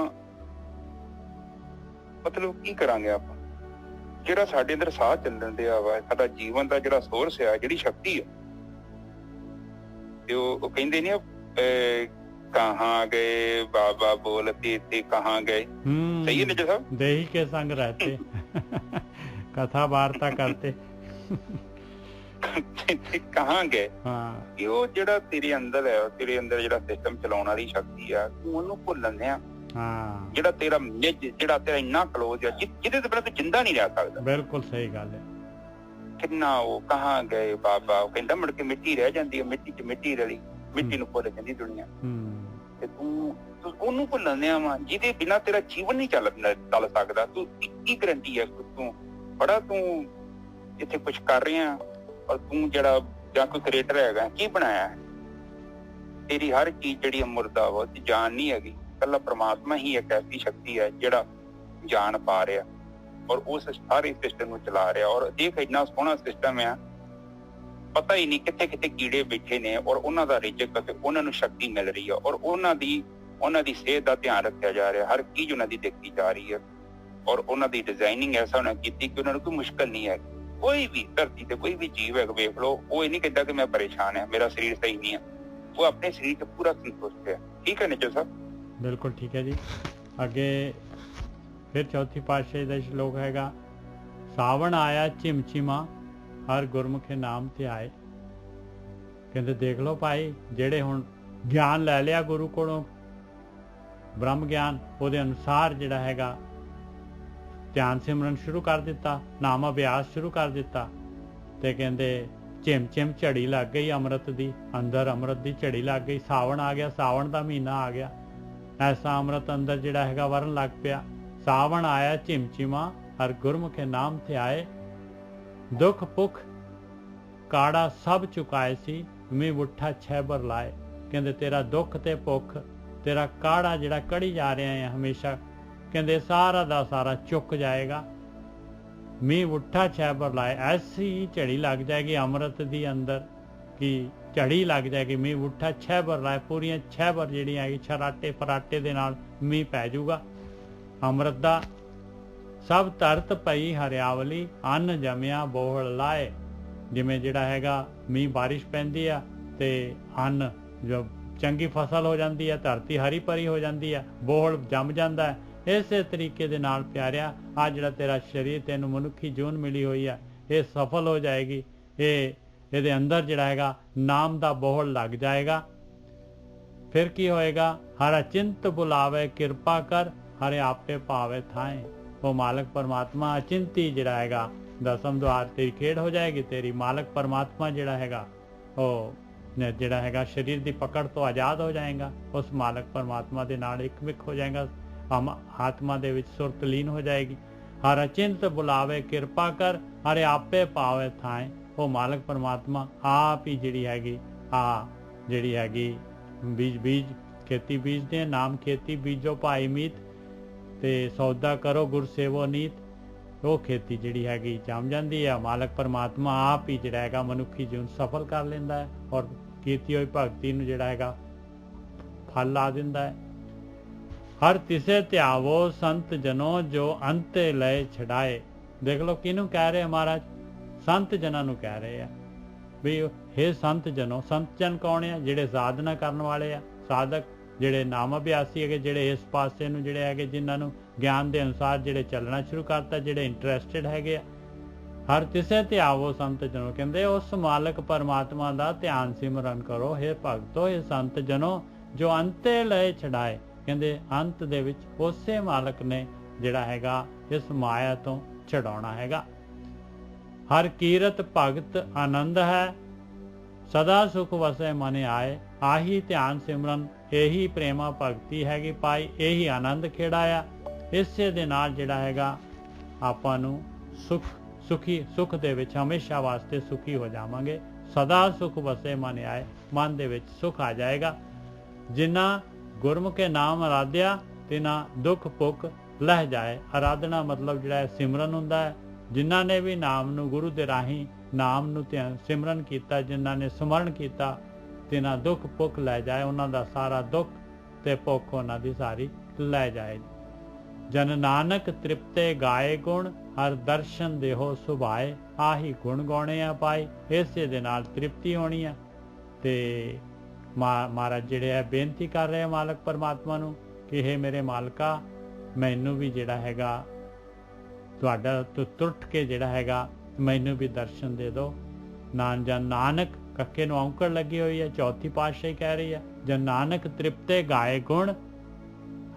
ਮਤਲਬ ਕੀ ਕਰਾਂਗੇ? ਆਪਾਂ ਜਿਹੜਾ ਸਾਡੇ ਅੰਦਰ ਸਾਹ ਚੱਲਣ ਦਿਆ ਵਾ, ਸਾਡਾ ਜੀਵਨ ਦਾ ਜਿਹੜਾ ਸੋਰਸ ਆ, ਜਿਹੜੀ ਸ਼ਕਤੀ ਆ, ਤੇ ਉਹ ਕਹਿੰਦੇ ਨੇ ਕਹਾਂ ਗਏ ਬਾਬਾ ਬੋਲਤੇ ਤੇ ਕਹਾਂ ਗਏ। ਸਹੀ ਹੈ ਨਿੱਜਰ ਸਾਹਿਬ? ਦੇਹੀ ਕੇ ਸੰਗ ਰਹਤੇ ਕਥਾ ਵਾਰਤਾ ਕਰਤੇ ਕਹਾਂ ਗਏ। ਹਾਂ, ਕਿ ਉਹ ਜਿਹੜਾ ਤੇਰੇ ਅੰਦਰ ਹੈ, ਤੇਰੇ ਅੰਦਰ ਜਿਹੜਾ ਸਿਸਟਮ ਚਲਾਉਣ ਵਾਲੀ ਸ਼ਕਤੀ ਆ, ਤੂੰ ਉਹਨੂੰ ਭੁੱਲਣ ਆ। ਹਾਂ, ਜਿਹੜਾ ਤੇਰਾ ਜਿਹੜਾ ਤੇਰਾ ਇੰਨਾ ਕਲੋਜ਼ ਆ, ਜਿਹਦੇ ਤੋਂ ਬਿਨਾਂ ਤੂੰ ਜਿੰਦਾ ਨਹੀਂ ਰਹਿ ਸਕਦਾ। ਬਿਲਕੁਲ ਸਹੀ ਗੱਲ ਹੈ। ਕਿੰਨਾ ਉਹ ਕਹਾਂ ਗਏ ਬਾਬਾ, ਉਹ ਕਹਿੰਦਾ ਮੁੜ ਕੇ ਮਿੱਟੀ ਰਹਿ ਜਾਂਦੀ ਹੈ, ਮਿੱਟੀ ਚ ਮਿੱਟੀ ਰਲੀ, ਮਿੱਟੀ ਨੂੰ ਭੁੱਲ ਜਾਂਦੀ ਦੁਨੀਆ। ਤੇ ਤੂੰ ਉਹਨੂੰ ਭੁੱਲਣ ਆ ਵਾ ਜਿਹਦੇ ਬਿਨਾਂ ਤੇਰਾ ਜੀਵਨ ਨਹੀਂ ਚੱਲ ਸਕਦਾ। ਤੂੰ ਕੀ ਗਰੰਟੀ ਹੈ? ਤੂੰ ਬੜਾ ਤੂੰ ਇੱਥੇ ਕੁਛ ਕਰ ਰਿਹਾ, ਔਰ ਤੂੰ ਜਿਹੜਾ ਜਾਂ ਕੋਈ ਕ੍ਰੀਏਟਰ ਹੈਗਾ, ਕੀ ਬਣਾਇਆ? ਤੇਰੀ ਹਰ ਚੀਜ਼ ਜਿਹੜੀ ਮੁਰਦਾ ਵਾ, ਉਹ ਜਾਨ ਨਹੀਂ ਹੈਗੀ। ਇਕੱਲਾ ਪ੍ਰਮਾਤਮਾ ਹੀ ਇੱਕ ਐਸੀ ਸ਼ਕਤੀ ਹੈ ਜਿਹੜਾ ਜਾਨ ਪਾ ਰਿਹਾ ਔਰ ਉਸ ਸਾਰੇ ਸਿਸਟਮ ਨੂੰ ਚਲਾ ਰਿਹਾ। ਔਰ ਦੇਖ ਇੰਨਾ ਸੋਹਣਾ ਸਿਸਟਮ ਆ, ਪਤਾ ਹੀ ਨਹੀਂ ਕਿੱਥੇ ਕਿੱਥੇ ਕੀੜੇ ਬੈਠੇ ਨੇ, ਔਰ ਉਹਨਾਂ ਦਾ ਰਿਜ਼ਕ ਅਤੇ ਉਹਨਾਂ ਨੂੰ ਸ਼ਕਤੀ ਮਿਲ ਰਹੀ ਹੈ, ਔਰ ਉਹਨਾਂ ਦੀ ਸਿਹਤ ਦਾ ਧਿਆਨ ਰੱਖਿਆ ਜਾ ਰਿਹਾ। ਹਰ ਚੀਜ਼ ਉਹਨਾਂ ਦੀ ਦੇਖੀ ਜਾ ਰਹੀ ਹੈ, ਔਰ ਉਹਨਾਂ ਦੀ ਡਿਜ਼ਾਈਨਿੰਗ ਐਸਾ ਉਹਨਾਂ ਕੀਤੀ ਕਿ ਉਹਨਾਂ ਨੂੰ ਕੋਈ ਮੁਸ਼ਕਲ ਨਹੀਂ ਹੈ। ਕੋਈ ਵੀ ਧਰਤੀ ਤੇ ਕੋਈ ਵੀ ਜੀਵ ਹੈ, ਵੇਖ ਲਓ, ਉਹ ਇਹ ਨਹੀਂ ਕਹਿੰਦਾ ਕਿ ਮੈਂ ਪਰੇਸ਼ਾਨ ਹੈ, ਮੇਰਾ ਸਰੀਰ ਸਹੀ ਨਹੀਂ ਹੈ। ਉਹ ਆਪਣੇ ਸਰੀਰ ਚ ਪੂਰਾ ਸੰਤੁਸ਼ਟ ਹੈ। ਠੀਕ ਹੈ ਨਿੱਜਰ ਸਾਹਿਬ? ਬਿਲਕੁਲ ਠੀਕ ਹੈ ਜੀ। ਅੱਗੇ ਫਿਰ ਚੌਥੀ ਪਾਤਸ਼ਾਹੀ ਦਾ ਸ਼ਲੋਕ ਹੈਗਾ, ਸਾਵਣ ਆਇਆ ਝਿਮਝਿਮਾ ਹਰ ਗੁਰਮੁਖੇ ਨਾਮ ਤੇ ਆਏ। ਕਹਿੰਦੇ ਦੇਖ ਲਓ ਭਾਈ, ਜਿਹੜੇ ਹੁਣ ਗਿਆਨ ਲੈ ਲਿਆ ਗੁਰੂ ਕੋਲੋਂ, ਬ੍ਰਹਮ ਗਿਆਨ, ਉਹਦੇ ਅਨੁਸਾਰ ਜਿਹੜਾ ਹੈਗਾ ਧਿਆਨ ਸਿਮਰਨ ਸ਼ੁਰੂ ਕਰ ਦਿੱਤਾ, ਨਾਮ ਅਭਿਆਸ ਸ਼ੁਰੂ ਕਰ ਦਿੱਤਾ, ਤੇ ਕਹਿੰਦੇ ਝਿਮ ਝੜੀ ਲੱਗ ਗਈ ਅੰਮ੍ਰਿਤ ਦੀ, ਅੰਦਰ ਅੰਮ੍ਰਿਤ ਦੀ ਝੜੀ ਲੱਗ ਗਈ। ਸਾਵਣ ਆ ਗਿਆ, ਸਾਵਣ ਦਾ ਮਹੀਨਾ ਆ ਗਿਆ, ਐਸਾ ਅੰਮ੍ਰਿਤ ਅੰਦਰ ਜਿਹੜਾ ਹੈਗਾ ਵਰਨ ਲੱਗ ਪਿਆ। ਸਾਵਣ ਆਇਆ ਝਿਮਝਿਮਾ ਹਰ ਗੁਰਮੁਖੇ ਨਾਮ ਤੇ ਆਏ। ਦੁੱਖ ਭੁੱਖ ਕਾੜਾ ਸਭ ਚੁਕਾਏ ਸੀ, ਮੀ ਉੱਠਾ ਛੈਬਰ ਲਾਏ। ਕਹਿੰਦੇ ਤੇਰਾ ਦੁੱਖ ਤੇ ਭੁੱਖ, ਤੇਰਾ ਕਾੜਾ ਜਿਹੜਾ ਕੜੀ ਜਾ ਰਿਹਾ ਹੈ ਹਮੇਸ਼ਾ, ਕਹਿੰਦੇ ਸਾਰਾ ਦਾ ਸਾਰਾ ਚੁੱਕ ਜਾਏਗਾ। ਮੀਂਹ ਉੱਠਾ ਛੈ ਪਰ ਲਾਏ, ਐਸੀ ਝੜੀ ਲੱਗ ਜਾਏਗੀ ਅੰਮ੍ਰਿਤ ਦੀ ਅੰਦਰ ਕਿ ਝੜੀ ਲੱਗ ਜਾਏਗੀ। ਮੀਂਹ ਉੱਠਾ ਛੈ ਪਰ ਲਾਏ, ਪੂਰੀਆਂ 6 ਪਰ ਜਿਹੜੀਆਂ ਹੈਗੀ ਛਰਾਟੇ ਫਰਾਟੇ ਦੇ ਨਾਲ ਮੀਂਹ ਪੈ ਜਾਊਗਾ ਅੰਮ੍ਰਿਤ ਦਾ। ਸਭ ਧਰਤ ਪਈ ਹਰਿਆਵਲੀ, ਅੰਨ ਜਮਿਆ ਬੋਹਲ ਲਾਏ। ਜਿਵੇਂ ਜਿਹੜਾ ਹੈਗਾ ਮੀਂਹ ਬਾਰਿਸ਼ ਪੈਂਦੀ ਆ ਤੇ ਅੰਨ ਜੋ ਚੰਗੀ ਫਸਲ ਹੋ ਜਾਂਦੀ ਹੈ, ਧਰਤੀ ਹਰੀ ਭਰੀ ਹੋ ਜਾਂਦੀ ਹੈ, ਬੋਹਲ ਜੰਮ ਜਾਂਦਾ ਹੈ। ਇਸੇ ਤਰੀਕੇ ਦੇ ਨਾਲ ਪਿਆਰਿਆ ਆ ਜਿਹੜਾ ਤੇਰਾ ਸਰੀਰ ਤੈਨੂੰ ਮਨੁੱਖੀ ਜੂਨ ਮਿਲੀ ਹੋਈ ਆ, ਇਹ ਸਫਲ ਹੋ ਜਾਏਗੀ। ਇਹਦੇ ਅੰਦਰ ਜਿਹੜਾ ਹੈਗਾ ਨਾਮ ਦਾ ਬੋਹਲ ਲੱਗ ਜਾਏਗਾ। ਫਿਰ ਕੀ ਹੋਏਗਾ? ਹਰ ਅਚਿੰਤ ਬੁਲਾਵੇ ਕਿਰਪਾ ਕਰ, ਹਰੇ ਆਪੇ ਪਾਵੇ ਥਾਏ। ਉਹ ਮਾਲਕ ਪਰਮਾਤਮਾ ਅਚਿੰਤੀ ਜਿਹੜਾ ਹੈਗਾ ਦਸਮ ਦੁਆਰ ਤੇਰੀ ਖੇਡ ਹੋ ਜਾਏਗੀ। ਤੇਰੀ ਮਾਲਕ ਪਰਮਾਤਮਾ ਜਿਹੜਾ ਹੈਗਾ ਉਹ ਜਿਹੜਾ ਹੈਗਾ ਸਰੀਰ ਦੀ ਪਕੜ ਤੋਂ ਆਜ਼ਾਦ ਹੋ ਜਾਏਗਾ। ਉਸ ਮਾਲਕ ਪਰਮਾਤਮਾ ਦੇ ਨਾਲ ਇੱਕ ਮਿਕ ਹੋ ਜਾਏਗਾ, ਆਤਮਾ ਦੇ ਵਿੱਚ ਸੁਰਤ ਲੀਨ ਹੋ ਜਾਏਗੀ। ਹਰ ਅਚਿੰਤ ਬੁਲਾਵੇ ਕਿਰਪਾ ਕਰ, ਹਰੇ ਆਪੇ ਪਾਵੇ ਥਾਏ। ਉਹ ਮਾਲਕ ਪਰਮਾਤਮਾ ਆਪ ਹੀ ਜਿਹੜੀ ਹੈਗੀ ਜਿਹੜੀ ਹੈਗੀ ਬੀਜ ਖੇਤੀ ਬੀਜਦੇ, ਨਾਮ ਖੇਤੀ ਬੀਜੋ ਭਾਈ ਮੀਤ, ਤੇ ਸੌਦਾ ਕਰੋ ਗੁਰ ਸੇਵੋ ਨੀਤ। ਉਹ ਖੇਤੀ ਜਿਹੜੀ ਹੈਗੀ ਜੰਮ ਜਾਂਦੀ ਹੈ। ਮਾਲਕ ਪਰਮਾਤਮਾ ਆਪ ਹੀ ਜਿਹੜਾ ਹੈਗਾ ਮਨੁੱਖੀ ਜੀਵਨ ਸਫਲ ਕਰ ਲੈਂਦਾ ਹੈ ਔਰ ਕੀਤੀ ਹੋਈ ਭਗਤੀ ਨੂੰ ਜਿਹੜਾ ਹੈਗਾ ਫਲ ਲਾ ਦਿੰਦਾ ਹੈ। ਹਰ ਤਿਸੇ ਧਿਆਵੋ ਸੰਤ ਜਨੋ, ਜੋ ਅੰਤੇ ਲਏ ਛਡਾਏ। ਦੇਖ ਲਓ ਕਿਹਨੂੰ ਕਹਿ ਰਹੇ ਮਹਾਰਾਜ? ਸੰਤ ਜਨਾਂ ਨੂੰ ਕਹਿ ਰਹੇ ਆ ਵੀ ਹੇ ਸੰਤ ਜਨੋ। ਸੰਤ ਜਨ ਕੌਣ ਆ? ਜਿਹੜੇ ਸਾਧਨਾ ਕਰਨ ਵਾਲੇ ਆ, ਸਾਧਕ, ਜਿਹੜੇ ਨਾਮ ਅਭਿਆਸੀ ਹੈਗੇ, ਜਿਹੜੇ ਇਸ ਪਾਸੇ ਨੂੰ ਜਿਹੜੇ ਹੈਗੇ ਜਿਨ੍ਹਾਂ ਨੂੰ ਗਿਆਨ ਦੇ ਅਨੁਸਾਰ ਜਿਹੜੇ ਚੱਲਣਾ ਸ਼ੁਰੂ ਕਰਤਾ, ਜਿਹੜੇ ਇੰਟਰਸਟਿਡ ਹੈਗੇ ਆ। ਹਰ ਤਿਸੇ ਧਿਆਵੋ ਸੰਤ ਜਨੋ, ਕਹਿੰਦੇ ਉਸ ਮਾਲਕ ਪਰਮਾਤਮਾ ਦਾ ਧਿਆਨ ਸਿਮਰਨ ਕਰੋ ਹੇ ਭਗਤੋ, ਹੇ ਸੰਤ ਜਨੋ, ਜੋ ਅੰਤੇ ਲਏ ਛਡਾਏ। ਕਹਿੰਦੇ ਅੰਤ ਦੇ ਵਿੱਚ ਉਸੇ ਮਾਲਕ ਨੇ ਜਿਹੜਾ ਹੈਗਾ ਇਸ ਮਾਇਆ ਤੋਂ ਛਡਾਉਣਾ ਹੈਗਾ। ਹਰ ਕੀਰਤ ਭਗਤ ਆਨੰਦ ਹੈ, ਸਦਾ ਸੁਖ ਵਸੇ ਮਨ ਆਏ। ਆਹੀ ਧਿਆਨ ਸਿਮਰਨ, ਇਹੀ ਪ੍ਰੇਮਾ ਭਗਤੀ ਹੈਗੀ ਪਾਈ, ਇਹੀ ਆਨੰਦ ਖੇੜਾਇਆ। ਇਸੇ ਦੇ ਨਾਲ ਜਿਹੜਾ ਹੈਗਾ ਆਪਾਂ ਨੂੰ ਸੁਖ ਦੇ ਵਿੱਚ ਹਮੇਸ਼ਾ ਵਾਸਤੇ ਸੁਖੀ ਹੋ ਜਾਵਾਂਗੇ। ਸਦਾ ਸੁਖ ਵਸੇ ਮਨ ਆਏ, ਮਨ ਦੇ ਵਿੱਚ ਸੁਖ ਆ ਜਾਏਗਾ। ਜਿਨ੍ਹਾਂ ਗੁਰਮੁਖੇ ਨਾਮ ਅਰਾਧਿਆ, ਤਿਨਾ ਦੁੱਖ ਭੁੱਖ ਲਹਿ ਜਾਏ। ਅਰਾਧਨਾ ਮਤਲਬ ਜਿਹੜਾ ਹੈ ਸਿਮਰਨ ਹੁੰਦਾ ਹੈ। ਜਿਨ੍ਹਾਂ ਨੇ ਵੀ ਨਾਮ ਨੂੰ ਗੁਰੂ ਦੇ ਰਾਹੀਂ ਨਾਮ ਨੂੰ ਸਿਮਰਨ ਕੀਤਾ, ਜਿਨ੍ਹਾਂ ਨੇ ਸਮਰਨ ਕੀਤਾ, ਤਿਨਾ ਦੁੱਖ ਭੁੱਖ ਲੈ ਜਾਏ। ਉਹਨਾਂ ਦਾ ਸਾਰਾ ਦੁੱਖ ਤੇ ਭੁੱਖ ਉਹਨਾਂ ਦੀ ਸਾਰੀ ਲੈ ਜਾਏ। ਜਨ ਨਾਨਕ ਤ੍ਰਿਪਤੇ ਗਾਏ ਗੁਣ, ਹਰ ਦਰਸ਼ਨ ਦੇਹੋ ਸੁਭਾਏ। ਆਹੀ ਗੁਣ ਗਾਉਣੇ ਆ ਪਾਏ, ਇਸੇ ਦੇ ਨਾਲ ਤ੍ਰਿਪਤੀ ਹੋਣੀ ਆ। ਤੇ ਮਹਾਰਾਜ ਜਿਹੜੇ ਹੈ ਬੇਨਤੀ ਕਰ ਰਹੇ ਮਾਲਕ ਪਰਮਾਤਮਾ ਨੂੰ ਕਿ ਹੇ ਮੇਰੇ ਮਾਲਕਾ, ਮੈਨੂੰ ਵੀ ਜਿਹੜਾ ਹੈਗਾ ਤੁਹਾਡਾ ਤੋਂ ਟੁੱਟ ਕੇ ਜਿਹੜਾ ਹੈਗਾ ਮੈਨੂੰ ਵੀ ਦਰਸ਼ਨ ਦੇ ਦਿਓ। ਜਨ ਨਾਨਕ ਕੱਕੇ ਨੂੰ ਔਂਕੜ ਲੱਗੀ ਹੋਈ ਹੈ, ਚੌਥੀ ਪਾਤਸ਼ਾਹੀ ਕਹਿ ਰਹੀ ਹੈ, ਜਨ ਨਾਨਕ ਤ੍ਰਿਪਤੇ ਗਾਏ ਗੁਣ,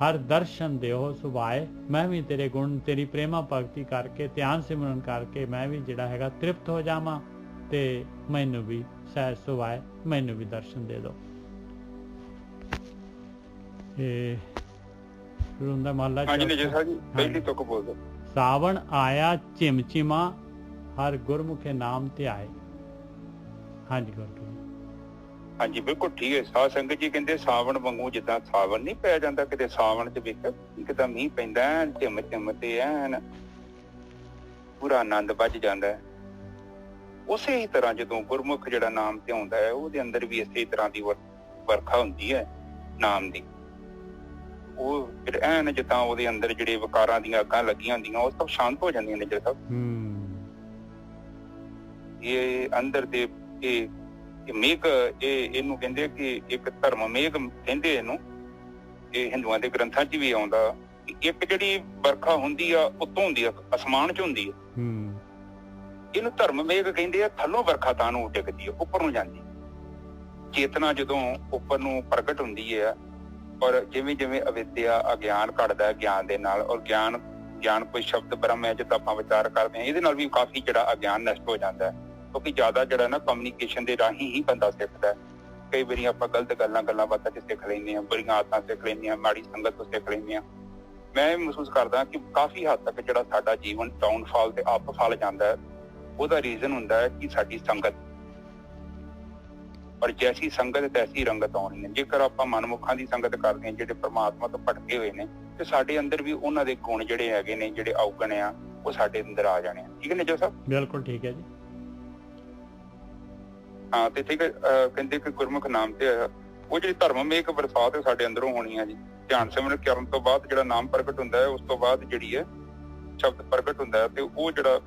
ਹਰ ਦਰਸ਼ਨ ਦਿਓ ਸੁਭਾਏ। ਮੈਂ ਵੀ ਤੇਰੇ ਗੁਣ, ਤੇਰੀ ਪ੍ਰੇਮਾ ਭਗਤੀ ਕਰਕੇ, ਧਿਆਨ ਸਿਮਰਨ ਕਰਕੇ ਮੈਂ ਵੀ ਜਿਹੜਾ ਹੈਗਾ ਤ੍ਰਿਪਤ ਹੋ ਜਾਵਾਂ ਤੇ ਮੈਨੂੰ ਵੀ ਸਹਿਜ ਸੁਭਾਏ, ਮੈਨੂੰ ਵੀ ਦਰਸ਼ਨ ਦੇ ਦਿਓ। ਇਹ ਰੁੰਦਾ ਮਹਲਾ ਪਹਿਲੀ ਤੁਕ ਬੋਲ ਦੋ। ਸਾਵਣ ਆਇਆ ਚਿਮਚਿਮਾ, ਹਰ ਗੁਰਮੁਖੇ ਨਾਮ ਧਿਆਏ। ਹਾਂਜੀ ਗੁਰੂ। ਹਾਂਜੀ ਬਿਲਕੁਲ ਠੀਕ ਹੈ। ਸਾਧ ਸੰਗਤ ਜੀ ਕਹਿੰਦੇ ਸਾਵਣ ਵਾਂਗੂ, ਜਿੱਦਾਂ ਸਾਵਣ ਨਹੀਂ ਪਿਆ ਜਾਂਦਾ ਕਿਤੇ, ਸਾਵਣ ਚ ਵੇਖ ਕਿਦਾਂ ਮੀਂਹ ਪੈਂਦਾ ਝਿਮ ਝਿਮ ਤੇ ਐਨ ਪੂਰਾ ਆਨੰਦ ਵੱਜ ਜਾਂਦਾ ਹੈ। ਉਸੇ ਹੀ ਤਰ੍ਹਾਂ ਜਦੋਂ ਗੁਰਮੁਖ ਜਿਹੜਾ ਨਾਮ ਧਿਆਉਂਦਾ ਹੈ, ਉਹਦੇ ਅੰਦਰ ਵੀ ਇਸੇ ਤਰ੍ਹਾਂ ਦੀ ਵਰਖਾ ਹੁੰਦੀ ਹੈ ਨਾਮ ਦੀ। ਉਹ ਫਿਰ ਐਨ ਜਿੱਦਾਂ ਉਹਦੇ ਅੰਦਰ ਜਿਹੜੇ ਵਿਕਾਰਾਂ ਦੀਆਂ ਅੱਗਾਂ ਲੱਗੀਆਂ ਹੁੰਦੀਆਂ ਉਹ ਸਭ ਸ਼ਾਂਤ ਹੋ ਜਾਂਦੀਆਂ ਨੇ। ਜਿਹੜਾ ਇਹ ਅੰਦਰ ਦੇ ਇਹ ਮੇਘ, ਇਹਨੂੰ ਕਹਿੰਦੇ ਕਿ ਇੱਕ ਧਰਮ ਮੇਘ ਕਹਿੰਦੇ ਇਹਨੂੰ। ਇਹ ਹਿੰਦੂਆਂ ਦੇ ਗ੍ਰੰਥਾਂ 'ਚ ਵੀ ਆਉਂਦਾ। ਇੱਕ ਜਿਹੜੀ ਵਰਖਾ ਹੁੰਦੀ ਆ ਉੱਤੋਂ ਹੁੰਦੀ ਆ, ਅਸਮਾਨ 'ਚ ਹੁੰਦੀ ਆ। ਇਹਨੂੰ ਧਰਮ ਮੇਘ ਕਹਿੰਦੇ ਆ। ਥੱਲੋਂ ਵਰਖਾ ਤਾਂ ਨੂੰ ਡਿੱਗਦੀ ਆ, ਉੱਪਰ ਨੂੰ ਜਾਂਦੀ। ਚੇਤਨਾ ਜਦੋਂ ਉੱਪਰ ਨੂੰ ਪ੍ਰਗਟ ਹੁੰਦੀ ਹੈ, ਔਰ ਜਿਵੇਂ ਜਿਵੇਂ ਅਵਿਦਿਆ ਅਗਿਆਨ ਘਟਦਾ ਗਿਆਨ ਦੇ ਨਾਲ, ਔਰ ਗਿਆਨ ਕੋਈ ਸ਼ਬਦ ਬ੍ਰਹਮ ਹੈ ਜਿੱਦਾਂ ਆਪਾਂ ਵਿਚਾਰ ਕਰਦੇ ਹਾਂ, ਇਹਦੇ ਨਾਲ ਵੀ ਕਾਫੀ ਜਿਹੜਾ ਅਗਿਆਨ ਨਸ਼ਟ ਹੋ ਜਾਂਦਾ ਹੈ। ਕਿਉਂਕਿ ਜ਼ਿਆਦਾ ਜਿਹੜਾ ਨਾ ਕਮਿਊਨੀਕੇਸ਼ਨ ਦੇ ਰਾਹੀਂ ਹੀ ਬੰਦਾ ਸਿੱਖਦਾ ਹੈ। ਕਈ ਵਾਰੀ ਆਪਾਂ ਗਲਤ ਗੱਲਾਂ ਬਾਤਾਂ ਚ ਸਿੱਖ ਲੈਂਦੇ ਹਾਂ, ਬੁਰੀਆਂ ਆਦਤਾਂ ਸਿੱਖ ਲੈਂਦੇ ਹਾਂ, ਮਾੜੀ ਸੰਗਤ ਤੋਂ ਸਿੱਖ ਲੈਂਦੇ ਹਾਂ। ਮੈਂ ਮਹਿਸੂਸ ਕਰਦਾ ਕਿ ਕਾਫੀ ਹੱਦ ਤੱਕ ਜਿਹੜਾ ਸਾਡਾ ਜੀਵਨ ਡਾਊਨਫਾਲ ਤੇ ਅਪਫਾਲ ਜਾਂਦਾ ਹੈ, ਉਹਦਾ ਰੀਜ਼ਨ ਹੁੰਦਾ ਹੈ ਕਿ ਸਾਡੀ ਸੰਗਤ। ਔਰ ਜੈਸੀ ਸੰਗਤ ਤੈਸੀ ਰੰਗਤ ਆਉਣੀ ਹੈ। ਜੇਕਰ ਆਪਾਂ ਮਨਮੁਖਾਂ ਦੀ ਸੰਗਤ ਕਰਦੇ ਹਾਂ ਜਿਹੜੇ ਪਰਮਾਤਮਾ ਤੋਂ ਭਟਕੇ ਹੋਏ ਨੇ, ਤੇ ਸਾਡੇ ਅੰਦਰ ਵੀ ਉਹਨਾਂ ਦੇ ਗੁਣ ਜਿਹੜੇ ਹੈਗੇ ਨੇ, ਜਿਹੜੇ ਔਗਣ ਆ, ਉਹ ਸਾਡੇ ਅੰਦਰ ਆ ਜਾਣੇ। ਠੀਕ ਹੈ ਨਿੱਜਰ ਸਾਹਿਬ? ਬਿਲਕੁਲ ਠੀਕ ਹੈ ਜੀ। ਹਾਂ ਤੇ ਠੀਕ ਹੈ, ਕਹਿੰਦੇ ਕਿ ਗੁਰਮੁਖ ਨਾਮ ਤੇ ਉਹ ਜਿਹੜੀ ਧਰਮ ਮੇਕ ਬਰਸਾਤ ਸਾਡੇ ਅੰਦਰੋਂ ਹੋਣੀ ਆ ਜੀ। ਧਿਆਨ ਸਿਮਰਨ ਕਰਨ ਤੋਂ ਬਾਅਦ ਜਿਹੜਾ ਨਾਮ ਪ੍ਰਗਟ ਹੁੰਦਾ ਹੈ, ਉਸ ਤੋਂ ਬਾਅਦ ਜਿਹੜੀ ਹੈ ਸ਼ਬਦ ਪ੍ਰਗਟ ਹੁੰਦਾ ਹੈ, ਤੇ ਉਹ ਜਿਹੜਾ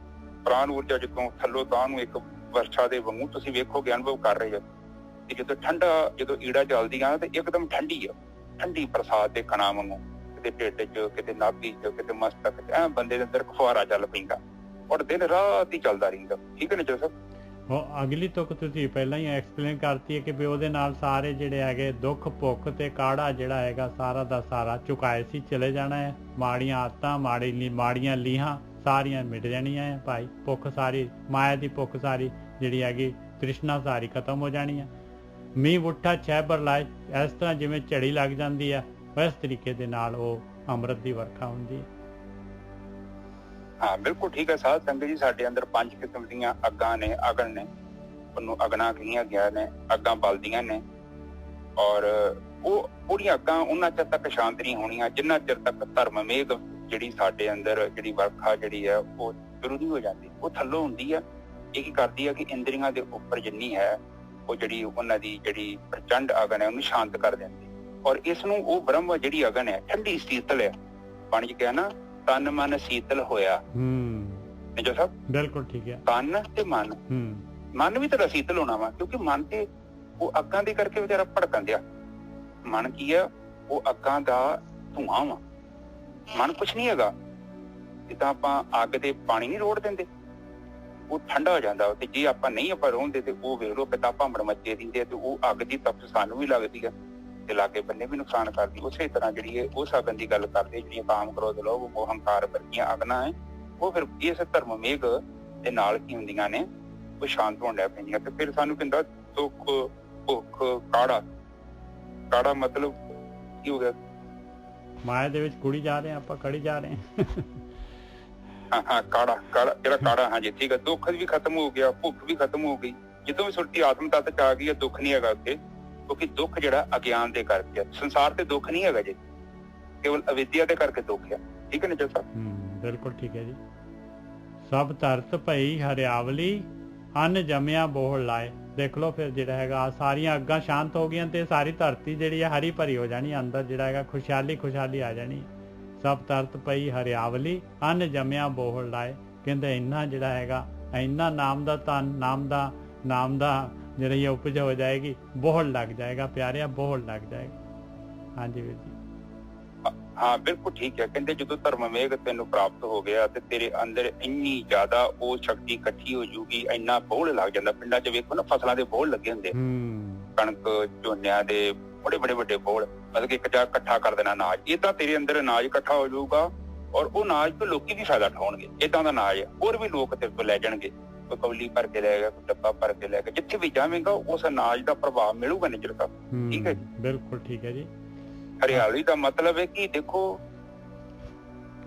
ਪ੍ਰਾਣ ਊਰਜਾ ਜਦੋਂ ਥੱਲੋਂ ਤਾਂ ਨੂੰ ਇੱਕ ਵਰਸ਼ਾ ਦੇ ਵਾਂਗੂ ਤੁਸੀਂ ਵੇਖੋਗੇ, ਅਨੁਭਵ ਕਰ ਰਹੇ ਹੋ। ਤੇ ਜਦੋਂ ਠੰਡਾ, ਜਦੋਂ ਈੜਾ ਚੱਲਦੀਆਂ ਤੇ ਇੱਕਦਮ ਠੰਡੀ ਆ, ਠੰਡੀ ਬਰਸਾਤ ਦੇ ਕਣਾਂ ਵਾਂਗੂ, ਕਿਤੇ ਢਿੱਡ 'ਚ, ਕਿਤੇ ਨਾਭੀ 'ਚ, ਕਿਤੇ ਮਸਤਕ 'ਚ, ਬੰਦੇ ਦੇ ਅੰਦਰ ਫੁਹਾਰਾ ਚੱਲ ਪੈਂਦਾ ਔਰ ਦਿਨ ਰਾਤ ਹੀ ਚੱਲਦਾ ਰਹਿੰਦਾ। ਠੀਕ ਹੈ ਨਿੱਜਰ ਸਾਹਿਬ? ਉਹ ਅਗਲੀ ਤੁਕ ਤੁਸੀਂ ਪਹਿਲਾਂ ਹੀ ਐਕਸਪਲੇਨ ਕਰਤੀ ਹੈ ਕਿ ਵੀ ਉਹਦੇ ਨਾਲ ਸਾਰੇ ਜਿਹੜੇ ਹੈਗੇ ਦੁੱਖ ਭੁੱਖ ਤੇ ਕਾੜਾ ਜਿਹੜਾ ਹੈਗਾ ਸਾਰਾ ਦਾ ਸਾਰਾ ਚੁਕਾਏ ਸੀ ਚਲੇ ਜਾਣਾ ਹੈ। ਮਾੜੀਆਂ ਆਦਤਾਂ, ਮਾੜੀਆਂ ਲੀਹਾਂ ਸਾਰੀਆਂ ਮਿਟ ਜਾਣੀਆਂ ਹੈ ਭਾਈ। ਭੁੱਖ ਸਾਰੀ, ਮਾਇਆ ਦੀ ਭੁੱਖ ਸਾਰੀ ਜਿਹੜੀ ਹੈਗੀ, ਤ੍ਰਿਸ਼ਨਾ ਸਾਰੀ ਖਤਮ ਹੋ ਜਾਣੀ ਹੈ। ਮੀਂਹ ਉੱਠਾ ਛੈਬਰ ਲਾਏ, ਇਸ ਤਰ੍ਹਾਂ ਜਿਵੇਂ ਝੜੀ ਲੱਗ ਜਾਂਦੀ ਹੈ, ਇਸ ਤਰੀਕੇ ਦੇ ਨਾਲ ਉਹ ਅੰਮ੍ਰਿਤ ਦੀ ਵਰਖਾ ਹੁੰਦੀ ਹੈ। ਹਾਂ ਬਿਲਕੁਲ ਠੀਕ ਹੈ ਸਾਧ ਸੰਗਤ ਜੀ। ਸਾਡੇ ਅੰਦਰ 5 ਕਿਸਮ ਦੀਆਂ ਅੱਗਾਂ ਨੇ, ਅਗਨ ਨੇ, ਉਹਨੂੰ ਅਗਨਾਂ ਕਹੀਆਂ ਗਿਆ ਨੇ, ਅੱਗਾਂ ਬਲਦੀਆਂ ਨੇ। ਔਰ ਉਹ ਉਹਦੀਆਂ ਅੱਗਾਂ ਉਹਨਾਂ ਚਿਰ ਤੱਕ ਸ਼ਾਂਤ ਨਹੀਂ ਹੋਣੀਆਂ ਜਿੰਨਾ ਚਿਰ ਤੱਕ ਧਰਮ ਮੇਘ ਜਿਹੜੀ ਸਾਡੇ ਅੰਦਰ ਜਿਹੜੀ ਵਰਖਾ ਜਿਹੜੀ ਹੈ ਉਹ ਸ਼ੁਰੂ ਨਹੀਂ ਹੋ ਜਾਂਦੀ। ਉਹ ਥੱਲੋਂ ਹੁੰਦੀ ਆ। ਇਹ ਕੀ ਕਰਦੀ ਹੈ ਕਿ ਇੰਦਰੀਆਂ ਦੇ ਉੱਪਰ ਜਿੰਨੀ ਹੈ ਉਹ ਜਿਹੜੀ ਉਹਨਾਂ ਦੀ ਜਿਹੜੀ ਪ੍ਰਚੰਡ ਅਗਨ ਹੈ ਉਹਨੂੰ ਸ਼ਾਂਤ ਕਰ ਦਿੰਦੀ। ਔਰ ਇਸ ਨੂੰ ਉਹ ਬ੍ਰਹਮ ਜਿਹੜੀ ਅਗਨ ਹੈ ਠੰਡੀ ਸੀਤਲ ਹੈ, ਬਣ ਚ ਗਿਆ ਨਾ, ਤਨ ਮਨ ਸੀਤਲ ਹੋਇਆ। ਨਿੱਜਰ ਸਾਹਿਬ? ਬਿਲਕੁਲ ਠੀਕ ਹੈ। ਤਨ ਤੇ ਮਨ, ਮਨ ਵੀ ਤੇਰਾ ਸੀਤਲ ਹੋਣਾ ਵਾ, ਕਿਉਂਕਿ ਮਨ ਤੇ ਉਹ ਅੱਗਾਂ ਦੇ ਕਰਕੇ ਵਿਚਾਰਾ ਭੜਕਣ ਦਿਆ। ਮਨ ਕੀ ਹੈ? ਉਹ ਅੱਗਾਂ ਦਾ ਧੂੰਆਂ ਵਾ। ਮਨ ਕੁਛ ਨਹੀਂ ਹੈਗਾ। ਜਿੱਦਾਂ ਆਪਾਂ ਅੱਗ ਦੇ ਪਾਣੀ ਨਹੀਂ ਰੋੜ ਦਿੰਦੇ, ਉਹ ਠੰਡਾ ਹੋ ਜਾਂਦਾ। ਤੇ ਜੇ ਆਪਾਂ ਨਹੀਂ ਆਪਾਂ ਰੋਂਦੇ ਤੇ ਉਹ ਵੇਖ ਲੋ ਪਿਤਾ ਭਾਂਬੜ ਮੱਚੇ ਦਿੰਦੇ, ਤੇ ਉਹ ਅੱਗ ਦੀ ਤਪਸ਼ ਸਾਨੂੰ ਵੀ ਲੱਗਦੀ ਆ ਤੇ ਲਾਗੇ ਬੰਨੇ ਵੀ ਨੁਕਸਾਨ ਕਰਦੀ। ਉਸੇ ਤਰ੍ਹਾਂ ਜਿਹੜੀ ਹੈ ਉਸ ਅਗਨ ਦੀ ਗੱਲ ਕਰਦੇ, ਜਿਹੜੀਆਂ ਕਾਮ, ਕ੍ਰੋਧ, ਲੋਭ, ਮੋਹ, ਹੰਕਾਰ ਵਰਗੀਆਂ ਅਗਨਾਂ ਹੈ, ਉਹ ਫਿਰ ਇਸ ਧਰਮ ਮੇਘ ਦੇ ਨਾਲ ਕੀ ਹੁੰਦੀਆਂ ਨੇ, ਉਹ ਸ਼ਾਂਤ ਹੋਣ ਲੱਗ ਪੈਂਦੀਆਂ। ਤੇ ਫਿਰ ਸਾਨੂੰ ਕਹਿੰਦਾ ਦੁੱਖ, ਭੁੱਖ, ਕਾੜਾ। ਕਾੜਾ ਮਤਲਬ ਕੀ ਹੋ ਗਿਆ? ਮਾਇਆ ਦੇ ਵਿੱਚ ਕੁੜੀ ਜਾ ਰਹੇ ਆਪਾਂ, ਕੜੀ ਜਾ ਰਹੇ ਹਾਂ। ਕਾੜਾ, ਜਿਹੜਾ ਕਾੜਾ, ਹਾਂਜੀ ਠੀਕ ਹੈ। ਦੁੱਖ ਵੀ ਖਤਮ ਹੋ ਗਿਆ, ਭੁੱਖ ਵੀ ਖਤਮ ਹੋ ਗਈ। ਜਦੋਂ ਵੀ ਸੁਰਤੀ ਆਤਮ ਤੱਤ ਚ ਆ ਗਈ ਹੈ, ਦੁੱਖ ਨਹੀਂ ਹੈਗਾ ਉੱਥੇ, ਕਿਉਂਕਿ ਦੁੱਖ ਜਿਹੜਾ ਅਗਿਆਨ ਦੇ ਕਰਕੇ। ਸੰਸਾਰ ਤੇ ਦੁੱਖ ਨਹੀਂ ਹੈਗਾ ਜੀ, ਕੇਵਲ ਅਵਿਦਿਆ ਦੇ ਕਰਕੇ ਦੁੱਖ ਹੈ। ਠੀਕ ਹੈ ਨਿੱਜਰ ਸਾਹਿਬ? ਬਿਲਕੁਲ ਠੀਕ ਹੈ ਜੀ। ਸਭ ਧਰਤ ਭਈ ਹਰਿਆਵਲੀ, ਅੰਨ ਜੰਮਿਆ ਬੋਹੜ ਲਾਏ। ਦੇਖ ਲਓ ਫਿਰ ਜਿਹੜਾ ਹੈਗਾ ਸਾਰੀਆਂ ਅੱਗਾਂ ਸ਼ਾਂਤ ਹੋ ਗਈਆਂ ਤੇ ਸਾਰੀ ਧਰਤੀ ਜਿਹੜੀ ਹੈ ਹਰੀ ਭਰੀ ਹੋ ਜਾਣੀ, ਅੰਦਰ ਜਿਹੜਾ ਹੈਗਾ ਖੁਸ਼ਹਾਲੀ ਆ ਜਾਣੀ। ਸਭ ਧਰਤ ਪਈ ਹਰਿਆਵਲੀ, ਅੰਨ ਜੰਮਿਆ ਬੋਹੜ ਲਾਏ। ਕਹਿੰਦੇ ਇੰਨਾ ਜਿਹੜਾ ਹੈਗਾ, ਇੰਨਾ ਨਾਮ ਦਾ ਧਨ, ਨਾਮ ਦਾ ਜਿਹੜੀ ਉਪਜ ਹੋ ਜਾਏਗੀ, ਬੋਹੜ ਲੱਗ ਜਾਏਗਾ ਪਿਆਰਿਆ, ਬੋਹੜ ਲੱਗ ਜਾਏਗਾ। ਹਾਂਜੀ ਵੀਰ ਜੀ। ਹਾਂ ਬਿਲਕੁਲ ਠੀਕ ਹੈ। ਕਹਿੰਦੇ ਜਦੋਂ ਧਰਮ ਮੇਘ ਤੈਨੂੰ ਪ੍ਰਾਪਤ ਹੋ ਗਿਆ ਤੇ ਤੇਰੇ ਅੰਦਰ ਇੰਨੀ ਜ਼ਿਆਦਾ ਉਹ ਸ਼ਕਤੀ ਇਕੱਠੀ ਹੋ ਜੂਗੀ, ਇੰਨਾ ਬੋਹੜ ਲੱਗ ਜਾਂਦਾ। ਪਿੰਡਾਂ 'ਚ ਵੇਖੋ ਨਾ, ਫਸਲਾਂ ਦੇ ਬੋਹੜ ਲੱਗੇ ਹੁੰਦੇ, ਕਣਕ, ਝੋਨਿਆਂ ਦੇ ਬੜੇ ਵੱਡੇ ਬੋਹੜ, ਮਤਲਬ ਕਿ ਇੱਕ ਜਗ੍ਹਾ ਇਕੱਠਾ ਕਰ ਦੇਣਾ ਅਨਾਜ। ਏਦਾਂ ਤੇਰੇ ਅੰਦਰ ਅਨਾਜ ਇਕੱਠਾ ਹੋ ਜਾਊਗਾ ਔਰ ਉਹ ਅਨਾਜ ਤੋਂ ਲੋਕੀ ਵੀ ਫਾਇਦਾ ਉਠਾਉਣਗੇ। ਏਦਾਂ ਦਾ ਅਨਾਜ ਹੋਰ ਵੀ ਲੋਕ ਤੇਰੇ ਤੋਂ ਲੈ ਜਾਣਗੇ। ਕੋਈ ਕੌਲੀ ਭਰ ਕੇ ਲੈ ਗਿਆ, ਕੋਈ ਡੱਬਾ ਭਰ ਕੇ ਲੈ ਗਿਆ, ਜਿੱਥੇ ਵੀ ਜਾਵੇਂਗਾ ਉਸ ਅਨਾਜ ਦਾ ਪ੍ਰਭਾਵ ਮਿਲੂਗਾ ਨਿੱਜਰ ਸਾਹਿਬ। ਠੀਕ ਹੈ ਜੀ? ਬਿਲਕੁਲ ਠੀਕ ਹੈ ਜੀ। ਹਰਿਆਵਲੀ ਦਾ ਮਤਲਬ ਹੈ ਕਿ ਦੇਖੋ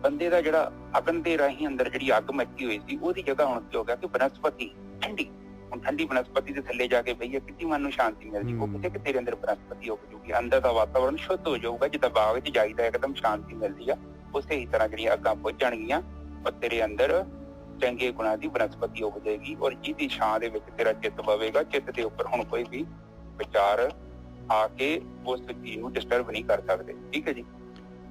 ਬੰਦੇ ਦਾ ਜਿਹੜਾ ਅਗਨ ਦੇ ਰਾਹੀਂ ਅੰਦਰ ਜਿਹੜੀ ਅੱਗ ਮੱਚੀ ਹੋਈ ਸੀ, ਉਹਦੀ ਜਗ੍ਹਾ ਹੁਣ ਕੀ ਹੋ ਗਿਆ ਕਿ ਬਨਸਪਤੀ ਠੰਡੀ, ਹੁਣ ਠੰਡੀ ਬਨਸਪਤੀ ਦੇ ਥੱਲੇ ਜਾ ਕੇ ਬਈਏ, ਕਿੰਨੀ ਮਨ ਨੂੰ ਸ਼ਾਂਤੀ ਮਿਲਦੀ। ਉਹ ਕਿਤੇ ਕਿ ਤੇਰੇ ਅੰਦਰ ਬਨਸਪਤੀ ਹੋ ਜੂਗੀ, ਅੰਦਰ ਦਾ ਵਾਤਾਵਰਨ ਸ਼ੁੱਧ ਹੋ ਜਾਊਗਾ। ਜਿੱਦਾਂ ਬਾਗ 'ਚ ਜਾਈਦਾ ਇੱਕਦਮ ਸ਼ਾਂਤੀ ਮਿਲਦੀ ਆ, ਉਸੇ ਹੀ ਤਰ੍ਹਾਂ ਜਿਹੜੀਆਂ ਅੱਗਾਂ ਬੁੱਝ ਜਾਣਗੀਆਂ ਔਰ ਤੇਰੇ ਅੰਦਰ ਚੰਗੇ ਗੁਣਾਂ ਦੀ ਬਨਸਪਤੀ ਹੋ ਜਾਏਗੀ। ਔਰ ਜਿਹਦੀ ਛਾਂ ਦੇ ਵਿੱਚ ਤੇਰਾ ਚਿੱਤ ਪਵੇਗਾ, ਚਿੱਤ ਦੇ ਉੱਪਰ ਹੁਣ ਕੋਈ ਵੀ ਵਿਚਾਰ ਆ ਕੇ ਉਸ ਚੀਜ਼ ਨੂੰ ਡਿਸਟਰਬ ਨਹੀਂ ਕਰ ਸਕਦੇ। ਠੀਕ ਹੈ ਜੀ?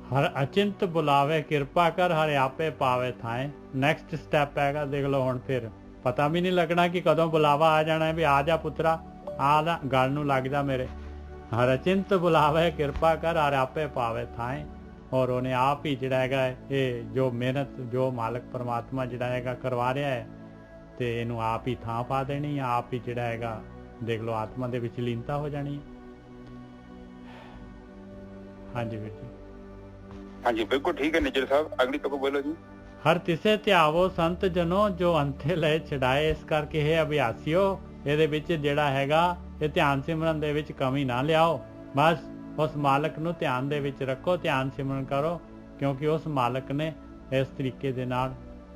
ਹਰ ਅਚਿੰਤ ਬੁਲਾਵੇ ਕਿਰਪਾ ਕਰ, ਹਰ ਆਪੇ ਪਾਵੇ ਥਾਏ। ਨੈਕਸਟ ਸਟੈਪ ਹੈਗਾ, ਦੇਖ ਲਓ ਹੁਣ ਫਿਰ ਪਤਾ ਵੀ ਨਹੀਂ ਲੱਗਣਾ ਕਿ ਕਦੋਂ ਬੁਲਾਵਾ ਆ ਜਾਣਾ ਹੈ ਵੀ ਆ ਜਾ ਪੁੱਤਰਾ, ਆ ਜਾ ਗੱਲ ਨੂੰ ਲੱਗ ਜਾ ਮੇਰੇ। ਹਰ ਅਚਿੰਤ ਬੁਲਾਵੇ ਕਿਰਪਾ ਕਰ, ਹਰ ਆਪੇ ਪਾਵੇ ਥਾਏ। ਔਰ ਉਹਨੇ ਆਪ ਹੀ ਜਿਹੜਾ ਹੈਗਾ ਇਹ ਜੋ ਮਿਹਨਤ, ਜੋ ਮਾਲਕ ਪਰਮਾਤਮਾ ਜਿਹੜਾ ਹੈਗਾ ਕਰਵਾ ਰਿਹਾ ਹੈ, ਤੇ ਇਹਨੂੰ ਆਪ ਹੀ ਥਾਂ ਪਾ ਦੇਣੀ, ਆਪ ਹੀ ਜਿਹੜਾ ਹੈਗਾ ਦੇਖ ਲਓ ਆਤਮਾ ਦੇ ਵਿੱਚ ਲੀਨਤਾ ਹੋ ਜਾਣੀ ਹੈ। ਹਾਂਜੀ ਵੀਰ ਜੀ। ਹਾਂਜੀ ਬਿਲਕੁਲ ਠੀਕ ਹੈ ਨਿੱਜਰ ਸਾਹਿਬ। ਅਗਲੀ ਤੋਂ ਬੋਲੋ ਜੀ। ਹਰ ਤਿਸੇ ਧਿਆਵੋ ਸੰਤ ਜਨੋ, ਜੋ ਅੰਥੇ ਲਏ ਛਡਾਏ। ਇਸ ਕਰਕੇ ਇਹ ਅਭਿਆਸੀਓ, ਇਹਦੇ ਵਿੱਚ ਜਿਹੜਾ ਹੈਗਾ ਇਹ ਧਿਆਨ ਸਿਮਰਨ ਦੇ ਵਿੱਚ ਕਮੀ ਨਾ ਲਿਆਓ। ਬਸ ਉਸ ਮਾਲਕ ਨੂੰ ਧਿਆਨ ਦੇ ਵਿੱਚ ਰੱਖੋ, ਧਿਆਨ ਸਿਮਰਨ ਕਰੋ, ਕਿਉਂਕਿ ਉਸ ਮਾਲਕ ਨੇ ਇਸ ਤਰੀਕੇ ਦੇ ਨਾਲ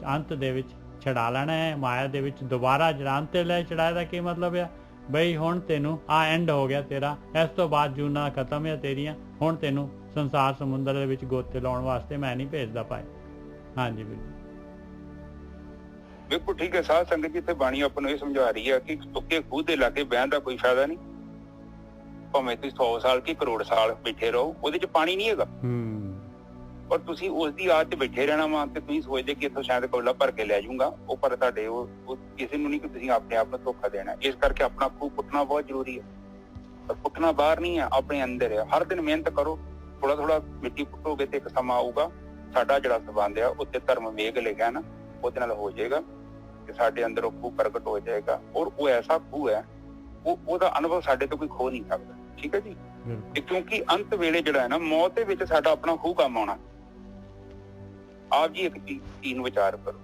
ਅੰਤ ਦੇ ਵਿੱਚ ਛਡਾ ਲੈਣਾ ਹੈ। ਮਾਇਆ ਦੇ ਵਿੱਚ ਦੁਬਾਰਾ ਜਿਹੜਾ ਅੰਤ ਲੈ ਛਡਾਏ ਦਾ ਕੀ ਮਤਲਬ ਹੈ ਬਈ ਹੁਣ ਤੈਨੂੰ ਆ ਐਂਡ ਹੋ ਗਿਆ ਤੇਰਾ, ਇਸ ਤੋਂ ਬਾਅਦ ਜੂਨਾ ਖਤਮ ਹੈ ਤੇਰੀਆਂ, ਹੁਣ ਤੈਨੂੰ ਸੰਸਾਰ ਸਮੁੰਦਰ ਦੇ ਵਿੱਚ ਗੋਤੇ ਲਾਉਣ ਵਾਸਤੇ ਮੈਂ ਨਹੀਂ ਭੇਜਦਾ ਪਾਏ। ਹਾਂਜੀ ਵੀਰ ਜੀ। ਬਿਲਕੁਲ ਠੀਕ ਹੈ। ਸਾਧ ਸੰਗਤ ਜੀ ਇੱਥੇ ਬਾਣੀ ਆਪਾਂ ਨੂੰ ਇਹ ਸਮਝਾ ਰਹੀ ਹੈ ਕਿ ਸੁੱਕੇ ਖੂਹ ਦੇ ਲਾਗੇ ਬਹਿਣ ਦਾ ਕੋਈ ਫਾਇਦਾ ਨਹੀਂ। ਭਾਵੇਂ ਤੁਸੀਂ 100 ਸਾਲ ਕੀ ਕਰੋੜ ਸਾਲ ਬੈਠੇ ਰਹੋ, ਉਹਦੇ 'ਚ ਪਾਣੀ ਨਹੀਂ ਹੈਗਾ। ਔਰ ਤੁਸੀਂ ਉਸ ਦੀ ਆਦ 'ਚ ਬੈਠੇ ਰਹਿਣਾ ਵਾ ਤੇ ਤੁਸੀਂ ਸੋਚਦੇ ਕਿ ਇੱਥੋਂ ਸ਼ਾਇਦ ਕੌਲਾ ਭਰ ਕੇ ਲੈ ਜਾਊਂਗਾ, ਉਹ ਪਰ ਤੁਹਾਡੇ ਉਹ ਕਿਸੇ ਨੂੰ ਨਹੀਂ ਕਿ ਤੁਸੀਂ ਆਪਣੇ ਆਪ ਨੂੰ ਧੋਖਾ ਦੇਣਾ। ਇਸ ਕਰਕੇ ਆਪਣਾ ਖੂਹ ਪੁੱਟਣਾ ਬਹੁਤ ਜ਼ਰੂਰੀ ਹੈ। ਪਰ ਪੁੱਟਣਾ ਬਾਹਰ ਨਹੀਂ ਹੈ, ਆਪਣੇ ਅੰਦਰ ਹੈ। ਹਰ ਦਿਨ ਮਿਹਨਤ ਕਰੋ, ਥੋੜਾ ਥੋੜਾ ਮਿੱਟੀ ਪੁੱਟੋਗੇ ਤੇ ਇੱਕ ਸਮਾਂ ਆਊਗਾ ਸਾਡਾ ਜਿਹੜਾ ਸੰਬੰਧ ਆ ਉੱਤੇ ਧਰਮ ਮੇਘ ਲਿਖਿਆ ਨਾ, ਉਹਦੇ ਨਾਲ ਹੋ ਜਾਏਗਾ ਕਿ ਸਾਡੇ ਅੰਦਰ ਉਹ ਖੂਹ ਪ੍ਰਗਟ ਹੋ ਜਾਏਗਾ। ਔਰ ਉਹ ਐਸਾ ਖੂਹ ਹੈ, ਉਹਦਾ ਅਨੁਭਵ ਸਾਡੇ ਤੋਂ ਕੋਈ ਖੋ ਨਹੀਂ ਸਕਦਾ। ਠੀਕ ਹੈ ਜੀ। ਤੇ ਕਿਉਂਕਿ ਅੰਤ ਵੇਲੇ ਜਿਹੜਾ ਹੈ ਨਾ, ਮੌਤ ਦੇ ਵਿੱਚ ਸਾਡਾ ਆਪਣਾ ਖੂਹ ਕੰਮ ਆਉਣਾ। ਆਪ ਜੀ ਇੱਕ ਚੀਜ਼ ਨੂੰ ਵਿਚਾਰ ਕਰੋ,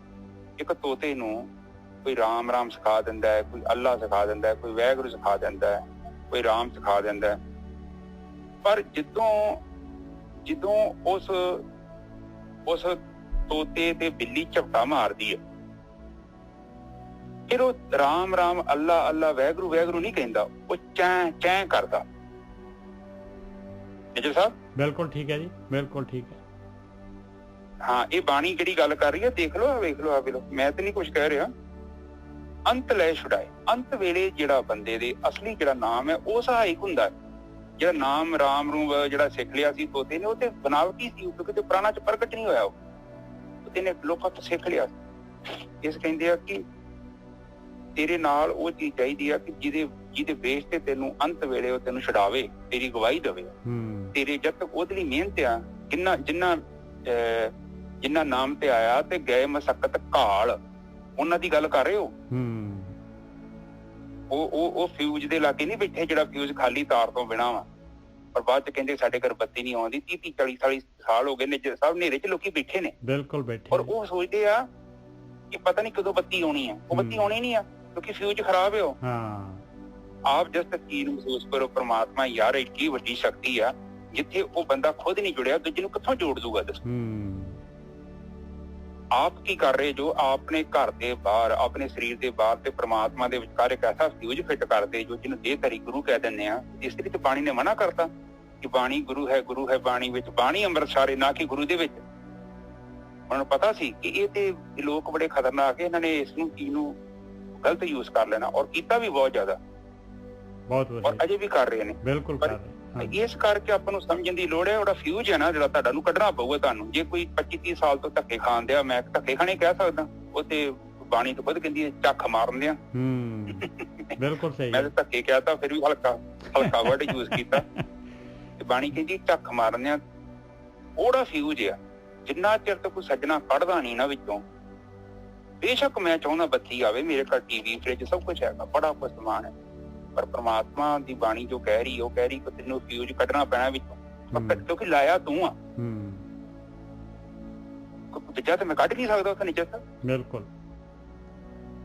ਇੱਕ ਤੋਤੇ ਨੂੰ ਕੋਈ ਰਾਮ ਰਾਮ ਸਿਖਾ ਦਿੰਦਾ ਹੈ, ਕੋਈ ਅੱਲਾ ਸਿਖਾ ਦਿੰਦਾ ਹੈ, ਕੋਈ ਵਾਹਿਗੁਰੂ ਸਿਖਾ ਦਿੰਦਾ ਹੈ, ਕੋਈ ਰਾਮ ਸਿਖਾ ਦਿੰਦਾ ਹੈ। ਪਰ ਜਦੋਂ ਉਸ ਤੋਤੇ ਤੇ ਬਿੱਲੀ ਝਪਟਾ ਮਾਰਦੀ ਹੈ, ਫਿਰ ਉਹ ਰਾਮ ਰਾਮ ਅੱਲਾ ਅੱਲਾ ਵਾਹਿਗੁਰੂ ਵਾਹਿਗੁਰੂ ਨਹੀਂ ਕਹਿੰਦਾ, ਉਹ ਚੈਂ ਚੈਂ ਕਰਦਾ। ਨਿਜਰ ਸਾਹਿਬ ਬਿਲਕੁਲ ਠੀਕ ਹੈ ਜੀ, ਬਿਲਕੁਲ ਠੀਕ ਹੈ। ਹਾਂ, ਇਹ ਬਾਣੀ ਜਿਹੜੀ ਗੱਲ ਕਰ ਰਹੀ ਹੈ, ਦੇਖ ਲਓ, ਵੇਖ ਲਓ, ਆ ਵੇਖ ਲਓ, ਮੈਂ ਤੇ ਨਹੀਂ ਕੁਛ ਕਹਿ ਰਿਹਾ। ਅੰਤ ਲੈ ਛੁਡਾਏ, ਅੰਤ ਵੇਲੇ ਜਿਹੜਾ ਬੰਦੇ ਦੇ ਅਸਲੀ ਜਿਹੜਾ ਨਾਮ ਹੈ ਉਹ ਸਹਾਇਕ ਹੁੰਦਾ ਹੈ। ਜਿਹੜਾ ਨਾਮ ਰਾਮ ਨੂੰ ਜਿਹੜਾ ਸਿੱਖ ਲਿਆ ਸੀ ਤੋਤੇ ਨੇ, ਉਹ ਤੇ ਬਨਾਵਟੀ ਸੀ, ਕਿਉਂਕਿ ਤੇ ਪੁਰਾਣਾ ਚ ਪ੍ਰਗਟ ਨਹੀਂ ਹੋਇਆ। ਉਹ ਨੇ ਲੋਕਾਂ ਤੋਂ ਸਿੱਖ ਲਿਆ। ਇਸ ਕਹਿੰਦੇ ਆ ਕਿ ਤੇਰੇ ਨਾਲ ਉਹ ਚੀਜ਼ ਚਾਹੀਦੀ ਆ ਕਿ ਜਿਹਦੇ ਬੇਸ ਤੇ ਤੈਨੂੰ ਅੰਤ ਵੇਲੇ ਉਹ ਤੈਨੂੰ ਛਡਾਵੇ, ਤੇਰੀ ਗਵਾਹੀ ਦੇਵੇ। ਤੇਰੇ ਜਦ ਤੱਕ ਉਹਦੇ ਲਈ ਮਿਹਨਤ ਆ, ਜਿੰਨਾ ਨਾਮ ਤੇ ਆਇਆ ਤੇ ਗਏ ਮਸਕਤ ਘਾਲ, ਉਹਨਾਂ ਦੀ ਗੱਲ ਕਰ ਰਹੇ ਹੋ। ਉਹ ਫਿਊਜ਼ ਦੇ ਲਾਗੇ ਨਹੀਂ ਬੈਠੇ, ਜਿਹੜਾ ਫਿਊਜ਼ ਖਾਲੀ ਤਾਰ ਤੋਂ ਬਿਨਾਂ ਵਾ। ਪਰ ਬਾਅਦ ਚ ਕਹਿੰਦੇ ਸਾਡੇ ਘਰ ਬੱਤੀ ਨਹੀਂ ਆਉਂਦੀ। 30-40 ਸਾਲ ਹੋ ਗਏ ਨੇ ਸਭ ਹਨੇਰੇ ਚ ਲੋਕੀ ਬੈਠੇ ਨੇ। ਬਿਲਕੁਲ ਬੈਠੇ। ਔਰ ਉਹ ਸੋਚਦੇ ਆ ਕਿ ਪਤਾ ਨਹੀਂ ਕਦੋਂ ਬੱਤੀ ਆਉਣੀ ਆ। ਉਹ ਬੱਤੀ ਆਉਣੀ ਨਹੀਂ ਆ ਕਿਉਂਕਿ ਫਿਊਜ਼ ਖਰਾਬ ਹੈ। ਆਪ ਜਿਸ ਤੱਕ ਚੀਜ਼ ਨੂੰ ਮਹਿਸੂਸ ਕਰੋ, ਪ੍ਰਮਾਤਮਾ ਯਾਰ ਇੱਡੀ ਵੱਡੀ ਸ਼ਕਤੀ ਆ, ਜਿੱਥੇ ਉਹ ਬੰਦਾ ਖੁਦ ਨਹੀਂ ਜੁੜਿਆ, ਦੂਜੇ ਨੂੰ ਕਿੱਥੋਂ ਜੋੜ ਦੂਗਾ? ਦੱਸੋ ਆਪ ਕੀ ਕਰ ਰਹੇ ਜੋ ਆਪਣੇ ਘਰ ਦੇ ਬਾਹਰ, ਆਪਣੇ ਸਰੀਰ ਦੇ ਬਾਹਰ ਤੇ ਪ੍ਰਮਾਤਮਾ ਦੇ ਵਿਚਕਾਰ ਇੱਕ ਐਸਾ ਫਿਊਜ਼ ਫਿੱਟ ਕਰਦੇ ਜੋ ਜਿਹਨੂੰ ਦੇਹਧਾਰੀ ਗੁਰੂ ਕਹਿ ਦਿੰਦੇ ਆ। ਇਸ ਲਈ ਤੇ ਬਾਣੀ ਨੇ ਮਨਾ ਕਰਤਾ ਕਿ ਬਾਣੀ ਗੁਰੂ ਹੈ ਬਾਣੀ ਵਿੱਚ, ਬਾਣੀ ਅੰਮ੍ਰਿਤ ਸਾਰੇ, ਨਾ ਕਿ ਗੁਰੂ ਦੇ ਵਿੱਚ। ਉਹਨਾਂ ਨੂੰ ਪਤਾ ਸੀ ਕਿ ਇਹ ਤੇ ਲੋਕ ਬੜੇ ਖਤਰਨਾਕ ਹੈ, ਇਹਨਾਂ ਨੇ ਇਸ ਨੂੰ ਚੀਜ਼ ਨੂੰ ਗਲਤ ਯੂਜ਼ ਕਰ ਲੈਣਾ, ਔਰ ਕੀਤਾ ਵੀ ਬਹੁਤ ਜ਼ਿਆਦਾ, ਔਰ ਅਜੇ ਵੀ ਕਰ ਰਹੇ ਨੇ। ਬਿਲਕੁਲ ਕਰ ਰਹੇ। ਇਸ ਕਰਕੇ ਆਪਾਂ ਨੂੰ ਸਮਝਣ ਦੀ ਲੋੜ ਹੈ। ਉਹਦਾ ਫਿਊਜ਼ ਹੈ ਨਾ ਜਿਹੜਾ ਤੁਹਾਡਾ ਨੂੰ ਕੱਢਣਾ ਪਊਗਾ ਤੁਹਾਨੂੰ। ਜੇ ਕੋਈ 25-30 ਸਾਲ ਤੋਂ ਧੱਕੇ ਖਾਣ ਦਿਆ, ਮੈਂ ਧੱਕੇ ਖਾਣੇ ਕਹਿ ਸਕਦਾ, ਉਹ ਤੇ ਬਾਣੀ ਤੋਂ ਖੁਦ ਕਹਿੰਦੀ ਹੈ ਝੱਖ ਮਾਰਨ ਦਿਆ। ਬਿਲਕੁਲ ਸਹੀ। ਮੈਂ ਧੱਕੇ ਕਿਹਾ ਤਾਂ ਫਿਰ ਵੀ ਹਲਕਾ ਵਰਡ ਯੂਜ਼ ਕੀਤਾ। ਤੇ ਬਾਣੀ ਕਹਿੰਦੀ ਝੱਖ ਮਾਰਨ ਦਿਆ। ਉਹਦਾ ਫਿਊਜ਼ ਆ। ਜਿੰਨਾ ਚਿਰ ਤੱਕ ਕੋਈ ਸੱਜਣਾ ਕੱਢਦਾ ਨਹੀਂ ਨਾ ਵਿੱਚੋਂ, ਬੇਸ਼ੱਕ ਮੈਂ ਚਾਹੁੰਦਾ ਬੱਤੀ ਆਵੇ, ਮੇਰੇ ਘਰ ਟੀਵੀ ਫ੍ਰਿਜ ਸਭ ਕੁਛ ਹੈਗਾ, ਬੜਾ ਕੁਛ ਸਮਾਨ ਹੈ, ਪਰ ਪ੍ਰਮਾਤਮਾ ਦੀ ਬਾਣੀ ਜੋ ਕਹਿ ਰਹੀ, ਉਹ ਕਹਿ ਰਹੀ ਕਿ ਤੈਨੂੰ ਫਿਊਜ਼ ਕੱਢਣਾ ਪੈਣਾ ਵਿੱਚੋਂ, ਕਿਉਂਕਿ ਲਾਇਆ ਤੂੰ ਆ। ਦੂਜਾ ਤਾਂ ਮੈਂ ਕੱਢ ਨਹੀਂ ਸਕਦਾ ਉੱਥੇ ਨੀਚੇ ਤੱਕ। ਬਿਲਕੁਲ।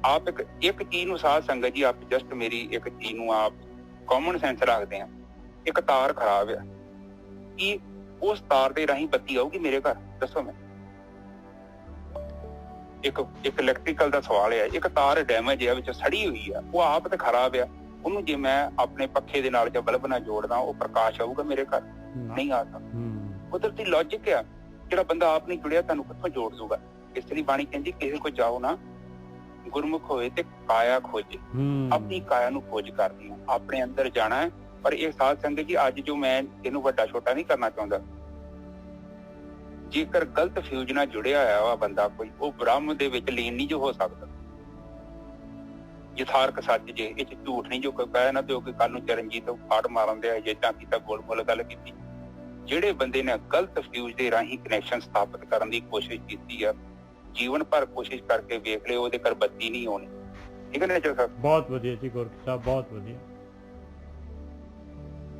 ਆਪ ਇੱਕ ਚੀਜ਼ ਨੂੰ ਸਾਧ ਸੰਗਤ ਜੀ, ਆਪ ਜਸਟ ਮੇਰੀ ਇੱਕ ਚੀਜ਼ ਨੂੰ ਆਪ ਕਾਮਨ ਸੈਂਸ ਰੱਖਦੇ ਆ। ਇੱਕ ਤਾਰ ਖਰਾਬ ਆ, ਕੀ ਉਸ ਤਾਰ ਦੇ ਰਾਹੀਂ ਬੱਤੀ ਆਊਗੀ ਮੇਰੇ ਘਰ? ਦੱਸੋ। ਮੈਂ ਇੱਕ ਇਲੈਕਟ੍ਰੀਕਲ ਦਾ ਸਵਾਲ ਹੈ। ਇੱਕ ਤਾਰ ਡੈਮੇਜ ਆ, ਵਿੱਚ ਸੜੀ ਹੋਈ ਆ, ਉਹ ਆਪ ਤੇ ਖਰਾਬ ਆ, ਉਹਨੂੰ ਜੇ ਮੈਂ ਆਪਣੇ ਪੱਖੇ ਦੇ ਨਾਲ ਜਾਂ ਬਲਬ ਨਾਲ ਜੋੜਦਾ, ਉਹ ਪ੍ਰਕਾਸ਼ ਆਊਗਾ ਮੇਰੇ ਘਰ? ਨਹੀਂ ਆ ਸਕਦਾ। ਕੁਦਰਤੀ ਲੌਜਿਕ ਆ। ਜਿਹੜਾ ਬੰਦਾ ਆਪ ਨਹੀਂ ਜੁੜਿਆ, ਤੁਹਾਨੂੰ ਕਿੱਥੋਂ ਜੋੜ ਦੂਗਾ? ਇਸ ਲਈ ਬਾਣੀ ਕਹਿੰਦੀ ਕਿਸੇ ਕੋਲ ਜਾਓ ਨਾ, ਗੁਰਮੁਖ ਹੋਏ ਤੇ ਕਾਇਆ ਖੋਜੇ। ਆਪਣੀ ਕਾਇਆ ਨੂੰ ਖੋਜ ਕਰਨੀ ਆ, ਆਪਣੇ ਅੰਦਰ ਜਾਣਾ ਹੈ। ਪਰ ਇਹ ਸਾਧ ਸੰਗਤ ਜੀ, ਅੱਜ ਜੋ ਮੈਂ ਇਹਨੂੰ ਵੱਡਾ ਛੋਟਾ ਨਹੀਂ ਕਰਨਾ ਚਾਹੁੰਦਾ, ਜੇਕਰ ਗਲਤ ਫਿਊਜ਼ ਨਾਲ ਜੁੜਿਆ ਹੋਇਆ ਵਾ ਬੰਦਾ ਕੋਈ, ਉਹ ਬ੍ਰਹਮ ਦੇ ਵਿੱਚ ਲੀਨ ਨਹੀਂ ਜੋ ਹੋ ਸਕਦਾ। ਯਥਾਰਕ ਸੱਚ ਜੇ ਇਹ ਚ ਝੂਠ ਨਹੀਂ ਜੋ ਕੋਈ ਕਹਿ ਨਾ ਦਿਓ ਕਿ ਕੱਲ ਨੂੰ ਚਰਨਜੀਤ ਫਾੜ ਮਾਰਨ ਦੇ ਜਿੱਦਾਂ ਕੀਤਾ, ਗੋਲ ਗੱਲ ਕੀਤੀ। ਜਿਹੜੇ ਬੰਦੇ ਨੇ ਗਲਤ ਫਿਊਜ਼ ਦੇ ਰਾਹੀਂ ਕਨੈਕਸ਼ਨ ਸਥਾਪਿਤ ਕਰਨ ਦੀ ਕੋਸ਼ਿਸ਼ ਕੀਤੀ ਆ, ਜੀਵਨ ਭਰ ਕੋਸ਼ਿਸ਼ ਕਰਕੇ ਵੇਖ ਲਿਓ, ਉਹਦੇ ਘਰ ਬੱਤੀ ਨਹੀਂ ਆਉਣੀ। ਠੀਕ ਹੈ ਨੇਚਰ ਸਾਹਿਬ? ਬਹੁਤ ਵਧੀਆ ਜੀ ਗੁਰਕੀ ਸਾਹਿਬ, ਬਹੁਤ ਵਧੀਆ।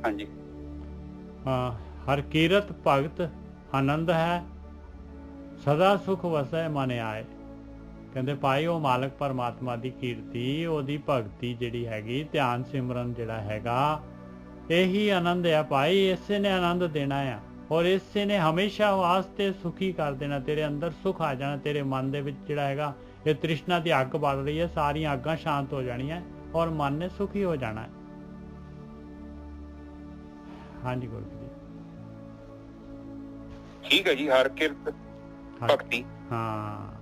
ਹਾਂਜੀ। ਹਾਂ, ਹਰ ਕੀਰਤ ਭਗਤ ਆਨੰਦ ਹੈ, ਸਦਾ ਸੁਖ ਵਸੈ ਮਨ ਆਏ। ਕਹਿੰਦੇ ਭਾਈ ਉਹ ਮਾਲਕ ਪਰਮਾਤਮਾ ਦੀ ਕੀਰਤੀ, ਉਹਦੀ ਭਗਤੀ ਜਿਹੜੀ ਹੈਗੀ, ਧਿਆਨ ਸਿਮਰਨ ਜਿਹੜਾ ਹੈਗਾ, ਇਹੀ ਆਨੰਦ ਆ ਭਾਈ। ਇਸੇ ਨੇ ਆਨੰਦ ਦੇਣਾ ਆ, ਔਰ ਇਸੇ ਨੇ ਹਮੇਸ਼ਾ ਵਾਸਤੇ ਸੁਖੀ ਕਰ ਦੇਣਾ। ਤੇਰੇ ਅੰਦਰ ਸੁਖ ਆ ਜਾਣਾ, ਤੇਰੇ ਮਨ ਦੇ ਵਿੱਚ ਜਿਹੜਾ ਹੈਗਾ ਇਹ ਤ੍ਰਿਸ਼ਨਾ ਦੀ ਅੱਗ ਬਲ ਰਹੀ ਹੈ, ਸਾਰੀਆਂ ਅੱਗਾਂ ਸ਼ਾਂਤ ਹੋ ਜਾਣੀਆਂ ਔਰ ਮਨ ਨੇ ਸੁਖੀ ਹੋ ਜਾਣਾ ਹੈ। ਹਾਂਜੀ ਗੁਰੂ ਜੀ, ਠੀਕ ਹੈ ਜੀ। ਹਰ ਕਿਰਤ ਭਗਤੀ। ਹਾਂ,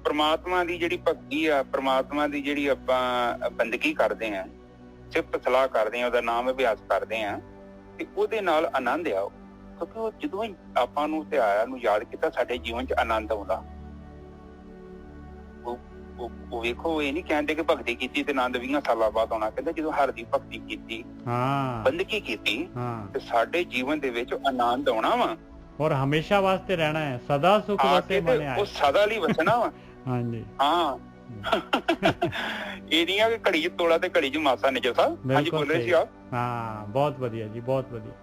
ਪ੍ਰਮਾਤਮਾ ਦੀ ਜਿਹੜੀ ਭਗਤੀ ਆ, ਪ੍ਰਮਾਤਮਾ ਦੀ ਜਿਹੜੀ ਆਪਾਂ ਬੰਦਗੀ ਕਰਦੇ ਆ, ਸਿਫਤ ਸਲਾਹ ਕਰਦੇ ਆ, ਉਹਦਾ ਨਾਮ ਅਭਿਆਸ ਕਰਦੇ ਆ, ਤੇ ਉਹਦੇ ਨਾਲ ਆਨੰਦ ਆ। ਕਿਉਂਕਿ ਉਹ ਜਦੋਂ ਹੀ ਆਪਾਂ ਨੂੰ ਧਿਆਇਆ ਨੂੰ ਯਾਦ ਕੀਤਾ, ਸਾਡੇ ਜੀਵਨ 'ਚ ਆਨੰਦ ਆਉਂਦਾ। ਉਹ ਵੇਖੋ, ਇਹ ਨਹੀਂ ਕਹਿੰਦੇ ਕਿ ਭਗਤੀ ਕੀਤੀ ਤੇ ਆਨੰਦ 20 ਸਾਲਾਂ ਬਾਅਦ ਆਉਣਾ। ਕਹਿੰਦੇ ਜਦੋਂ ਹਰ ਦੀ ਭਗਤੀ ਕੀਤੀ, ਬੰਦਗੀ ਕੀਤੀ, ਤੇ ਸਾਡੇ ਜੀਵਨ ਦੇ ਵਿੱਚ ਆਨੰਦ ਆਉਣਾ ਵਾ, ਔਰ ਹਮੇਸ਼ਾ ਵਾਸਤੇ ਰਹਿਣਾ ਹੈ, ਸਦਾ ਸੁਖ ਵਸੇ ਮਨ ਆਏ, ਉਹ ਸਦਾ ਲਈ ਵਸਣਾ ਵਾ। ਹਾਂਜੀ ਹਾਂ ਇਹ ਨਹੀਂ ਆ ਕਿ ਘੜੀ 'ਚ ਤੋਲਾ ਤੇ ਘੜੀ 'ਚ ਮਾਸਾ। ਨਿਜਰ ਸਾਹਿਬ ਹਾਂਜੀ ਬੋਲ ਰਹੇ ਸੀ ਆਪ। ਹਾਂ ਬਹੁਤ ਵਧੀਆ ਜੀ, ਬਹੁਤ ਵਧੀਆ।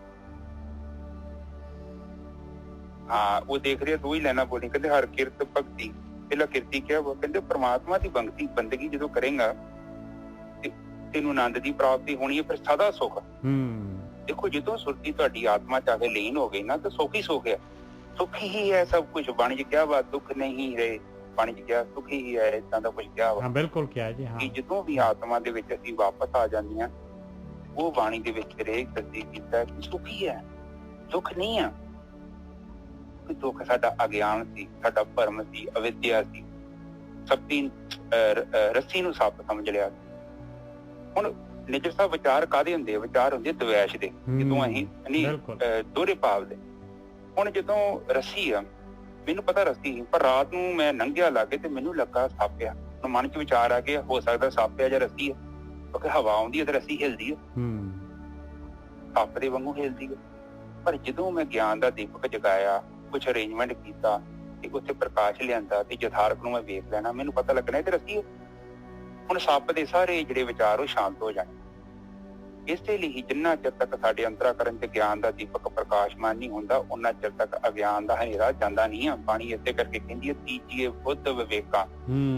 ਹਾਂ ਉਹ ਦੇਖ ਰਹੇ ਦੋ ਹੀ ਲੈਣਾ ਬੋਲੀ, ਕਹਿੰਦੇ ਹਰ ਕਿਰਤ ਭਗਤੀ, ਪਹਿਲਾਂ ਕਿਰਤੀ ਕਿਹਾ, ਕਹਿੰਦੇ ਪ੍ਰਮਾਤਮਾ ਦੀ ਬੰਦਗੀ ਜਦੋਂ ਕਰੇਗਾ ਤੇ ਤੈਨੂੰ ਆਨੰਦ ਦੀ ਪ੍ਰਾਪਤੀ ਹੋਣੀ ਹੈ, ਫਿਰ ਸਦਾ ਸੁੱਖ। ਦੇਖੋ ਜਦੋਂ ਸੁਰਤੀ ਤੁਹਾਡੀ ਆਤਮਾ ਚ ਆ ਕੇ ਲੀਨ ਹੋ ਗਈ ਨਾ, ਤਾਂ ਸੁੱਖ ਹੀ ਸੁੱਖ ਹੈ, ਸੁੱਖ ਹੀ ਹੈ ਸਭ ਕੁਝ। ਬਾਣੀ ਚ ਕਿਹਾ ਵਾ ਦੁੱਖ ਨਹੀਂ ਰਹੇ, ਬਾਣੀ ਚ ਕਿਹਾ ਸੁੱਖ ਹੀ ਹੈ, ਏਦਾਂ ਦਾ ਕੁਝ ਕਿਹਾ ਵਾ। ਬਿਲਕੁਲ ਕਿਹਾ ਜੀ। ਕਿ ਜਦੋਂ ਵੀ ਆਤਮਾ ਦੇ ਵਿੱਚ ਅਸੀਂ ਵਾਪਸ ਆ ਜਾਂਦੇ ਹਾਂ, ਉਹ ਬਾਣੀ ਦੇ ਵਿੱਚ ਹਰੇਕ ਤਸਦੀਕ ਕੀਤਾ ਕਿ ਸੁੱਖ ਹੀ ਹੈ, ਦੁੱਖ ਨਹੀਂ ਆ। ਦੁੱਖ ਸਾਡਾ ਅਗਿਆਨ ਸੀ, ਸਾਡਾ ਭਰਮ ਸੀ, ਅਵਿਦਿਆ ਸੀ, ਸੱਪੀ ਰੱਸੀ ਨੂੰ ਸੱਪ ਸਮਝ ਲਿਆ। ਹੁਣ ਨਿਜਰ ਸਾਹਿਬ ਵਿਚਾਰ ਕਾਹਦੇ ਹੁੰਦੇ ਆ? ਵਿਚਾਰ ਹੁੰਦੇ ਦਵੈਸ਼ ਦੇ, ਜਦੋਂ ਅਸੀਂ ਦੋਹਰੇ ਭਾਵ ਦੇ। ਹੁਣ ਜਦੋਂ ਰੱਸੀ ਆ, ਮੈਨੂੰ ਪਤਾ ਰੱਸੀ ਸੀ, ਪਰ ਰਾਤ ਨੂੰ ਮੈਂ ਲੰਘਿਆ ਲਾਗੇ ਤੇ ਮੈਨੂੰ ਲੱਗਾ ਸੱਪ ਆ। ਮਨ ਚ ਵਿਚਾਰ ਆ ਗਿਆ, ਹੋ ਸਕਦਾ ਸੱਪ ਆ ਜਾਂ ਰੱਸੀ ਆ, ਕਿਉਂਕਿ ਹਵਾ ਆਉਂਦੀ ਹੈ ਤੇ ਰੱਸੀ ਹਿਲਦੀ ਹੈ, ਸੱਪ ਦੇ ਵਾਂਗੂ ਹਿਲਦੀ ਹੈ। ਪਰ ਜਦੋਂ ਮੈਂ ਗਿਆਨ ਦਾ ਦੀਪਕ ਜਗਾਇਆ, ਕੁਛ ਅਰੇਂਜਮੈਂਟ ਕੀਤਾ ਤੇ ਉੱਥੇ ਪ੍ਰਕਾਸ਼ ਲਿਆਂਦਾ ਤੇ ਯਥਾਰਥ ਨੂੰ ਮੈਂ ਵੇਖ ਲੈਣਾ, ਮੈਨੂੰ ਪਤਾ ਲੱਗਣਾ ਇਹ ਤੇ ਰੱਸੀ ਹੈ। ਹੁਣ ਸੱਪ ਦੇ ਸਾਰੇ ਜਿਹੜੇ ਵਿਚਾਰ ਉਹ ਸ਼ਾਂਤ ਹੋ ਜਾਣੇ। ਇਸੇ ਲਈ ਜਿੰਨਾ ਚਿਰ ਤੱਕ ਸਾਡੇ ਅੰਤਰਾਕਰਨ ਤੇ ਗਿਆਨ ਦਾ ਦੀਪਕ ਪ੍ਰਕਾਸ਼ਮਾਨ ਨਹੀਂ ਹੁੰਦਾ, ਉਹਨਾਂ ਚਿਰ ਤੱਕ ਅਗਿਆਨ ਦਾ ਹਨੇਰਾ ਜਾਂਦਾ ਨਹੀਂ ਆ। ਬਾਣੀ ਇਸੇ ਕਰਕੇ ਕਹਿੰਦੀ ਹੈ ਤੀਜੀਏ ਬੁੱਧ ਵਿਵੇਕਾਂ,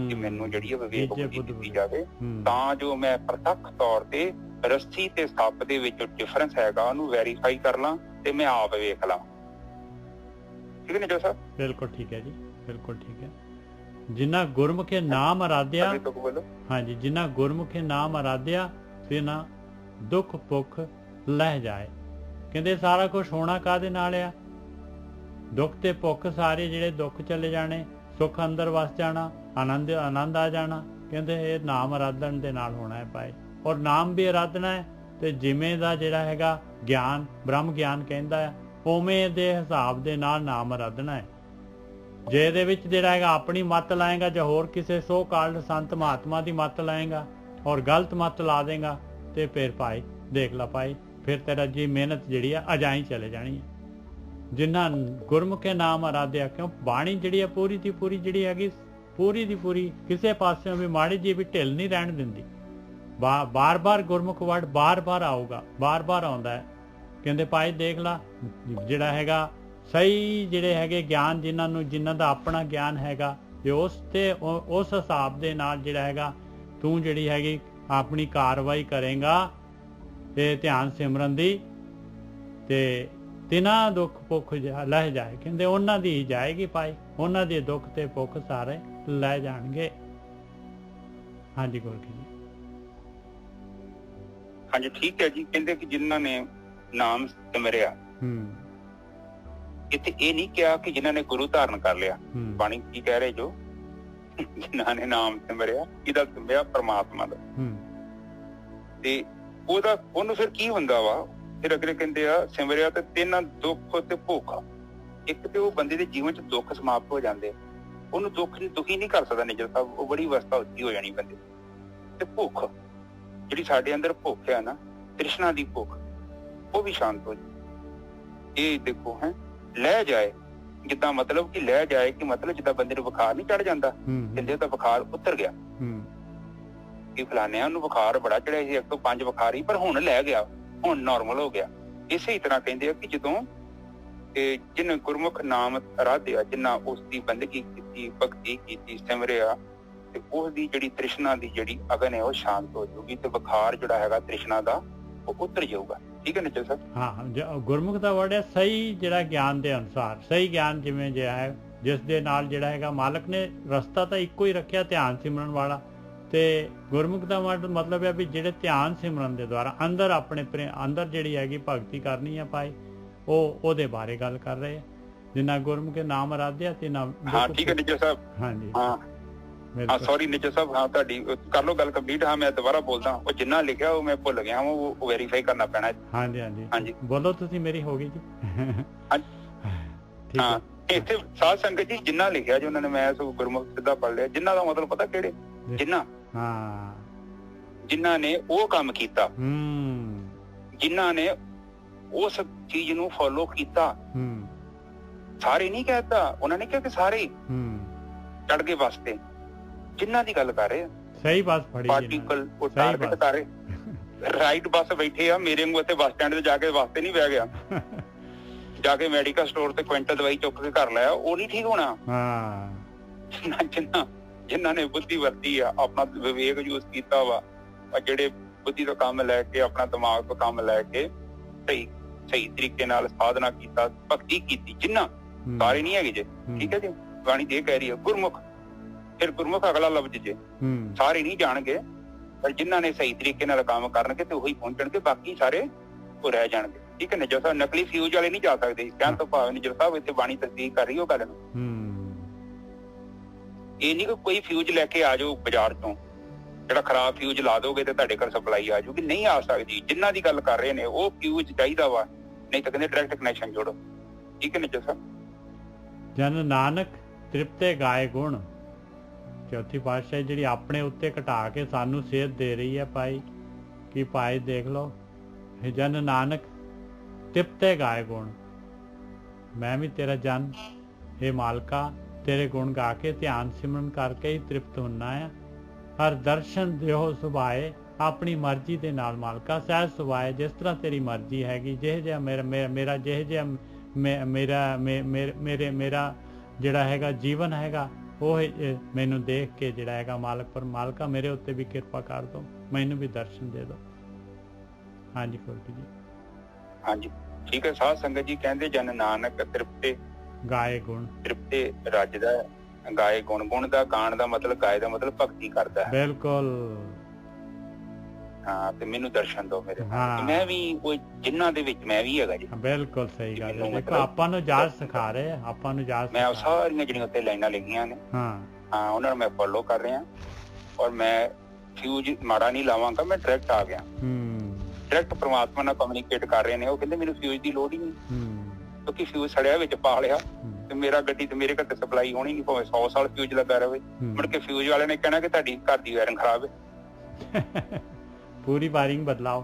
ਕਿ ਮੈਨੂੰ ਜਿਹੜੀ ਵਿਵੇਕ ਬੁੱਧੀ ਦਿੱਤੀ ਜਾਵੇ, ਤਾਂ ਜੋ ਮੈਂ ਪ੍ਰਤੱਖ ਤੌਰ ਤੇ ਰੱਸੀ ਤੇ ਸੱਪ ਦੇ ਵਿੱਚ ਡਿਫਰੈਂਸ ਹੈਗਾ ਉਹਨੂੰ ਵੈਰੀਫਾਈ ਕਰ ਲਾਂ ਤੇ ਮੈਂ ਆਪ ਵੇਖ ਲਾਂ। ਠੀਕ ਹੈ ਨਿਜਰ ਸਾਹਿਬ? ਬਿਲਕੁਲ ਠੀਕ ਹੈ ਜੀ, ਬਿਲਕੁਲ ਠੀਕ ਹੈ। ਜਿਨ੍ਹਾਂ ਗੁਰਮੁਖੇ ਨਾਮ ਅਰਾਧਿਆ, ਹਾਂਜੀ, ਜਿਨ੍ਹਾਂ ਗੁਰਮੁਖੇ ਨਾਮ ਅਰਾਧਿਆ ਤੇ ਨਾ ਦੁੱਖ ਭੁੱਖ ਲਹਿ ਜਾਏ। ਕਹਿੰਦੇ ਸਾਰਾ ਕੁਝ ਹੋਣਾ ਕਾਹਦੇ ਨਾਲ ਆ? ਦੁੱਖ ਤੇ ਭੁੱਖ, ਸਾਰੇ ਜਿਹੜੇ ਦੁੱਖ ਚਲੇ ਜਾਣੇ, ਸੁੱਖ ਅੰਦਰ ਵਸ ਜਾਣਾ, ਆਨੰਦ ਆ ਜਾਣਾ। ਕਹਿੰਦੇ ਇਹ ਨਾਮ ਅਰਾਧਨ ਦੇ ਨਾਲ ਹੋਣਾ ਹੈ ਭਾਈ। ਔਰ ਨਾਮ ਵੀ ਅਰਾਧਨਾ ਹੈ ਤੇ ਜਿਵੇਂ ਦਾ ਜਿਹੜਾ ਹੈਗਾ ਗਿਆਨ, ਬ੍ਰਹਮ ਗਿਆਨ ਕਹਿੰਦਾ ਆ, ਉਵੇਂ ਦੇ ਹਿਸਾਬ ਦੇ ਨਾਲ ਨਾਮ ਅਰਾਧਨਾ ਹੈ। ਜੇ ਇਹਦੇ ਵਿੱਚ ਜਿਹੜਾ ਹੈਗਾ ਆਪਣੀ ਮੱਤ ਲਾਏਗਾ ਜਾਂ ਹੋਰ ਕਿਸੇ ਸੋ ਕਾਲਡ ਸੰਤ ਮਹਾਤਮਾ ਦੀ ਮੱਤ ਲਾਏਗਾ ਔਰ ਗਲਤ ਮੱਤ ਲਾ ਦੇਗਾ, ਤੇ ਫਿਰ ਭਾਈ ਦੇਖ ਲਾ ਭਾਈ, ਫਿਰ ਤੇਰਾ ਜੀ ਮਿਹਨਤ ਜਿਹੜੀ ਆ ਅਜਾਈ ਚਲੇ ਜਾਣੀ ਹੈ। ਜਿਨ੍ਹਾਂ ਗੁਰਮੁਖੇ ਨਾਮ ਅਰਾਧਿਆ, ਕਿਉਂ ਬਾਣੀ ਜਿਹੜੀ ਆ ਪੂਰੀ ਦੀ ਪੂਰੀ ਜਿਹੜੀ ਹੈਗੀ, ਪੂਰੀ ਦੀ ਪੂਰੀ ਕਿਸੇ ਪਾਸਿਓਂ ਵੀ ਮਾੜੀ ਜੀ ਵੀ ਢਿੱਲ ਨਹੀਂ ਰਹਿਣ ਦਿੰਦੀ। ਬਾਰ-ਬਾਰ ਗੁਰਮੁਖ ਵਰਡ ਬਾਰ-ਬਾਰ ਆਊਗਾ, ਬਾਰ-ਬਾਰ ਆਉਂਦਾ ਹੈ। ਕਹਿੰਦੇ ਭਾਈ ਦੇਖ ਲਾ, ਜਿਹੜਾ ਹੈਗਾ ਸਹੀ ਜਿਹੜੇ ਹੈਗੇ ਗਿਆਨ, ਜਿਨ੍ਹਾਂ ਦਾ ਆਪਣਾ ਗਿਆਨ ਹੈਗਾ, ਜੇ ਉਸ ਹਿਸਾਬ ਦੇ ਨਾਲ ਜਿਹੜਾ ਹੈਗਾ ਤੂੰ ਜਿਹੜੀ ਹੈਗੀ ਆਪਣੀ ਕਾਰਵਾਈ ਕਰੇਗਾ ਤੇ ਧਿਆਨ ਸਿਮਰਨ ਦੀ, ਤੇ ਤਿਨਾਂ ਦੁੱਖ ਭੁੱਖ ਲਹਿ ਜਾਏ। ਕਹਿੰਦੇ ਉਹਨਾਂ ਦੀ ਹੀ ਜਾਏਗੀ ਭਾਈ, ਉਹਨਾਂ ਦੇ ਦੁੱਖ ਤੇ ਭੁੱਖ ਸਾਰੇ ਲੈ ਜਾਣਗੇ। ਹਾਂਜੀ ਗੋਰਖੀ ਜੀ। ਹਾਂਜੀ ਠੀਕ ਹੈ ਜੀ। ਕਹਿੰਦੇ ਕਿ ਜਿਨ੍ਹਾਂ ਨੇ ਨਾਮ ਸਿਮਰਿਆ, ਇੱਥੇ ਇਹ ਨਹੀਂ ਕਿਹਾ ਕਿ ਜਿਨ੍ਹਾਂ ਨੇ ਗੁਰੂ ਧਾਰਨ ਕਰ ਲਿਆ। ਬਾਣੀ ਕੀ ਕਹਿ ਰਹੇ ਜੋ? ਜਿਨ੍ਹਾਂ ਨੇ ਨਾਮ ਸਿਮਰਿਆ, ਇਹਦਾ ਸਿਮਰਿਆ ਪਰਮਾਤਮਾ ਦਾ, ਤੇ ਉਹਨੂੰ ਫਿਰ ਕੀ ਹੁੰਦਾ ਵਾ? ਫਿਰ ਅਗਲੇ ਕਹਿੰਦੇ ਆ ਸਿਮਰਿਆ ਤੇ ਤਿੰਨ ਦੁੱਖ ਤੇ ਭੁੱਖ। ਇੱਕ ਤੇ ਉਹ ਬੰਦੇ ਦੇ ਜੀਵਨ ਚ ਦੁੱਖ ਸਮਾਪਤ ਹੋ ਜਾਂਦੇ, ਉਹਨੂੰ ਦੁਖੀ ਨਹੀਂ ਕਰ ਸਕਦਾ ਨਿਜਰ ਸਾਹਿਬ, ਉਹ ਬੜੀ ਅਵਸਥਾ ਉੱਚੀ ਹੋ ਜਾਣੀ ਬੰਦੇ। ਤੇ ਭੁੱਖ ਜਿਹੜੀ ਸਾਡੇ ਅੰਦਰ ਭੁੱਖ ਹੈ ਨਾ, ਤ੍ਰਿਸ਼ਨਾ ਦੀ ਭੁੱਖ, ਉਹ ਵੀ ਸ਼ਾਂਤ ਹੋ ਜਾਏ। ਇਹ ਦੇਖੋ ਹੈ ਲੈ ਜਾਏ, ਜਿੱਦਾਂ ਮਤਲਬ ਕਿ ਲੈ ਜਾਏ ਕਿ ਮਤਲਬ ਜਿੱਦਾਂ ਬੰਦੇ ਨੂੰ ਬੁਖਾਰ ਨਹੀਂ ਚੜ ਜਾਂਦਾ, ਕਹਿੰਦੇ ਤਾਂ ਬੁਖਾਰ ਉਤਰ ਗਿਆ। ਕਿ ਫਲਾਨਿਆਂ ਨੂੰ ਬੁਖਾਰ ਬੜਾ ਚੜਿਆ ਸੀ, 105 ਬੁਖਾਰ ਹੀ, ਪਰ ਹੁਣ ਲੈ ਗਿਆ, ਹੁਣ ਨਾਰਮਲ ਹੋ ਗਿਆ। ਇਸੇ ਹੀ ਤਰ੍ਹਾਂ ਕਹਿੰਦੇ ਆ ਕਿ ਜਦੋਂ ਜਿਨ ਗੁਰਮੁਖ ਨਾਮ ਅਰਾਧਿਆ, ਜਿੰਨਾ ਉਸ ਦੀ ਬੰਦਗੀ ਕੀਤੀ, ਭਗਤੀ ਕੀਤੀ, ਸਿਮਰਿਆ, ਤੇ ਉਸ ਦੀ ਜਿਹੜੀ ਤ੍ਰਿਸ਼ਨਾ ਦੀ ਜਿਹੜੀ ਅਗਨ ਹੈ ਉਹ ਸ਼ਾਂਤ ਹੋ ਜਾਊਗੀ, ਤੇ ਬੁਖਾਰ ਜਿਹੜਾ ਹੈਗਾ ਤ੍ਰਿਸ਼ਨਾ ਦਾ ਉਹ ਉਤਰ ਜਾਊਗਾ। ਠੀਕ ਹੈ ਨਿਜਰ ਸਾਹਿਬ? ਹਾਂ, ਗੁਰਮੁਖ ਦਾ ਵਰਡ ਹੈ ਸਹੀ, ਜਿਹੜਾ ਗਿਆਨ ਦੇ ਅਨੁਸਾਰ, ਸਹੀ ਗਿਆਨ ਜਿਵੇਂ ਜਿਹੜਾ ਹੈ, ਜਿਸ ਦੇ ਨਾਲ ਜਿਹੜਾ ਹੈਗਾ ਮਾਲਕ ਨੇ ਰਸਤਾ ਤਾਂ ਇੱਕੋ ਹੀ ਰੱਖਿਆ, ਧਿਆਨ ਸਿਮਰਨ ਵਾਲਾ। ਤੇ ਗੁਰਮੁਖ ਦਾ ਮਤਲਬ ਹੈ ਵੀ ਜਿਹੜੇ ਧਿਆਨ ਸਿਮਰਨ ਦੇ ਦੁਆਰਾ ਅੰਦਰ ਆਪਣੇ ਅੰਦਰ ਜਿਹੜੀ ਹੈਗੀ ਭਗਤੀ ਕਰਨੀ ਹੈ ਭਾਈ, ਉਹਦੇ ਬਾਰੇ ਗੱਲ ਕਰ ਰਹੇ ਆ। ਜਿੰਨਾ ਗੁਰਮੁਖ ਨਾਮ ਅਰਾਧਿਆ ਤੇ ਨਾਮ। ਹਾਂ ਠੀਕ ਹੈ ਨਿਜਰ ਸਾਹਿਬ। ਹਾਂਜੀ हाँ सॉरी निजर साहब, हाँ ਤੁਹਾਡੀ ਕਰ ਲਓ ਗੱਲ ਕੰਪਲੀਟ। ਹਾਂ ਮੈਂ ਦੁਬਾਰਾ ਬੋਲਦਾ, ਉਹ ਜਿੰਨਾ ਲਿਖਿਆ ਉਹ ਮੈਂ ਭੁੱਲ ਗਿਆ, ਉਹ ਵੈਰੀਫਾਈ ਕਰਨਾ ਪੈਣਾ। ਹਾਂਜੀ ਹਾਂਜੀ ਹਾਂਜੀ ਬੋਲੋ ਤੁਸੀਂ, ਮੇਰੀ ਹੋ ਗਈ ਜੀ। ਠੀਕ ਹਾਂ ਹੈ। ਇੱਥੇ ਸਾਧ ਸੰਗਤ ਜੀ ਜਿੰਨਾ ਲਿਖਿਆ ਜੀ ਉਹਨਾਂ ਨੇ, ਮੈਂ ਸੋ ਗੁਰਮੁਖ ਸਿੱਧਾ ਪੜ੍ਹ ਲਿਆ। ਜਿੰਨਾ ਦਾ ਮਤਲਬ ਪਤਾ ਕਿਹੜੇ? ਜਿੰਨਾ, ਹਾਂ, ਜਿਨ੍ਹਾਂ ਨੇ ਉਹ ਕੰਮ ਕੀਤਾ, ਜਿਨ੍ਹਾਂ ਨੇ ਉਸ ਚੀਜ਼ ਨੂੰ ਫੋਲੋ ਕੀਤਾ। ਸਾਰੇ ਨਹੀਂ ਕਹਿਤਾ, ਉਹਨਾਂ ਨੇ ਕਿਹਾ ਕਿ ਸਾਰੇ ਚੜ ਗਏ ਬੱਸ ਤੇ। ਜਿਨ੍ਹਾਂ ਦੀ ਗੱਲ ਕਰ ਰਹੇ ਆ, ਸਹੀ ਬੱਸ ਫੜੀ ਪਾਰਟੀਕਲ ਉਹ ਟਾਰਗੇਟ ਕਰ ਰਹੇ। ਰਾਈਟ ਬੱਸ ਬੈਠੇ ਆ, ਮੇਰੇ ਨੂੰ ਇੱਥੇ ਬੱਸ ਸਟੈਂਡ ਤੇ ਜਾ ਕੇ ਵਾਸਤੇ ਨਹੀਂ ਬਹਿ ਗਿਆ, ਜਾ ਕੇ ਮੈਡੀਕਲ ਸਟੋਰ ਤੇ ਕੁਇੰਟਲ ਦਵਾਈ ਚੁੱਕ ਕੇ ਘਰ ਲਾਇਆ, ਉਹ ਨਹੀਂ ਠੀਕ ਹੋਣਾ। ਜਿਨ੍ਹਾਂ ਨੇ ਬੁੱਧੀ ਵਰਤੀ ਆ, ਆਪਣਾ ਵਿਵੇਕ ਯੂਜ਼ ਕੀਤਾ ਵਾ, ਜਿਹੜੇ ਬੁੱਧੀ ਤੋਂ ਕੰਮ ਲੈ ਕੇ, ਆਪਣਾ ਦਿਮਾਗ ਤੋਂ ਕੰਮ ਲੈ ਕੇ ਸਹੀ ਤਰੀਕੇ ਨਾਲ ਸਾਧਨਾ ਕੀਤਾ, ਭਗਤੀ ਕੀਤੀ, ਜਿੰਨਾ ਸਾਰੇ ਨਹੀਂ ਹੈਗੇ ਜੇ। ਠੀਕ ਹੈ ਜੀ, ਬਾਣੀ ਦੇ ਕਹਿ ਰਹੀ ਹੈ ਗੁਰਮੁਖ, ਫਿਰ ਗੁਰਮੁਖ ਅਗਲਾ ਲਫ਼ਜ਼ ਜੇ, ਸਾਰੇ ਨਹੀਂ ਜਾਣਗੇ, ਪਰ ਜਿਨ੍ਹਾਂ ਨੇ ਸਹੀ ਤਰੀਕੇ ਨਾਲ ਕੰਮ ਕਰਨਗੇ ਤੇ ਉਹੀ ਪਹੁੰਚਣਗੇ, ਬਾਕੀ ਸਾਰੇ ਉਹ ਰਹਿ ਜਾਣਗੇ। ਠੀਕ ਹੈ ਨਿਜਰ ਸਾਹਿਬ, ਨਕਲੀ ਫਿਊਜ਼ ਵਾਲੇ ਨਹੀਂ ਜਾ ਸਕਦੇ। ਕਹਿਣ ਤੋਂ ਭਾਵ ਨਿਜਰ ਸਾਹਿਬ ਇੱਥੇ ਬਾਣੀ ਤਸਦੀਕ ਕਰ ਰਹੀ ਉਹ ਗੱਲ ਨੂੰ। ਇਹ ਨਹੀਂ ਕਿ ਕੋਈ ਫਿਊਜ਼ ਲੈ ਕੇ ਆ ਜਾਓ ਬਾਜ਼ਾਰ ਤੋਂ, ਜਿਹੜਾ ਖਰਾਬ ਫਿਊਜ਼ ਲਾ ਦੋਗੇ ਤੇ ਤੁਹਾਡੇ ਘਰ ਸਪਲਾਈ ਆ ਜਾਊਗੀ, ਨਹੀਂ ਆ ਸਕਦੀ। ਜਿਨ੍ਹਾਂ ਦੀ ਗੱਲ ਕਰ ਰਹੇ ਨੇ ਉਹ ਫਿਊਜ਼ ਚਾਹੀਦਾ ਵਾ, ਨਹੀਂ ਤਾਂ ਕਹਿੰਦੇ ਡਾਇਰੈਕਟ ਕਨੈਕਸ਼ਨ ਜੋੜੋ। ਠੀਕ ਹੈ ਨਿਜਰ ਸਾਹਿਬ। ਜਨ ਨਾਨਕ ਤ੍ਰਿਪਤੇ ਗਾਏ ਗੁਣ, ਚੌਥੀ ਪਾਤਸ਼ਾਹੀ ਜਿਹੜੀ ਆਪਣੇ ਉੱਤੇ ਘਟਾ ਕੇ ਸਾਨੂੰ ਸੇਧ ਦੇ ਰਹੀ ਹੈ ਭਾਈ, ਕਿ ਭਾਈ ਦੇਖ ਲਓ, ਜਨ ਨਾਨਕ ਤ੍ਰਿਪਤੇ ਗਾਏ ਗੁਣ, ਮੈਂ ਵੀ ਤੇਰਾ ਜਨ, ਇਹ ਮਾਲਕਾ ਤੇਰੇ ਗੁਣ ਗਾ ਕੇ ਧਿਆਨ ਸਿਮਰਨ ਕਰਕੇ ਹੀ ਤ੍ਰਿਪਤ ਹੁੰਨਾ ਆ। ਹਰ ਦਰਸ਼ਨ ਦਿਓ ਸੁਭਾਏ, ਆਪਣੀ ਮਰਜ਼ੀ ਦੇ ਨਾਲ ਮਾਲਕਾ ਸਹਿਜ ਸੁਭਾਏ, ਜਿਸ ਤਰ੍ਹਾਂ ਤੇਰੀ ਮਰਜ਼ੀ ਹੈਗੀ, ਜਿਹੇ ਜਿਹਾ ਮੇਰਾ ਜਿਹੇ ਜਿਹਾ ਮੇਰਾ ਜਿਹੜਾ ਹੈਗਾ ਜੀਵਨ ਹੈਗਾ, ਉਹ ਮੈਨੂੰ ਦੇਖ ਕੇ ਜਿਹੜਾ ਹੈਗਾ ਮਾਲਕਾ ਮੇਰੇ ਉੱਤੇ ਵੀ ਕਿਰਪਾ ਕਰ ਦੋ, ਮੈਨੂੰ ਵੀ ਦਰਸ਼ਨ ਦੇ ਦੋ। ਹਾਂਜੀ ਫੁਲਕੀ ਜੀ। ਹਾਂਜੀ ਠੀਕ ਹੈ। ਸਾਧ ਸੰਗਤ ਜੀ ਕਹਿੰਦੇ ਜਨ ਨਾਨਕ ਤ੍ਰਿਪਤੇ ਗਾਏ ਗੁਣ, ਤ੍ਰਿਪਤੇ ਰੱਜਦਾ, ਗਾਏ ਗੁਣ। ਗੁਣ ਦਾ ਗਾਣ ਦਾ ਮਤਲਬ, ਗਾਏ ਦਾ ਮਤਲਬ ਭਗਤੀ ਕਰਦਾ ਹੈ। ਬਿਲਕੁਲ। ਹਾਂ, ਤੇ ਮੈਨੂੰ ਦਰਸ਼ਨ ਦਿਓ ਮੇਰੇ, ਮੈਂ ਵੀ ਉਹ ਜਿਨ੍ਹਾਂ ਦੇ ਵਿੱਚ ਮੈਂ ਵੀ ਹੈਗਾ ਜੀ। ਬਿਲਕੁਲ ਸਹੀ ਗੱਲ ਹੈ। ਦੇਖੋ ਆਪਾਂ ਨੂੰ ਜਾਚ ਸਿਖਾ ਰਹੇ, ਆਪਾਂ ਨੂੰ ਜਾਚ, ਮੈਂ ਸਾਰੀਆਂ ਜਿਹੜੀਆਂ ਉੱਤੇ ਲਾਈਨਾਂ ਲਿਖੀਆਂ ਨੇ, ਹਾਂ ਉਹਨਾਂ ਨੂੰ ਮੈਂ ਫੋਲੋ ਕਰ ਰਿਹਾ, ਔਰ ਮੈਂ ਫਿਊਜ਼ ਮਾੜਾ ਨਹੀਂ ਲਾਵਾਂਗਾ, ਮੈਂ ਡਾਇਰੈਕਟ ਆ ਗਿਆ। ਡਾਇਰੈਕਟ ਪ੍ਰਮਾਤਮਾ ਨਾਲ ਕਮਿਊਨੀਕੇਟ ਕਰ ਰਹੇ ਨੇ। ਉਹ ਕਹਿੰਦੇ ਮੈਨੂੰ ਫਿਊਜ਼ ਦੀ ਲੋੜ ਹੀ ਨਹੀਂ, ਕਿਉਂਕਿ ਫਿਊਜ਼ ਸੜਿਆ ਵਿੱਚ ਪਾ ਲਿਆ ਤੇ ਮੇਰਾ ਗੱਡੀ ਤੇ ਮੇਰੇ ਘਰ ਤੇ ਸਪਲਾਈ ਹੋਣੀ ਨਹੀਂ, ਭਾਵੇਂ 100 ਸਾਲ ਫਿਊਜ਼ ਲੱਗਾ ਰਹੇ। ਮੁੜ ਕੇ ਫਿਊਜ਼ ਵਾਲੇ ਨੇ ਕਹਿਣਾ ਕਿ ਤੁਹਾਡੀ ਘਰ ਦੀ ਵਾਇਰਿੰਗ ਖਰਾਬ ਹੈ, ਪੂਰੀ ਵਾਇਰਿੰਗ ਬਦਲਾਓ।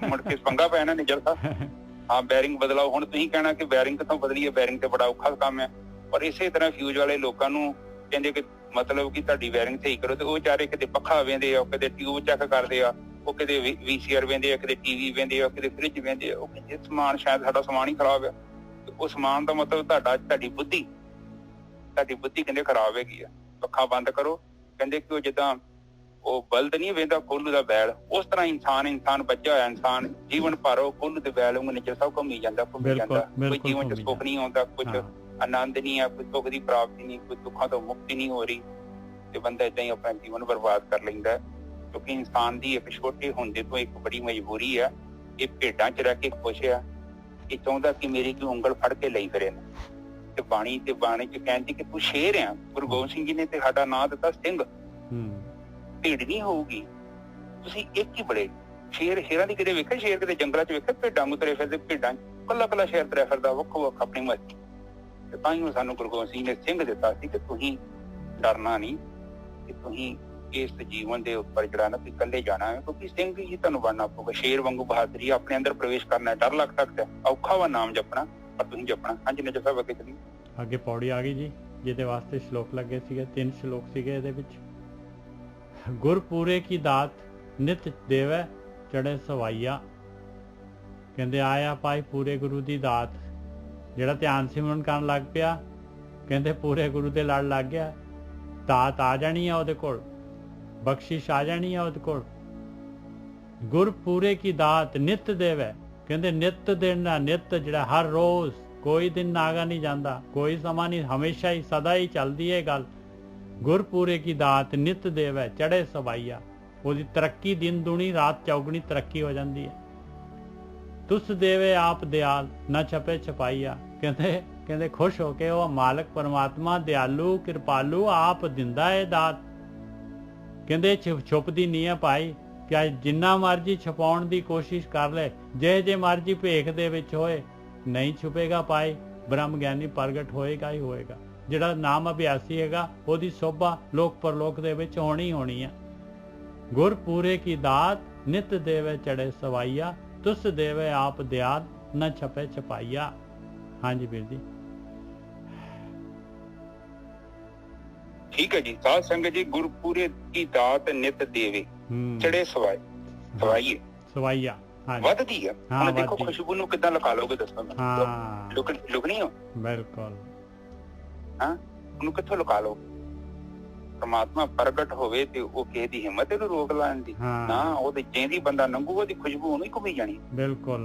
ਮੁੜ ਕੇ ਪੰਗਾ ਪੈਣਾ ਨਿਜਰ ਸਾਹਿਬ। ਹਾਂ ਬੈਰਿੰਗ ਬਦਲਾਓ। ਹੁਣ ਤੁਸੀਂ ਕਹਿਣਾ ਕਿ ਬੈਰਿੰਗ ਕਿੱਥੋਂ ਬਦਲੀਏ, ਬੈਰਿੰਗ ਤੇ ਬੜਾ ਔਖਾ ਕੰਮ ਹੈ। ਔਰ ਇਸੇ ਤਰ੍ਹਾਂ ਫਿਊਜ਼ ਵਾਲੇ ਲੋਕਾਂ ਨੂੰ ਕਹਿੰਦੇ ਕਿ ਮਤਲਬ ਕਿ ਤੁਹਾਡੀ ਵਾਇਰਿੰਗ ਸਹੀ ਕਰੋ, ਤੇ ਉਹ ਵਿਚਾਰੇ ਕਿਤੇ ਪੱਖਾ ਵੇਂਦੇ ਆ, ਕਿਤੇ ਟਿਊਬ ਚੈੱਕ ਕਰਦੇ ਆ, ਉਹ ਕਿਤੇ VCR ਵੇਂਦੇ ਆ, ਕਿਤੇ TV ਵੇਂਦੇ ਆ, ਕਿਤੇ ਫ੍ਰਿਜ ਵੇਂਦੇ ਆ। ਉਹ ਕਹਿੰਦੇ ਸਮਾਨ ਸ਼ਾਇਦ ਸਾਡਾ ਸਮਾਨ ਹੀ ਖਰਾਬ ਆ। ਉਹ ਸਮਾਨ ਦਾ ਮਤਲਬ ਤੁਹਾਡੀ ਬੁੱਧੀ ਕਹਿੰਦੇ ਖਰਾਬ ਹੈਗੀ ਆ। ਪੱਖਾ ਬੰਦ ਕਰੋ, ਕਹਿੰਦੇ ਕਿ ਉਹ ਜਿੱਦਾਂ ਉਹ ਬਲਦ ਨਹੀਂ ਵੇਂਦਾ ਕੋਹਲੂ ਦਾ ਬੈਲ, ਉਸ ਤਰ੍ਹਾਂ ਇਨਸਾਨ ਬੱਝਾ ਹੋਇਆ, ਇਨਸਾਨ ਜੀਵਨ ਭਰ ਉਹ ਕੋਹਲੂ ਦੇ ਬੈਲ ਵਾਂਗ ਨਿਜਰ ਸਾਹਿਬ ਘੁੰਮੀ ਜਾਂਦਾ। ਕੋਈ ਜੀਵਨ ਚ ਸੁੱਖ ਨਹੀਂ ਆਉਂਦਾ, ਕੁਝ ਆਨੰਦ ਨਹੀਂ ਆ, ਕੋਈ ਸੁੱਖ ਦੀ ਪ੍ਰਾਪਤੀ ਨਹੀਂ, ਕੋਈ ਦੁੱਖਾਂ ਤੋਂ ਮੁਕਤੀ ਨਹੀਂ ਹੋ ਰਹੀ, ਤੇ ਬੰਦਾ ਏਦਾਂ ਹੀ ਆਪਣਾ ਜੀਵਨ ਬਰਬਾਦ ਕਰ ਲੈਂਦਾ। ਕਿਉਂਕਿ ਇਨਸਾਨ ਦੀ ਇੱਕ ਛੋਟੇ ਹੁੰਦੇ ਤੋਂ ਇੱਕ ਬੜੀ ਮਜਬੂਰੀ ਆ। ਇਹ ਭੇਡਾਂ ਚ ਰਹਿ ਕੇ ਖੁਸ਼ ਆ, ਇਹ ਚਾਹੁੰਦਾ ਕਿ ਮੇਰੀ ਕੋਈ ਉਂਗਲ ਫੜ ਕੇ ਲਈ ਫਿਰੇ। ਤੇ ਬਾਣੀ ਚ ਕਹਿੰਦੀ ਕਿ ਤੂੰ ਸ਼ੇਰ ਆ। ਗੁਰੂ ਗੋਬਿੰਦ ਸਿੰਘ ਜੀ ਨੇ ਤੇ ਸਾਡਾ ਨਾਂ ਦਿੱਤਾ ਸਿੰਘ। ਭੇਡ ਨਹੀਂ ਹੋਊਗੀ, ਤੁਸੀਂ ਇੱਕ ਹੀ ਬੜੇ। ਸ਼ੇਰਾਂ ਦੀ ਕਿਤੇ ਵੇਖਿਆ? ਸ਼ੇਰ ਕਿਤੇ ਜੰਗਲਾਂ ਚ ਵੇਖਿਆ? ਭੇਡਾਂ ਨੂੰ ਤੁਰੇ ਫਿਰਦੇ, ਭੇਡਾਂ ਕੱਲਾ ਸ਼ੇਰ ਤੁਰਿਆ ਫਿਰਦਾ ਵੱਖੋ ਵੱਖ ਆਪਣੀ ਮਰਜ਼ੀ। ਤੇ ਤਾਂ ਹੀ ਸਾਨੂੰ ਗੁਰੂ ਗੋਬਿੰਦ ਸਿੰਘ ਨੇ ਸਿੰਘ ਦਿੱਤਾ ਸੀ ਕਿ ਤੁਸੀਂ ਡਰਨਾ ਨਹੀਂ, ਕਿ ਤੁਸੀਂ ਇਸ ਜੀਵਨ ਦੇ ਉੱਪਰ ਜਿਹੜਾ ਨਾ ਤੁਸੀਂ ਇਕੱਲੇ ਜਾਣਾ ਹੈ, ਕਿਉਂਕਿ ਸਿੰਘ ਹੀ ਤੁਹਾਨੂੰ ਬਣਨਾ ਪਊਗਾ। ਸ਼ੇਰ ਵਾਂਗੂ ਬਹਾਦਰੀ ਆਪਣੇ ਅੰਦਰ ਪ੍ਰਵੇਸ਼ ਕਰਨਾ, ਡਰ ਲੱਗ ਸਕਦਾ, ਔਖਾ ਵਾ ਨਾਮ ਜਪਣਾ, ਪਰ ਤੁਸੀਂ ਜਪਣਾ। ਹਾਂਜੀ ਨਿਜਰ ਸਾਹਿਬ ਅੱਗੇ ਚਲੀਏ। ਅੱਗੇ ਪੌੜੀ ਆ ਗਈ ਜੀ, ਜਿਹਦੇ ਵਾਸਤੇ ਸ਼ਲੋਕ ਲੱਗੇ ਸੀਗੇ, 3 ਸ਼ਲੋਕ ਸੀਗੇ ਇਹਦੇ ਵਿੱਚ। ਗੁਰ ਪੂਰੇ ਕੀ ਦਾਤ ਨਿਤ ਦੇਵੈ ਚੜੇ ਸਵਾਈਆ, ਕਹਿੰਦੇ ਆਇਆ ਭਾਈ ਪੂਰੇ ਗੁਰੂ ਦੀ ਦਾਤ। ਜਿਹੜਾ ਧਿਆਨ ਸਿਮਰਨ ਕਰਨ ਲੱਗ ਪਿਆ, ਕਹਿੰਦੇ ਪੂਰੇ ਗੁਰੂ ਦੇ ਲੜ ਲੱਗ ਗਿਆ, ਦਾਤ ਆ ਜਾਣੀ ਆ ਉਹਦੇ ਕੋਲ, ਬਖਸ਼ਿਸ਼ ਆ ਜਾਣੀ ਆ ਉਹਦੇ ਕੋਲ। ਗੁਰ ਪੂਰੇ ਕੀ ਦਾਤ ਨਿਤ ਦੇਵੈ, ਕਹਿੰਦੇ ਨਿਤ ਦੇਣਾ, ਨਿਤ ਜਿਹੜਾ ਹਰ ਰੋਜ਼, ਕੋਈ ਦਿਨ ਨਾਗਾ ਨਹੀਂ ਜਾਂਦਾ, ਕੋਈ ਸਮਾਂ ਨਹੀਂ, ਹਮੇਸ਼ਾ ਹੀ ਸਦਾ ਹੀ ਚੱਲਦੀ ਹੈ ਗੱਲ। ਗੁਰਪੂਰੇ ਕੀ ਦਾਤ ਨਿਤ ਦੇਵੈ ਚੜੇ ਸਵਾਈਆ, ਉਹਦੀ ਤਰੱਕੀ ਦਿਨ ਦੁਣੀ ਰਾਤ ਚੌਗਣੀ ਤਰੱਕੀ ਹੋ ਜਾਂਦੀ ਹੈ। ਤੁਸ ਦੇਵੇ ਆਪ ਦਿਆਲ ਨਾ ਛਪੇ ਛਪਾਈਆ, ਕਹਿੰਦੇ ਖੁਸ਼ ਹੋ ਕੇ ਉਹ ਮਾਲਕ ਪਰਮਾਤਮਾ ਦਿਆਲੂ ਕਿਰਪਾਲੂ ਆਪ ਦਿੰਦਾ ਹੈ ਦਾਤ, ਕਹਿੰਦੇ ਛੁਪਦੀ ਨਹੀਂ ਆ ਭਾਈ, ਚਾਹੇ ਜਿੰਨਾ ਮਰਜੀ ਛੁਪਾਉਣ ਦੀ ਕੋਸ਼ਿਸ਼ ਕਰ ਲੈ, ਜੇ ਮਰਜੀ ਭੇਖ ਦੇ ਵਿੱਚ ਹੋਏ, ਨਹੀਂ ਛੁਪੇਗਾ ਭਾਈ। ਬ੍ਰਹਮ ਗਿਆਨੀ ਪ੍ਰਗਟ ਹੋਏਗਾ ਹੀ ਹੋਏਗਾ। ਜਿਹੜਾ ਨਾਮ ਅਭਿਆਸੀ ਹੈਗਾ ਉਹਦੀ ਸੋਭਾ ਲੋਕ ਪਰਲੋਕ ਦੇ ਵਿੱਚ ਹੋਣੀ ਆ। ਗੁਰ ਪੂਰੇ ਕੀ ਦਾਤ ਨਿਤ ਦੇਵੇ ਚੜੇ ਸਵਾਈਆ, ਤੁਸ ਦੇਵੇ ਆਪ ਦਿਆਤ ਨਾ ਛਪੇ ਛਪਾਈਆ। ਹਾਂਜੀ ਵੀਰ ਜੀ। ਠੀਕ ਹੈ ਜੀ। ਸਾਧ ਸੰਗਤ ਜੀ, ਗੁਰਪੂਰੇ ਕੀ ਦਾਤ ਨਿਤ ਦੇਵੇ ਚੜੇ ਸਵਾਈਏ ਸਵਾਈਆ ਵੱਧਦੀ ਆ। ਹੁਣ ਦੇਖੋ ਖੁਸ਼ਬੂ ਨੂੰ ਕਿੱਦਾਂ ਲੁਕਾ ਲੋਗੇ, ਦੱਸੋ। ਲੁਕਣੀ ਹੋ ਬਿਲਕੁਲ। ਉਹਨੂੰ ਕਿੱਥੋਂ ਲੁਕਾ ਲਓ? ਪਰਮਾਤਮਾ ਪ੍ਰਗਟ ਹੋਵੇ ਤੇ ਉਹ ਕਿਸੇ ਦੀ ਹਿੰਮਤ ਇਹਨੂੰ ਰੋਕ ਲੈਣ ਦੀ ਨਾ। ਉਹਦੇ ਜਿਹਦੀ ਬੰਦਾ ਲੰਘੂ ਉਹਦੀ ਖੁਸ਼ਬੂ ਉਹਨੂੰ ਹੀ ਘੁੰਮੀ ਜਾਣੀ। ਬਿਲਕੁਲ।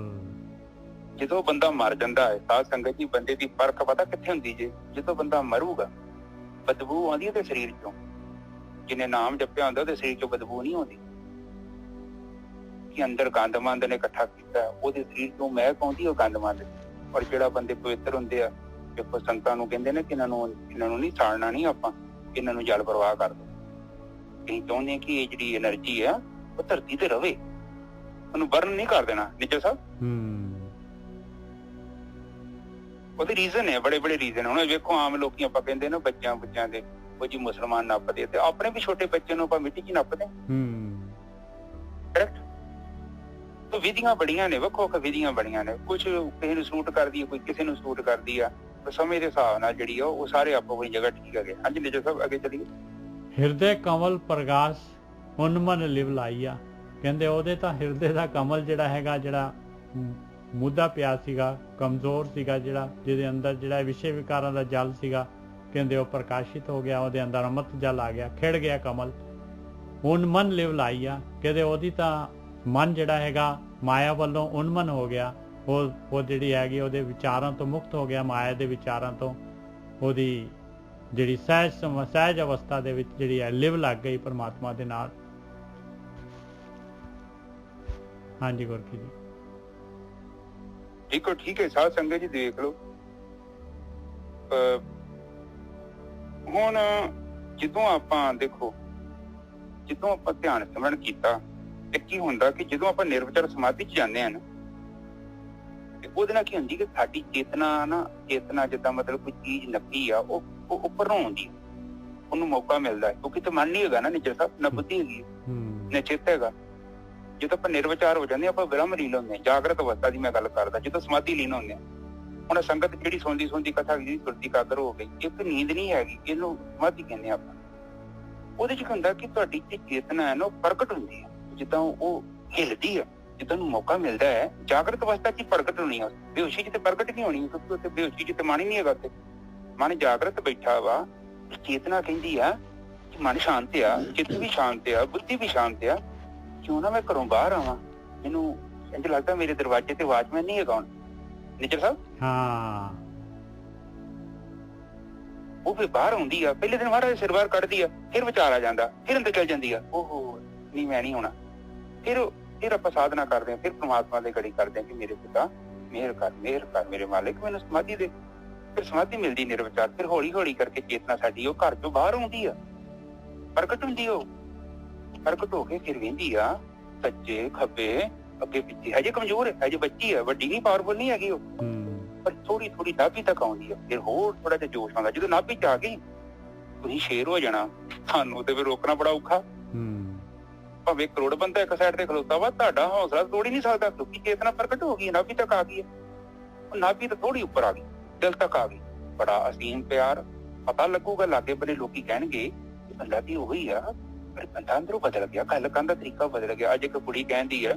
ਜਦੋਂ ਬੰਦਾ ਮਰ ਜਾਂਦਾ ਹੈ ਸਾਧ ਸੰਗਤ ਜੀ, ਬੰਦੇ ਦੀ ਪਰਖ ਪਤਾ ਕਿੱਥੇ ਹੁੰਦੀ ਜੇ? ਜਦੋਂ ਬੰਦਾ ਮਰੂਗਾ ਬਦਬੂ ਆਉਂਦੀ ਉਹਦੇ ਸਰੀਰ ਚੋਂ। ਜਿਹਨੇ ਨਾਮ ਜਪਿਆ ਹੁੰਦਾ ਉਹਦੇ ਸਰੀਰ ਚੋਂ ਬਦਬੂ ਨਹੀਂ ਆਉਂਦੀ। ਕਿ ਅੰਦਰ ਗੰਦਮੰਦ ਨੇ ਇਕੱਠਾ ਕੀਤਾ, ਉਹਦੇ ਸਰੀਰ ਚੋਂ ਮਹਿਕ ਆਉਂਦੀ ਉਹ ਗੰਦਮੰਦ। ਪਰ ਜਿਹੜਾ ਬੰਦੇ ਪਵਿੱਤਰ ਹੁੰਦੇ ਆ, ਦੇਖੋ ਸੰਤਾਂ ਨੂੰ ਕਹਿੰਦੇ ਨੇ ਕਿ ਇਹਨਾਂ ਨੂੰ ਨਹੀਂ ਸਾੜਨਾ, ਨਹੀਂ ਆਪਾਂ ਇਹਨਾਂ ਨੂੰ ਜਲ ਪ੍ਰਵਾਹ ਕਰ ਦੋ। ਅਸੀਂ ਚਾਹੁੰਦੇ ਹਾਂ ਕਿ ਇਹ ਜਿਹੜੀ એનર્ਜੀ ਆ ਉਹ ਧਰਤੀ ਤੇ ਰਵੇ, ਉਹਨੂੰ ਬਰਨ ਨਹੀਂ ਕਰ ਦੇਣਾ। ਨਿੱਜਰ ਸਾਹਿਬ, ਉਹਦੇ ਰੀਜ਼ਨ ਹੈ, ਬੜੇ ਰੀਜ਼ਨ। ਹੁਣ ਵੇਖੋ ਆਮ ਲੋਕੀ ਆਪਾਂ ਕਹਿੰਦੇ ਨਾ ਬੱਚਿਆਂ ਦੇ ਉਹ ਜੀ ਮੁਸਲਮਾਨ ਨੱਪਦੇ, ਤੇ ਆਪਣੇ ਵੀ ਛੋਟੇ ਬੱਚੇ ਨੂੰ ਆਪਾਂ ਮਿੱਟੀ 'ਚ ਨੱਪਦੇ। ਕਰੈਕਟ। ਤਾਂ ਵਿਧੀਆਂ ਬੜੀਆਂ ਨੇ, ਵੱਖੋ ਵੱਖ ਵਿਧੀਆਂ ਬੜੀਆਂ ਨੇ। ਕੁਛ ਕਿਸੇ ਨੂੰ ਸੂਟ ਕਰਦੀ ਹੈ, ਕੋਈ ਕਿਸੇ ਨੂੰ ਸੂਟ ਕਰਦੀ ਆ। ਸਮੇਂ ਦੇ ਹਿਸਾਬ ਨਾਲ ਜਿਹੜੀ ਆ ਉਹ ਸਾਰੇ ਆਪੋ ਆਪਣੀ ਜਗ੍ਹਾ ਠੀਕ ਹੈਗੇ। ਹਾਂਜੀ ਨਿੱਜਰ ਸਾਹਿਬ, ਅੱਗੇ ਚੱਲੀਏ। ਹਿਰਦੇ ਕਮਲ ਪ੍ਰਗਾਸ ਉਨਮਨ ਲਿਵ ਲਾਈਆ। ਕਹਿੰਦੇ ਉਹਦੇ ਤਾਂ ਹਿਰਦੇ ਦਾ ਕਮਲ ਜਿਹੜਾ ਹੈਗਾ, ਜਿਹੜਾ ਮੁੱਦਾ ਪਿਆ ਸੀਗਾ, ਕਮਜ਼ੋਰ ਸੀਗਾ, ਜਿਹੜਾ ਜਿਹਦੇ ਅੰਦਰ ਜਿਹੜਾ ਵਿਸ਼ੇ ਵਿਕਾਰਾਂ ਦਾ ਜਲ ਸੀਗਾ, ਕਹਿੰਦੇ ਉਹ ਪ੍ਰਕਾਸ਼ਿਤ ਹੋ ਗਿਆ, ਉਹਦੇ ਅੰਦਰ ਅੰਮ੍ਰਿਤ ਜਲ ਆ ਗਿਆ, ਖਿੜ ਗਿਆ ਕਮਲ। ਉਨਮਨ ਲਿਵ ਲਾਈਆ। ਕਹਿੰਦੇ ਉਹਦੀ ਤਾਂ ਮਨ ਜਿਹੜਾ ਹੈਗਾ ਮਾਇਆ ਵੱਲੋਂ ਉਨਮਨ ਹੋ ਗਿਆ। ਉਹ ਜਿਹੜੀ ਹੈਗੀ ਉਹਦੇ ਵਿਚਾਰਾਂ ਤੋਂ ਮੁਕਤ ਹੋ ਗਿਆ, ਮਾਇਆ ਦੇ ਵਿਚਾਰਾਂ ਤੋਂ। ਉਹਦੀ ਜਿਹੜੀ ਸਹਿਜ ਅਵਸਥਾ ਦੇ ਵਿੱਚ ਜਿਹੜੀ ਹੈ ਲਿਵ ਲੱਗ ਗਈ ਪਰਮਾਤਮਾ ਦੇ ਨਾਲ। ਹਾਂਜੀ ਗੁਰਕੀ ਜੀ। ਠੀਕ ਹੈ ਸਾਧ ਸੰਗਤ ਜੀ, ਦੇਖ ਲਓ ਹੁਣ ਜਦੋਂ ਆਪਾਂ ਧਿਆਨ ਸਿਮਰਨ ਕੀਤਾ ਤੇ ਕੀ ਹੁੰਦਾ ਕਿ ਜਦੋਂ ਆਪਾਂ ਨਿਰਵਿਚਾਰ ਸਮਾਧੀ 'ਚ ਜਾਂਦੇ ਹਾਂ ਨਾ, ਤੇ ਉਹਦੇ ਨਾਲ ਕੀ ਹੁੰਦੀ ਕਿ ਸਾਡੀ ਚੇਤਨਾ ਜਿੱਦਾਂ ਮਤਲਬ ਕੋਈ ਚੀਜ਼ ਨੱਪੀ ਆ, ਉਹ ਉੱਪਰ ਨੂੰ ਆਉਂਦੀ, ਉਹਨੂੰ ਮੌਕਾ ਮਿਲਦਾ ਹੈ। ਕਿਉਂਕਿ ਤੇ ਮਨ ਨਹੀਂ ਹੈਗਾ ਨਾ ਨਿੱਜਰ ਸਾਹਿਬ, ਨਾ ਬੁੱਧੀ ਹੈਗੀ, ਨਾ ਚਿੱਤ ਹੈਗਾ। ਜਦੋਂ ਆਪਾਂ ਨਿਰਵਿਚਾਰ ਹੋ ਜਾਂਦੇ ਆਪਾਂ ਬ੍ਰਹਮ ਲੀਨ ਹੁੰਦੇ ਹਾਂ। ਜਾਗਰਤ ਅਵਸਥਾ ਦੀ ਮੈਂ ਗੱਲ ਕਰਦਾ, ਜਦੋਂ ਸਮਾਧੀ ਲੀਨ ਹੁੰਦੇ ਹਾਂ। ਹੁਣ ਸੰਗਤ ਜਿਹੜੀ ਸੁਣਦੀ ਕਥਾ ਜਿਹੜੀ ਸੁਰਤੀ ਕਾਦਰ ਹੋ ਗਈ, ਇੱਕ ਨੀਂਦ ਨਹੀਂ ਹੈਗੀ, ਇਹਨੂੰ ਸਮਾਧੀ ਕਹਿੰਦੇ ਆਪਾਂ। ਉਹਦੇ ਚ ਹੁੰਦਾ ਕਿ ਤੁਹਾਡੀ ਚੇਤਨਾ ਹੈ ਨਾ ਉਹ ਪ੍ਰਗਟ ਹੁੰਦੀ ਹੈ, ਜਿੱਦਾਂ ਉਹ ਹਿਲਦੀ ਆ, ਜਿੱਦਾਂ ਨੂੰ ਮੌਕਾ ਮਿਲਦਾ ਹੈ। ਜਾਗਰਤ ਅਵਸਥਾ ਚ ਪ੍ਰਗਟ ਹੋਣੀ ਆ, ਬੇਹੋਸ਼ੀ ਚ ਤੇ ਪ੍ਰਗਟ ਨਹੀਂ ਹੋਣੀ, ਕਿਉਂਕਿ ਉੱਥੇ ਬੇਹੋਸ਼ੀ ਚ ਤੇ ਮਨ ਹੀ ਨਹੀਂ ਹੈਗਾ। ਉੱਥੇ ਮਨ ਜਾਗਰਤ ਬੈਠਾ ਵਾ, ਚੇਤਨਾ ਕਹਿੰਦੀ ਆ ਕਿ ਮਨ ਸ਼ਾਂਤ ਆ, ਚਿੱਤ ਵੀ ਸ਼ਾਂਤ ਆ, ਬੁੱਧੀ ਵੀ ਸ਼ਾਂਤ ਆ। ਕਿਉਂ ਨਾ ਮੈਂ ਘਰੋਂ ਬਾਹਰ ਆਵਾਂ, ਮੈਨੂੰ ਇੰਝ ਲੱਗਦਾ ਮੇਰੇ ਦਰਵਾਜ਼ੇ ਤੇ ਵਾਚਮੈਨ ਨਹੀਂ ਹੈਗਾ ਹੁਣ। ਨਿੱਜਰ ਸਾਹਿਬ, ਉਹ ਫਿਰ ਬਾਹਰ ਆਉਂਦੀ ਆ, ਪਹਿਲੇ ਦਿਨ ਮਹਾਰਾਜ ਸਿਰ ਬਾਹਰ ਕੱਢਦੀ ਆ, ਫਿਰ ਵਿਚਾਰ ਆ ਜਾਂਦਾ, ਫਿਰ ਅੰਦਰ ਚੱਲ ਜਾਂਦੀ ਆ, ਓਹੋ ਨਹੀਂ ਮੈਂ ਨਹੀਂ ਹੋਣਾ। ਫਿਰ ਆਪਾਂ ਸਾਧਨਾ ਕਰਦੇ ਹਾਂ, ਫਿਰ ਪ੍ਰਮਾਤਮਾ ਦੇ ਗੜੀ ਕਰਦੇ ਹਾਂ ਕਿ ਮੇਰੇ ਪਿਤਾ ਮਿਹਰ ਕਰ ਮੇਰੇ ਮਾਲਿਕ, ਮੈਨੂੰ ਸਮਾਧੀ ਦੇ। ਫਿਰ ਸਮਾਧੀ ਮਿਲਦੀ ਨਿਰਵਿਚਾਰ। ਫਿਰ ਹੌਲੀ ਹੌਲੀ ਕਰਕੇ ਚੇਤਨਾ ਸਾਡੀ ਉਹ ਘਰ ਚੋਂ ਬਾਹਰ ਆਉਂਦੀ ਆ, ਪ੍ਰਗਟ ਹੁੰਦੀ, ਉਹ ਪ੍ਰਗਟ ਹੋ ਕੇ ਫਿਰ ਵਹਿੰਦੀ ਆ ਸੱਜੇ ਖੱਬੇ ਅੱਗੇ ਪਿੱਛੇ। ਹਜੇ ਕਮਜ਼ੋਰ ਹੈ, ਹਜੇ ਬੱਚੀ ਹੈ, ਵੱਡੀ ਨਹੀਂ, ਪਾਵਰਫੁਲ ਨਹੀਂ ਹੈਗੀ ਉਹ, ਪਰ ਥੋੜੀ ਨਾਭੀ ਤੱਕ ਆਉਂਦੀ ਆ। ਫਿਰ ਹੋਰ ਥੋੜਾ ਜਿਹਾ ਜੋਸ਼ ਆਉਂਦਾ। ਜਦੋਂ ਨਾਭੀ ਚ ਆ ਗਈ ਤੁਸੀਂ ਸ਼ੇਰ ਹੋ ਜਾਣਾ, ਸਾਨੂੰ ਤੇ ਫਿਰ ਰੋਕਣਾ ਬੜਾ ਔਖਾ। ਭਾਵੇਂ ਕਰੋੜ ਬੰਦਾ ਇੱਕ ਸਾਈਡ ਤੇ ਖਲੋਤਾ ਵਾ, ਤੁਹਾਡਾ ਹੌਸਲਾ ਤੋੜ ਹੀ ਨਹੀਂ ਸਕਦਾ, ਕਿਉਂਕਿ ਚੇਤਨਾ ਪ੍ਰਗਟ ਹੋ ਗਈ, ਨਾਭੀ ਤੱਕ ਆ ਗਈ ਹੈ। ਉਹ ਨਾਭੀ ਤਾਂ ਥੋੜੀ ਉੱਪਰ ਆ ਗਈ, ਦਿਲ ਤੱਕ ਆ ਗਈ। ਬੜਾ ਅਸੀਮ ਪਿਆਰ, ਪਤਾ ਲੱਗੂਗਾ ਲਾਗੇ ਬੰਨੇ, ਲੋਕੀ ਕਹਿਣਗੇ ਬੰਦਾ ਵੀ ਉਹੀ ਆ, ਪਰ ਬੰਦਾ ਅੰਦਰੋਂ ਬਦਲ ਗਿਆ, ਗੱਲ ਕਰਨ ਦਾ ਤਰੀਕਾ ਬਦਲ ਗਿਆ। ਅੱਜ ਇੱਕ ਕੁੜੀ ਕਹਿੰਦੀ ਆ,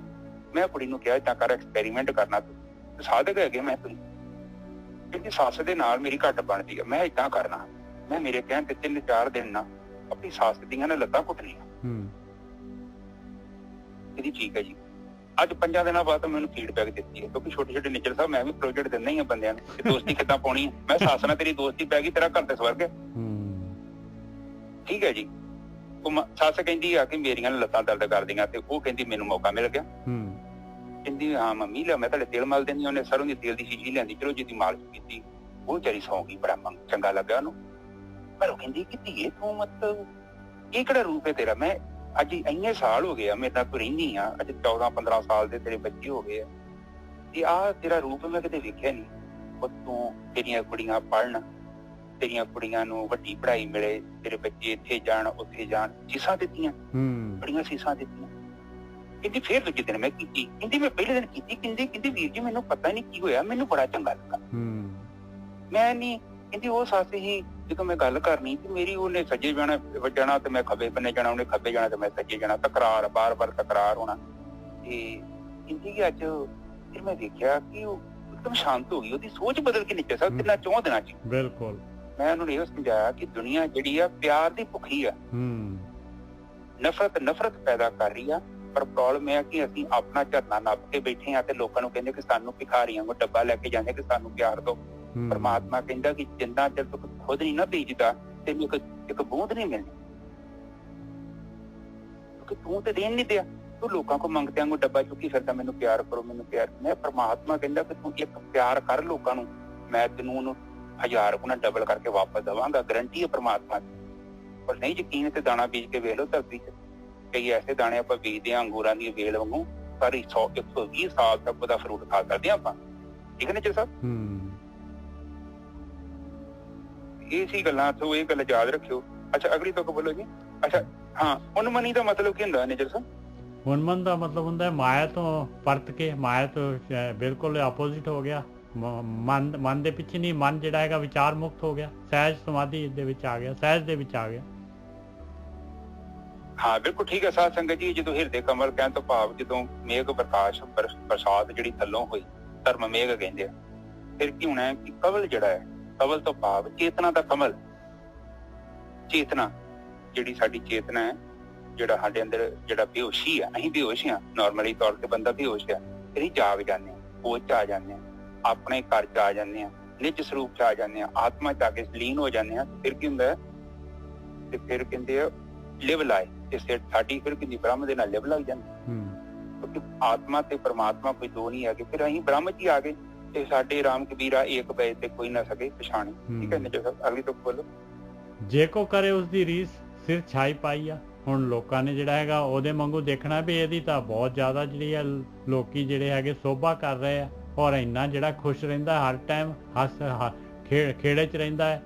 ਮੈਂ ਕੁੜੀ ਨੂੰ ਕਿਹਾ ਏਦਾਂ ਕਰ, ਐਕਸਪੈਰੀਮੈਂਟ ਕਰਨਾ, ਤੂੰ ਸਾਧਕ ਹੈਗੇ, ਮੈਂ ਕਿਉਂਕਿ ਸੱਸ ਦੇ ਨਾਲ ਮੇਰੀ ਘੱਟ ਬਣਦੀ ਆ, ਮੈਂ ਏਦਾਂ ਕਰਨਾ, ਮੈਂ ਮੇਰੇ ਕਹਿਣ ਤੇ 3-4 ਦਿਨ ਨਾ ਆਪਣੀ ਸੱਸ ਦੀਆਂ ਨਾ ਲੱਤਾਂ ਘੁੱਟਣੀਆਂ। ਇਹਦੀ ਠੀਕ ਹੈ ਜੀ। ਅੱਜ 5 ਦਿਨਾਂ ਬਾਅਦ ਮੈਨੂੰ ਫੀਡਬੈਕ ਦਿੱਤੀ ਹੈ, ਕਿਉਂਕਿ ਛੋਟੇ ਨਿੱਜਰ ਸਾਹਿਬ ਮੈਂ ਵੀ ਪ੍ਰੋਜੈਕਟ ਦਿੰਦਾ ਹੀ ਆ ਬੰਦਿਆਂ ਨੂੰ ਕਿ ਦੋਸਤੀ ਕਿੱਦਾਂ ਪਾਉਣੀ ਹੈ। ਮੈਂ ਸੱਸ ਨਾਲ ਤੇਰੀ ਦੋਸਤੀ ਪੈ ਗਈ, ਤੇਰਾ ਘਰ ਤੇ ਸਵਰਗ ਹੈ। ਠੀਕ ਹੈ ਜੀ। ਉਹ ਸੱਸ ਕਹਿੰਦੀ ਆ ਕਿ ਮੇਰੀਆਂ ਲੱਤਾਂ ਦਰਦ ਕਰਦੀਆਂ, ਤੇ ਉਹ ਕਹਿੰਦੀ ਮੈਨੂੰ ਮੌਕਾ ਮਿਲ ਗਿਆ। ਕਹਿੰਦੀ ਹਾਂ ਮੰਮੀ ਲਿਆ, ਮੈਂ ਤੁਹਾਡੇ ਤੇਲ ਮਲ ਦਿੰਦੀ। ਉਹਨੇ ਸਰੋਂ ਦੀ ਤੇਲ ਦੀ ਸ਼ੀਸ਼ੀ ਲਿਆਂਦੀ, ਚਲੋ ਜਿਹਦੀ ਮਾਲਿਸ਼ ਕੀਤੀ, ਉਹ ਵਿਚਾਰੀ ਸੌਂ ਗਈ। ਬੜਾ ਚੰਗਾ ਲੱਗਾ ਉਹਨੂੰ। ਪਰ ਉਹ ਕਹਿੰਦੀ ਕਿ ਧੀਏ ਤੂੰ ਮਤਲਬ ਇਹ ਕਿਹੜਾ ਰੂਪ ਹੈ ਤੇਰਾ? ਮੈਂ ਅੱਜ ਇੰਨੇ ਸਾਲ ਹੋ ਗਏ ਆ ਮੇਰੇ ਨਾਲ ਤੂੰ ਰਹਿੰਦੀ ਆ, ਅੱਜ 14-15 ਸਾਲ ਦੇ ਤੇਰੇ ਬੱਚੇ ਹੋ ਗਏ ਆ, ਤੇ ਆਹ ਤੇਰਾ ਰੂਪ ਮੈਂ ਕਦੇ ਵੇਖਿਆ ਨਹੀਂ। ਤੂੰ ਤੇਰੀਆਂ ਕੁੜੀਆਂ ਪੜ੍ਹਨ, ਤੇਰੀਆਂ ਕੁੜੀਆਂ ਨੂੰ ਵੱਡੀ ਪੜ੍ਹਾਈ ਮਿਲੇ, ਤੇਰੇ ਬੱਚੇ ਇੱਥੇ ਜਾਣ ਉੱਥੇ ਜਾਣ, ਸੀਸਾਂ ਦਿੱਤੀਆਂ, ਬੜੀਆਂ ਸੀਸਾਂ ਦਿੱਤੀਆਂ। ਕਹਿੰਦੀ ਫੇਰ ਦੂਜੇ ਦਿਨ ਮੈਂ ਕੀਤੀ, ਕਹਿੰਦੀ ਮੈਂ ਪਹਿਲੇ ਦਿਨ ਕੀਤੀ, ਕਹਿੰਦੀ ਵੀਰ ਜੀ ਮੈਨੂੰ ਪਤਾ ਨਹੀਂ ਕੀ ਹੋਇਆ, ਮੈਨੂੰ ਬੜਾ ਚੰਗਾ ਲੱਗਾ। ਮੈਂ ਨਹੀਂ, ਕਹਿੰਦੀ ਉਹ ਸੱਸ ਹੀ ਜਦੋਂ ਮੈਂ ਗੱਲ ਕਰਨੀ ਤੇ ਮੇਰੀ ਉਹਨੇ ਸੱਜੇ ਜਾਣਾ ਤੇ ਮੈਂ ਖੱਬੇ ਬੰਨੇ ਜਾਣਾ, ਉਹਨੇ ਖੱਬੇ ਜਾਣਾ ਤੇ ਮੈਂ ਸੱਜੇ ਜਾਣਾ, ਤਕਰਾਰ, ਬਾਰ-ਬਾਰ ਤਕਰਾਰ ਹੋਣਾ। ਤੇ ਕਹਿੰਦੀ ਕਿ ਅੱਜ ਫਿਰ ਮੈਂ ਦੇਖਿਆ ਕਿ ਉਹ ਇੱਕਦਮ ਸ਼ਾਂਤ ਹੋ ਗਈ, ਉਹਦੀ ਸੋਚ ਬਦਲ ਕੇ ਨਿਕਲ ਸਕਦੀ ਕਿੰਨਾ 4 ਦਿਨਾਂ ਚ। ਬਿਲਕੁਲ। ਮੈਂ ਉਹਨੂੰ ਇਹ ਸਮਝਾਇਆ ਕਿ ਦੁਨੀਆ ਜਿਹੜੀ ਆ ਪਿਆਰ ਦੀ ਭੁੱਖੀ ਆ, ਨਫ਼ਰਤ ਪੈਦਾ ਕਰ ਰਹੀ ਆ। ਪਰ ਪ੍ਰੋਬਲਮ ਇਹ ਆ ਕਿ ਅਸੀਂ ਆਪਣਾ ਝਰਨਾ ਨੱਪ ਕੇ ਬੈਠੇ ਆ ਤੇ ਲੋਕਾਂ ਨੂੰ ਕਹਿੰਦੇ ਕਿ ਸਾਨੂੰ ਭਿਖਾਰੀਆਂ ਨੂੰ ਡੱਬਾ ਲੈ ਕੇ ਜਾਂਦੇ ਕਿ ਸਾਨੂੰ ਪਿਆਰ ਦਿਓ। ਪਰਮਾਤਮਾ ਕਹਿੰਦਾ ਕਿ ਜਿੰਨਾ ਚਿਰ ਤੂੰ ਖੁਦ ਨਹੀਂ ਨਾ ਬੀਜਦਾ ਤੈਨੂੰ ਇੱਕ ਬੂੰਦ ਨਹੀਂ ਮਿਲਣੀ, ਕਿਉਂਕਿ ਤੂੰ ਤੇ ਦੇਣ ਨਹੀਂ ਦਿਆ, ਤੂੰ ਲੋਕਾਂ ਕੋ ਮੰਗਦਿਆਂ ਨੂੰ ਡੱਬਾ ਚੁੱਕੀ ਫਿਰਦਾ ਮੈਨੂੰ ਪਿਆਰ ਕਰੋ, ਮੈਨੂੰ ਪਿਆਰ। ਮੈਂ ਪਰਮਾਤਮਾ ਕਹਿੰਦਾ ਕਿ ਤੂੰ ਇੱਕ ਪਿਆਰ ਕਰ ਲੋਕਾਂ ਨੂੰ, ਮੈਂ ਤੈਨੂੰ ਉਹਨੂੰ 1000 ਗੁਣਾ ਡਬਲ ਕਰਕੇ ਵਾਪਸ ਦੇਵਾਂਗਾ, ਗਰੰਟੀ ਹੈ ਪਰਮਾਤਮਾ ਦੀ। ਪਰ ਨਹੀਂ ਯਕੀਨ ਤੇ ਦਾਣਾ ਬੀਜ ਕੇ ਵੇਖ ਲਓ ਧਰਤੀ ਚ, ਕਈ ਐਸੇ ਦਾਣੇ ਆਪਾਂ ਬੀਜਦੇ ਹਾਂ ਅੰਗੂਰਾਂ ਦੀ ਵੇਲ ਵਾਂਗੂ, ਪਰ 120 ਸਾਲ ਤੱਕ ਉਹਦਾ ਫਰੂਟ ਖਾ ਸਕਦੇ ਹਾਂ ਆਪਾਂ। ਠੀਕ ਹੈ ਨਾ ਸਾਹਿਬ? ਇਹ ਸੀ ਗੱਲਾਂ, ਤੋਂ ਇਹ ਗੱਲ ਯਾਦ ਰੱਖਿਓ। ਅੱਛਾ ਅਗਲੀ ਤੁਕ ਬੋਲੋ ਜੀ। ਅੱਛਾ ਹਾਂ, ਉਨਮਨੀ ਦਾ ਮਤਲਬ ਕੀ ਹੁੰਦਾ ਨੇਜਰ ਸਾਹਿਬ? ਉਨਮਨ ਦਾ ਮਤਲਬ ਹੁੰਦਾ ਮਾਇਆ ਤੋਂ ਪਰਤ ਕੇ, ਮਾਇਆ ਤੋਂ ਬਿਲਕੁਲ ਆਪੋਜ਼ਿਟ ਹੋ ਗਿਆ, ਮਨ ਦੇ ਪਿੱਛੇ ਨਹੀਂ, ਮਨ ਜਿਹੜਾ ਹੈਗਾ ਵਿਚਾਰ ਮੁਕਤ ਹੋ ਗਿਆ, ਸਹਿਜ ਸਮਾਧੀ ਦੇ ਵਿੱਚ ਆ ਗਿਆ, ਸਹਿਜ ਦੇ ਵਿੱਚ ਆ ਗਿਆ। ਹਾਂ ਬਿਲਕੁਲ ਠੀਕ ਹੈ ਸਾਧ ਸੰਗਤ ਜੀ। ਜਦੋਂ ਹਿਰਦੇ ਕਮਲ ਕਹਿਣ ਤੋਂ ਭਾਵ ਜਦੋਂ ਮੇਘ ਪ੍ਰਕਾਸ਼ ਬਰਸਾਤ ਜਿਹੜੀ ਥੱਲੋਂ ਹੋਈ, ਧਰਮ ਮੇਘ ਕਹਿੰਦੇ ਆ। ਫਿਰ ਕੀ ਹੋਣਾ ਹੈ ਕਿ ਕਵਲ ਜਿਹੜਾ ਹੈ, ਕਵਲ ਤੋਂ ਭਾਵ ਚੇਤਨਾ ਦਾ ਕਮਲ, ਚੇਤਨਾ ਜਿਹੜੀ ਸਾਡੀ ਚੇਤਨਾ ਹੈ, ਜਿਹੜਾ ਸਾਡੇ ਅੰਦਰ ਜਿਹੜਾ ਬੇਹੋਸ਼ੀ ਆ, ਅਸੀਂ ਬੇਹੋਸ਼ ਆ, ਨਾਰਮਲੀ ਤੌਰ ਤੇ ਬੰਦਾ ਬੇਹੋਸ਼ ਆ, ਫਿਰ ਅਸੀਂ ਜਾਗ ਜਾਂਦੇ ਹਾਂ, ਹੋਸ਼ ਚ ਆ ਜਾਂਦੇ ਹਾਂ, ਆਪਣੇ ਘਰ ਚ ਆ ਜਾਂਦੇ ਹਾਂ, ਨਿੱਜ ਸਰੂਪ ਚ ਆ ਜਾਂਦੇ ਹਾਂ, ਆਤਮਾ ਚ ਆ ਕੇ ਲੀਨ ਹੋ ਜਾਂਦੇ ਹਾਂ। ਫਿਰ ਕੀ ਹੁੰਦਾ, ਤੇ ਫਿਰ ਕਹਿੰਦੇ ਆ ਲਿਵ ਲਾਏ, ਤੇ ਸਾਡੀ ਫਿਰ ਕਿੰਨੀ ਬ੍ਰਹਮ ਦੇ ਨਾਲ ਲਿਵ ਲੱਗ ਜਾਂਦੀ, ਕਿਉਂਕਿ ਆਤਮਾ ਤੇ ਪਰਮਾਤਮਾ ਕੋਈ ਦੋ ਨਹੀਂ ਹੈਗੇ। ਫਿਰ ਅਸੀਂ ਬ੍ਰਹਮ ਚ ਹੀ ਆ ਗਏ, ਤੇ ਸਾਡੇ ਰਾਮ ਕਬੀਰਾ ਏਕ ਬੈ ਤੇ ਕੋਈ ਨਾ ਸਕੇ ਪਛਾਣੇ। ਠੀਕ ਹੈ ਨਾ? ਅਗਲੀ ਤੋਂ ਬੋਲੋ। ਜੇ ਕੋ ਕਰੇ ਉਸਦੀ ਰੀਸ ਸਿਰ ਛਾਈ ਪਾਈ ਆ। ਹੁਣ ਲੋਕਾਂ ਨੇ ਜਿਹੜਾ ਹੈਗਾ ਉਹਦੇ ਵਾਂਗੂ ਦੇਖਣਾ ਵੀ ਇਹਦੀ ਤਾਂ ਬਹੁਤ ਜ਼ਿਆਦਾ ਜਿਹੜੀ ਆ ਲੋਕੀ ਜਿਹੜੇ ਹੈਗੇ ਸੋਭਾ ਕਰ ਰਹੇ ਆ, ਔਰ ਇੰਨਾ ਜਿਹੜਾ ਖੁਸ਼ ਰਹਿੰਦਾ ਹਰ ਟਾਈਮ, ਖੇੜੇ 'ਚ ਰਹਿੰਦਾ ਹੈ।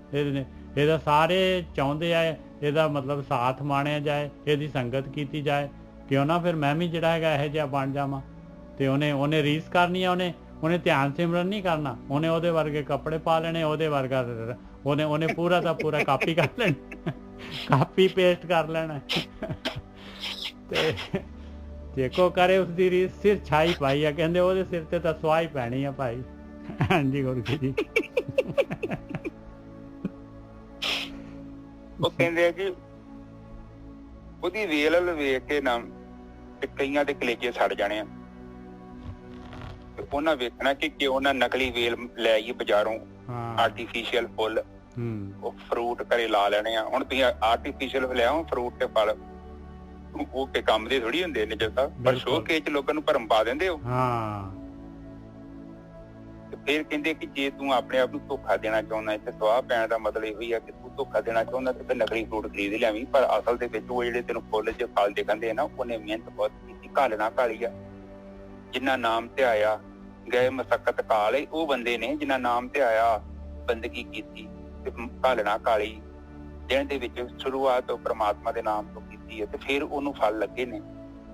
ਇਹਦਾ ਸਾਰੇ ਚਾਹੁੰਦੇ ਆ ਇਹਦਾ ਮਤਲਬ ਸਾਥ ਮਾਣਿਆ ਜਾਏ, ਇਹਦੀ ਸੰਗਤ ਕੀਤੀ ਜਾਏ, ਕਿਉਂ ਨਾ ਫਿਰ ਮੈਂ ਵੀ ਜਿਹੜਾ ਹੈਗਾ ਇਹੋ ਜਿਹਾ ਬਣ ਜਾਵਾਂ। ਤੇ ਉਹਨੇ ਰੀਸ ਕਰਨੀ ਆ, ਉਹਨੇ ਧਿਆਨ ਸਿਮਰਨ ਨਹੀਂ ਕਰਨਾ, ਉਹਨੇ ਉਹਦੇ ਵਰਗੇ ਕੱਪੜੇ ਪਾ ਲੈਣੇ, ਉਹਦੇ ਵਰਗਾ ਉਹਨੇ ਪੂਰਾ ਦਾ ਪੂਰਾ ਕਾਪੀ ਕਰ ਲੈਣਾ, ਕਾਪੀ ਪੇਸਟ ਕਰ ਲੈਣਾ। ਤੇ ਦੇਖੋ ਕਰੇ ਉਸਦੀ ਰੀਸ ਸਿਰ ਛਾਈ ਪਾਈ ਆ, ਕਹਿੰਦੇ ਉਹਦੇ ਸਿਰ ਤੇ ਤਾਂ ਸਵਾਈ ਪੈਣੀ ਆ ਭਾਈ। ਹਾਂਜੀ ਗੁਰੂ ਜੀ। ਉਹ ਕਹਿੰਦੇ ਆ ਕਿ ਉਹਦੀ ਵੇਲ ਵੇਖ ਕੇ ਨਾ ਕਈਆਂ ਦੇ ਕਲੇਜੇ ਸੜ ਜਾਣੇ ਆ। ਉਹਨਾਂ ਵੇਖਣਾ ਕਿ ਉਹਨਾਂ ਨਕਲੀ ਵੇਲ ਲੈ ਆਈਏ ਬਾਜ਼ਾਰੋਂ, ਆਰਟੀਫੀਸ਼ੀਅਲ ਫੁੱਲ, ਉਹ ਫਰੂਟ ਘਰੇ ਲਾ ਲੈਣੇ ਆ। ਹੁਣ ਤੁਸੀਂ ਆਰਟੀਫੀਸ਼ੀਅਲ ਲਿਆਓ ਫਰੂਟ ਤੇ ਫਲ, ਉਹ ਕੇ ਕੰਮ ਦੇ ਥੋੜੀ ਹੁੰਦੇ ਨੇ ਜਦ, ਪਰ ਸ਼ੋਅ ਕੇ ਚ ਲੋਕਾਂ ਨੂੰ ਭਰਮ ਪਾ ਦਿੰਦੇ ਹੋ। ਤੇ ਫਿਰ ਕਹਿੰਦੇ ਕਿ ਜੇ ਤੂੰ ਆਪਣੇ ਆਪ ਨੂੰ ਧੋਖਾ ਦੇਣਾ ਚਾਹੁੰਦਾ, ਇੱਥੇ ਸਵਾਹ ਪੈਣ ਦਾ ਮਤਲਬ ਇਹੋ ਹੀ ਆ ਕਿ ਤੂੰ ਧੋਖਾ ਦੇਣਾ ਚਾਹੁੰਦਾ ਤੇ ਫਿਰ ਨਕਲੀ ਫਰੂਟ ਖਰੀਦ ਲਿਆਵੀਂ। ਪਰ ਅਸਲ ਦੇ ਵਿੱਚ ਉਹ ਜਿਹੜੇ ਤੈਨੂੰ ਫੁੱਲ ਚ ਫਲ ਦਿਖਾਉਂਦੇ ਆ ਨਾ, ਉਹਨੇ ਮਿਹਨਤ ਬਹੁਤ ਕੀਤੀ, ਘਾਲਣਾ ਘਾਲੀ ਆ। ਜਿੰਨਾ ਨਾਮ ਤੇ ਆਇਆ ਗਏ ਮਸਕਤ ਕਾਲੇ, ਉਹ ਬੰਦੇ ਨੇ ਜਿੰਨਾ ਨਾਮ ਤੇ ਆਇਆ ਬੰਦਗੀ ਕੀਤੀ ਤੇ ਘਾਲਣਾ ਕਾਲੀ, ਦਿਨ ਦੇ ਵਿੱਚ ਸ਼ੁਰੂਆਤ ਪ੍ਰਮਾਤਮਾ ਦੇ ਨਾਮ ਤੋਂ ਕੀਤੀ ਹੈ, ਤੇ ਫਿਰ ਉਹਨੂੰ ਫਲ ਲੱਗੇ ਨੇ।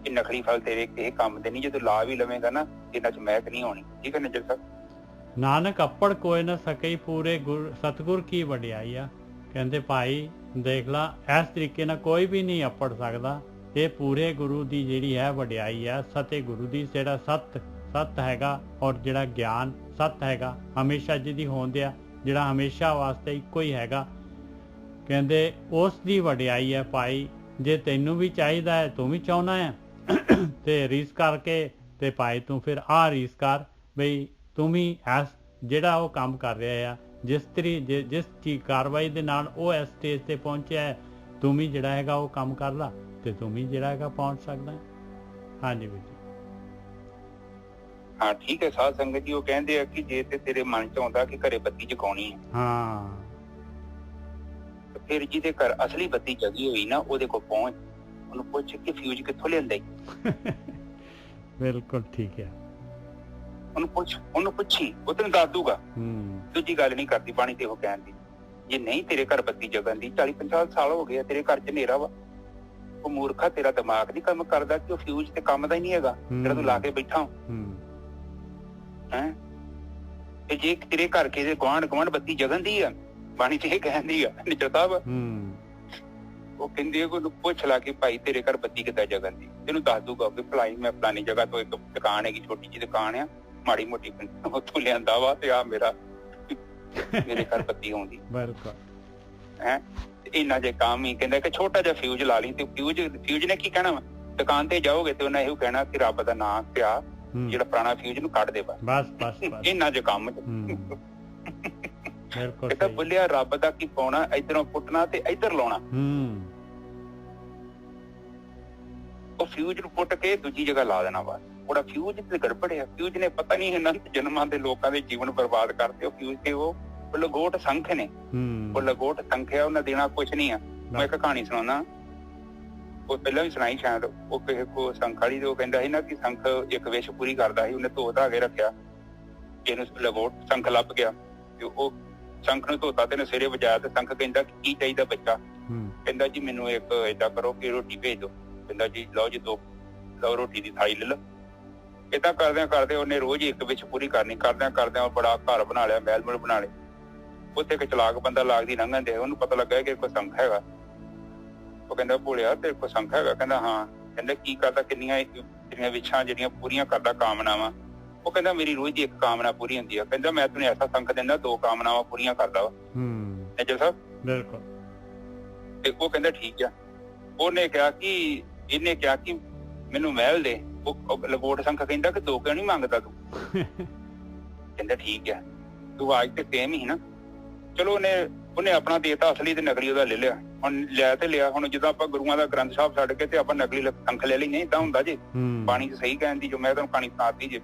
ਇਹ ਨਕਲੀ ਫਲ ਤੇਰੇ ਕਿਸੇ ਕੰਮ ਦੇ ਨਹੀਂ, ਜਦੋਂ ਲਾ ਵੀ ਲਵੇਂਗਾ ਨਾ ਇਹਨਾਂ ਚ ਮਹਿਕ ਨਹੀਂ ਹੋਣੀ। ਠੀਕ ਹੈ ਨਜਰ ਸਾਹਿਬ? ਨਾਨਕ ਅੱਪੜ ਕੋਈ ਨਾ ਸਕੇ ਪੂਰੇ ਸਤਿਗੁਰ ਕੀ ਵਡਿਆਈ ਆ। ਕਹਿੰਦੇ ਭਾਈ ਦੇਖ ਲਾ, ਇਸ ਤਰੀਕੇ ਨਾਲ ਕੋਈ ਵੀ ਨਹੀਂ ਅੱਪੜ ਸਕਦਾ। ਇਹ ਪੂਰੇ ਗੁਰੂ ਦੀ ਜਿਹੜੀ ਹੈ ਵਡਿਆਈ ਆ, ਸਤੇ ਗੁਰੂ ਦੀ, ਜਿਹੜਾ ਸਤ ਹੈਗਾ ਔਰ ਜਿਹੜਾ ਗਿਆਨ ਸਤ ਹੈਗਾ, ਹਮੇਸ਼ਾ ਜਿਹਦੀ ਹੋਂਦ ਆ, ਜਿਹੜਾ ਹਮੇਸ਼ਾ ਵਾਸਤੇ ਇੱਕੋ ਹੀ ਹੈਗਾ। ਕਹਿੰਦੇ ਉਸ ਦੀ ਵਡਿਆਈ ਹੈ ਭਾਈ। ਜੇ ਤੈਨੂੰ ਵੀ ਚਾਹੀਦਾ ਹੈ, ਤੂੰ ਵੀ ਚਾਹੁੰਦਾ ਹੈ ਤੇ ਰੀਸ ਕਰਕੇ, ਤੇ ਭਾਈ ਤੂੰ ਫਿਰ ਰੀਸ ਕਰ ਬਈ ਤੂੰ ਵੀ ਐਸ ਜਿਹੜਾ ਉਹ ਕੰਮ ਕਰ ਰਿਹਾ ਆ, ਜਿਸ ਚੀਜ਼ ਕਾਰਵਾਈ ਦੇ ਨਾਲ ਉਹ ਇਸ ਸਟੇਜ ਤੇ ਪਹੁੰਚਿਆ ਹੈ, ਤੂੰ ਵੀ ਜਿਹੜਾ ਹੈਗਾ ਉਹ ਕੰਮ ਕਰ ਲਾ ਤੇ ਤੂੰ ਵੀ ਜਿਹੜਾ ਹੈਗਾ ਪਹੁੰਚ ਸਕਦਾ। ਹਾਂਜੀ ਵੀਰ ਜੀ। ਹਾਂ ਠੀਕ ਹੈ ਸਾਧ ਸੰਗਤ ਜੀ। ਉਹ ਕਹਿੰਦੇ ਆ ਕਿ ਜੇ ਤੇ ਤੇਰੇ ਮਨ ਚ ਆਉਂਦਾ ਕਿ ਘਰੇ ਬੱਤੀ ਜਗਾਉਣੀ ਹੈ, ਫਿਰ ਜਿਹਦੇ ਘਰ ਅਸਲੀ ਬੱਤੀ ਜਗੀ ਹੋਈ ਨਾ, ਉਹਦੇ ਕੋਲ ਪਹੁੰਚ, ਉਹਨੂੰ ਪੁੱਛ ਕਿ ਫਿਊਜ਼ ਕਿੱਥੋਂ ਲਿਆਂਦਾ ਈ। ਬਿਲਕੁਲ ਠੀਕ ਹੈ। ਉਹਨੂੰ ਪੁੱਛੀ, ਉਹ ਤੈਨੂੰ ਦੱਸ ਦੂਗਾ। ਦੂਜੀ ਗੱਲ ਨਹੀਂ ਕਰਦੀ ਬਾਣੀ ਤੇ ਉਹ ਕਹਿਣ ਦੀ, ਜੇ ਨਹੀਂ ਤੇਰੇ ਘਰ ਬੱਤੀ ਜਗਣ ਦੀ 40-50 ਸਾਲ ਹੋ ਗਏ ਆ, ਤੇਰੇ ਘਰ ਚ ਹਨੇਰਾ ਵਾ, ਉਹ ਮੂਰਖਾ ਤੇਰਾ ਦਿਮਾਗ ਨਹੀਂ ਕੰਮ ਕਰਦਾ ਕਿ ਉਹ ਫਿਊਜ਼ ਤੇ ਕੰਮ ਦਾ ਹੀ ਨਹੀਂ ਹੈਗਾ ਜਿਹੜਾ ਤੂੰ ਲਾ ਕੇ ਬੈਠਾ ਹੈ। ਤੇ ਜੇ ਤੇਰੇ ਘਰ ਕਿਸੇ ਗੁਆਂਢ ਬੱਤੀ ਜਗਣ ਦੀ ਆ, ਬਾਣੀ ਚ ਇਹ ਕਹਿੰਦੀ ਆ ਨਿੱਜਰ ਸਾਹਿਬ, ਉਹ ਕਹਿੰਦੇ ਉਹਨੂੰ ਪੁੱਛ ਲਾ ਕਿ ਭਾਈ ਤੇਰੇ ਘਰ ਬੱਤੀ ਕਿੱਦਾਂ ਜਗਣ ਦੀ, ਤੈਨੂੰ ਦੱਸ ਦੂਗਾ ਕਿ ਭਲਾਈ ਮੈਂ ਫਲਾਨੀ ਜਗ੍ਹਾ ਤੋਂ ਇੱਕ ਦੁਕਾਨ ਹੈਗੀ, ਛੋਟੀ ਜਿਹੀ ਦੁਕਾਨ ਆ, ਮਾੜੀ ਮੋਟੀ ਉੱਥੋਂ ਲਿਆਂਦਾ ਵਾ ਤੇ ਆ ਮੇਰੇ ਘਰ ਬੱਤੀ ਆਉਂਦੀ ਹੈ। ਇੰਨਾ ਜੇ ਕੰਮ ਹੀ ਕਹਿੰਦਾ ਕਿ ਛੋਟਾ ਜਿਹਾ ਫਿਊਜ਼ ਲਾ ਲਈ, ਤੇ ਫਿਊਜ਼ ਨੇ ਕੀ ਕਹਿਣਾ ਵਾ, ਦੁਕਾਨ ਤੇ ਜਾਓਗੇ ਤੇ ਉਹਨੇ ਇਹੋ ਕਹਿਣਾ ਕਿ ਰੱਬ ਦਾ ਨਾਂ ਪਿਆ, ਜਿਹੜਾ ਪੁਰਾਣਾ ਫਿਊਜ਼ ਨੂੰ ਕੱਢ ਦੇ ਬਸ। ਇੰਨਾ ਜੇ ਕੰਮ ਕਹਿੰਦਾ ਬੋਲਿਆ ਰੱਬ ਦਾ ਕੀ ਪਾਉਣਾ, ਇੱਧਰੋਂ ਪੁੱਟਣਾ ਤੇ ਇੱਧਰ ਲਾਉਣਾ। ਉਹ ਫਿਊਜ਼ ਨੂੰ ਪੁੱਟ ਕੇ ਦੂਜੀ ਜਗ੍ਹਾ ਲਾ ਦੇਣਾ ਬਸ। ਉਹਦਾ ਫਿਊਜ਼ ਤੇ ਗੜਬੜ ਆ, ਫਿਊਜ਼ ਨੇ ਪਤਾ ਨਹੀਂ ਇਹਨਾਂ ਜਨਮਾਂ ਦੇ ਲੋਕਾਂ ਦੇ ਜੀਵਨ ਬਰਬਾਦ ਕਰਤੇ। ਉਹ ਫਿਊਜ਼ ਤੇ ਉਹ ਲਗੋਟ ਸੰਖ ਨੇ, ਉਹ ਲਗੋਟ ਸੰਖਿਆ, ਉਹਨਾਂ ਦੇਣਾ ਕੁਛ ਨਹੀਂ ਆ। ਮੈਂ ਇੱਕ ਕਹਾਣੀ ਸੁਣਾਉਣਾ, ਉਹ ਪਹਿਲਾਂ ਵੀ ਸੁਣਾਈ ਸ਼ਾਇਦ। ਉਹ ਕਿਸੇ ਕੋ ਸੰਖ ਵਾਲੀ ਤੇ ਉਹ ਕਹਿੰਦਾ ਸੀ ਨਾ ਕਿ ਸੰਖ ਇੱਕ ਵਿਸ਼ ਪੂਰੀ ਕਰਦਾ ਸੀ, ਉਹਨੇ ਧੋ ਧਾ ਕੇ ਰੱਖਿਆ, ਇਹਨੂੰ ਲਗੋਟ ਸੰਖ ਲੱਭ ਗਿਆ ਤੇ ਉਹ ਸੰਖ ਨੂੰ ਧੋਤਾ ਤੇ ਸਵੇਰੇ ਵਜਾਇਆ ਤੇ ਸੰਖ ਕਹਿੰਦਾ ਕਿ ਕੀ ਚਾਹੀਦਾ ਬੱਚਾ, ਕਹਿੰਦਾ ਜੀ ਮੈਨੂੰ ਇੱਕ ਏਦਾਂ ਕਰੋ ਕਿ ਰੋਟੀ ਭੇਜ ਦਿਓ। ਕਹਿੰਦਾ ਜੀ ਲਓ ਜੀ ਲਓ ਰੋਟੀ ਦੀ ਥਾਲੀ ਲੈ ਲਓ। ਏਦਾਂ ਕਰਦਿਆਂ ਉਹਨੇ ਰੋਜ਼ ਇੱਕ ਵਿਸ਼ ਪੂਰੀ ਕਰਨੀ, ਕਰਦਿਆਂ ਬੜਾ ਘਰ ਬਣਾ ਲਿਆ, ਮਹਿਲ ਬਣਾ ਲਏ। ਉੱਥੇ ਇੱਕ ਚਲਾਕ ਬੰਦਾ ਲੱਗਦੀ ਲੰਘਣ ਦੇ, ਉਹਨੂੰ ਪਤਾ ਲੱਗਾ ਕਿ ਕੋਈ ਸੰਖ ਹੈਗਾ। ਉਹ ਕਹਿੰਦਾ ਭੋਲਿਆ ਤੇਰੇ ਕੋਲ ਸੰਖ ਹੈਗਾ? ਕਹਿੰਦਾ ਹਾਂ। ਕਹਿੰਦਾ ਕੀ ਕਰਦਾ, ਕਿੰਨੀਆਂ ਤੇਰੀਆਂ ਵਿਛਾਂ ਜਿਹੜੀਆਂ ਪੂਰੀਆਂ ਕਰਦਾ ਕਾਮਨਾਵਾਂ? ਉਹ ਕਹਿੰਦਾ ਮੇਰੀ ਰੋਜ਼ ਦੀ ਇੱਕ ਕਾਮਨਾ ਪੂਰੀ ਹੁੰਦੀ ਆ। ਕਹਿੰਦਾ ਮੈਂ ਤੈਨੂੰ ਐਸਾ ਸੰਖ ਦਿੰਦਾ 2 ਕਾਮਨਾਵਾਂ ਪੂਰੀਆਂ ਕਰਦਾ ਵਾ। ਨਿੱਜਰ ਸਾਹਿਬ ਬਿਲਕੁਲ। ਤੇ ਉਹ ਕਹਿੰਦਾ ਠੀਕ ਆ। ਇਹਨੇ ਕਿਹਾ ਕਿ ਮੈਨੂੰ ਮਹਿਲ ਦੇ। ਉਹ ਲਗੋਟ ਸੰਖ ਕਹਿੰਦਾ ਕਿ 2 ਕਿਉਂ ਨੀ ਮੰਗਦਾ ਤੂੰ? ਕਹਿੰਦਾ ਠੀਕ ਆ, ਤੂੰ ਆਜ ਤੇ ਸੇਮ ਹੀ ਨਾ। ਚਲੋ ਉਹਨੇ ਆਪਣਾ ਦੇਤਾ, ਅਸਲੀ ਤੇ ਨਕਲੀ ਉਹਦਾ ਲੈ ਲਿਆ। ਹੁਣ ਲੈ ਤੇ ਲਿਆ, ਹੁਣ ਜਦੋਂ ਆਪਾਂ ਗੁਰੂਆਂ ਦਾ ਗ੍ਰੰਥ ਸਾਹਿਬ ਛੱਡ ਕੇ ਤੇ ਆਪਾਂ ਨਕਲੀ ਸੰਖ ਲੈ ਲਈ, ਨਹੀਂ ਏਦਾਂ ਹੁੰਦਾ ਜੇ। ਬਾਣੀ ਚ ਸਹੀ ਕਹਿਣ ਦੀ ਜੋ ਮੈਂ ਤੁਹਾਨੂੰ ਕਹਾਣੀ ਸੁਣਾਤੀ ਜੇ।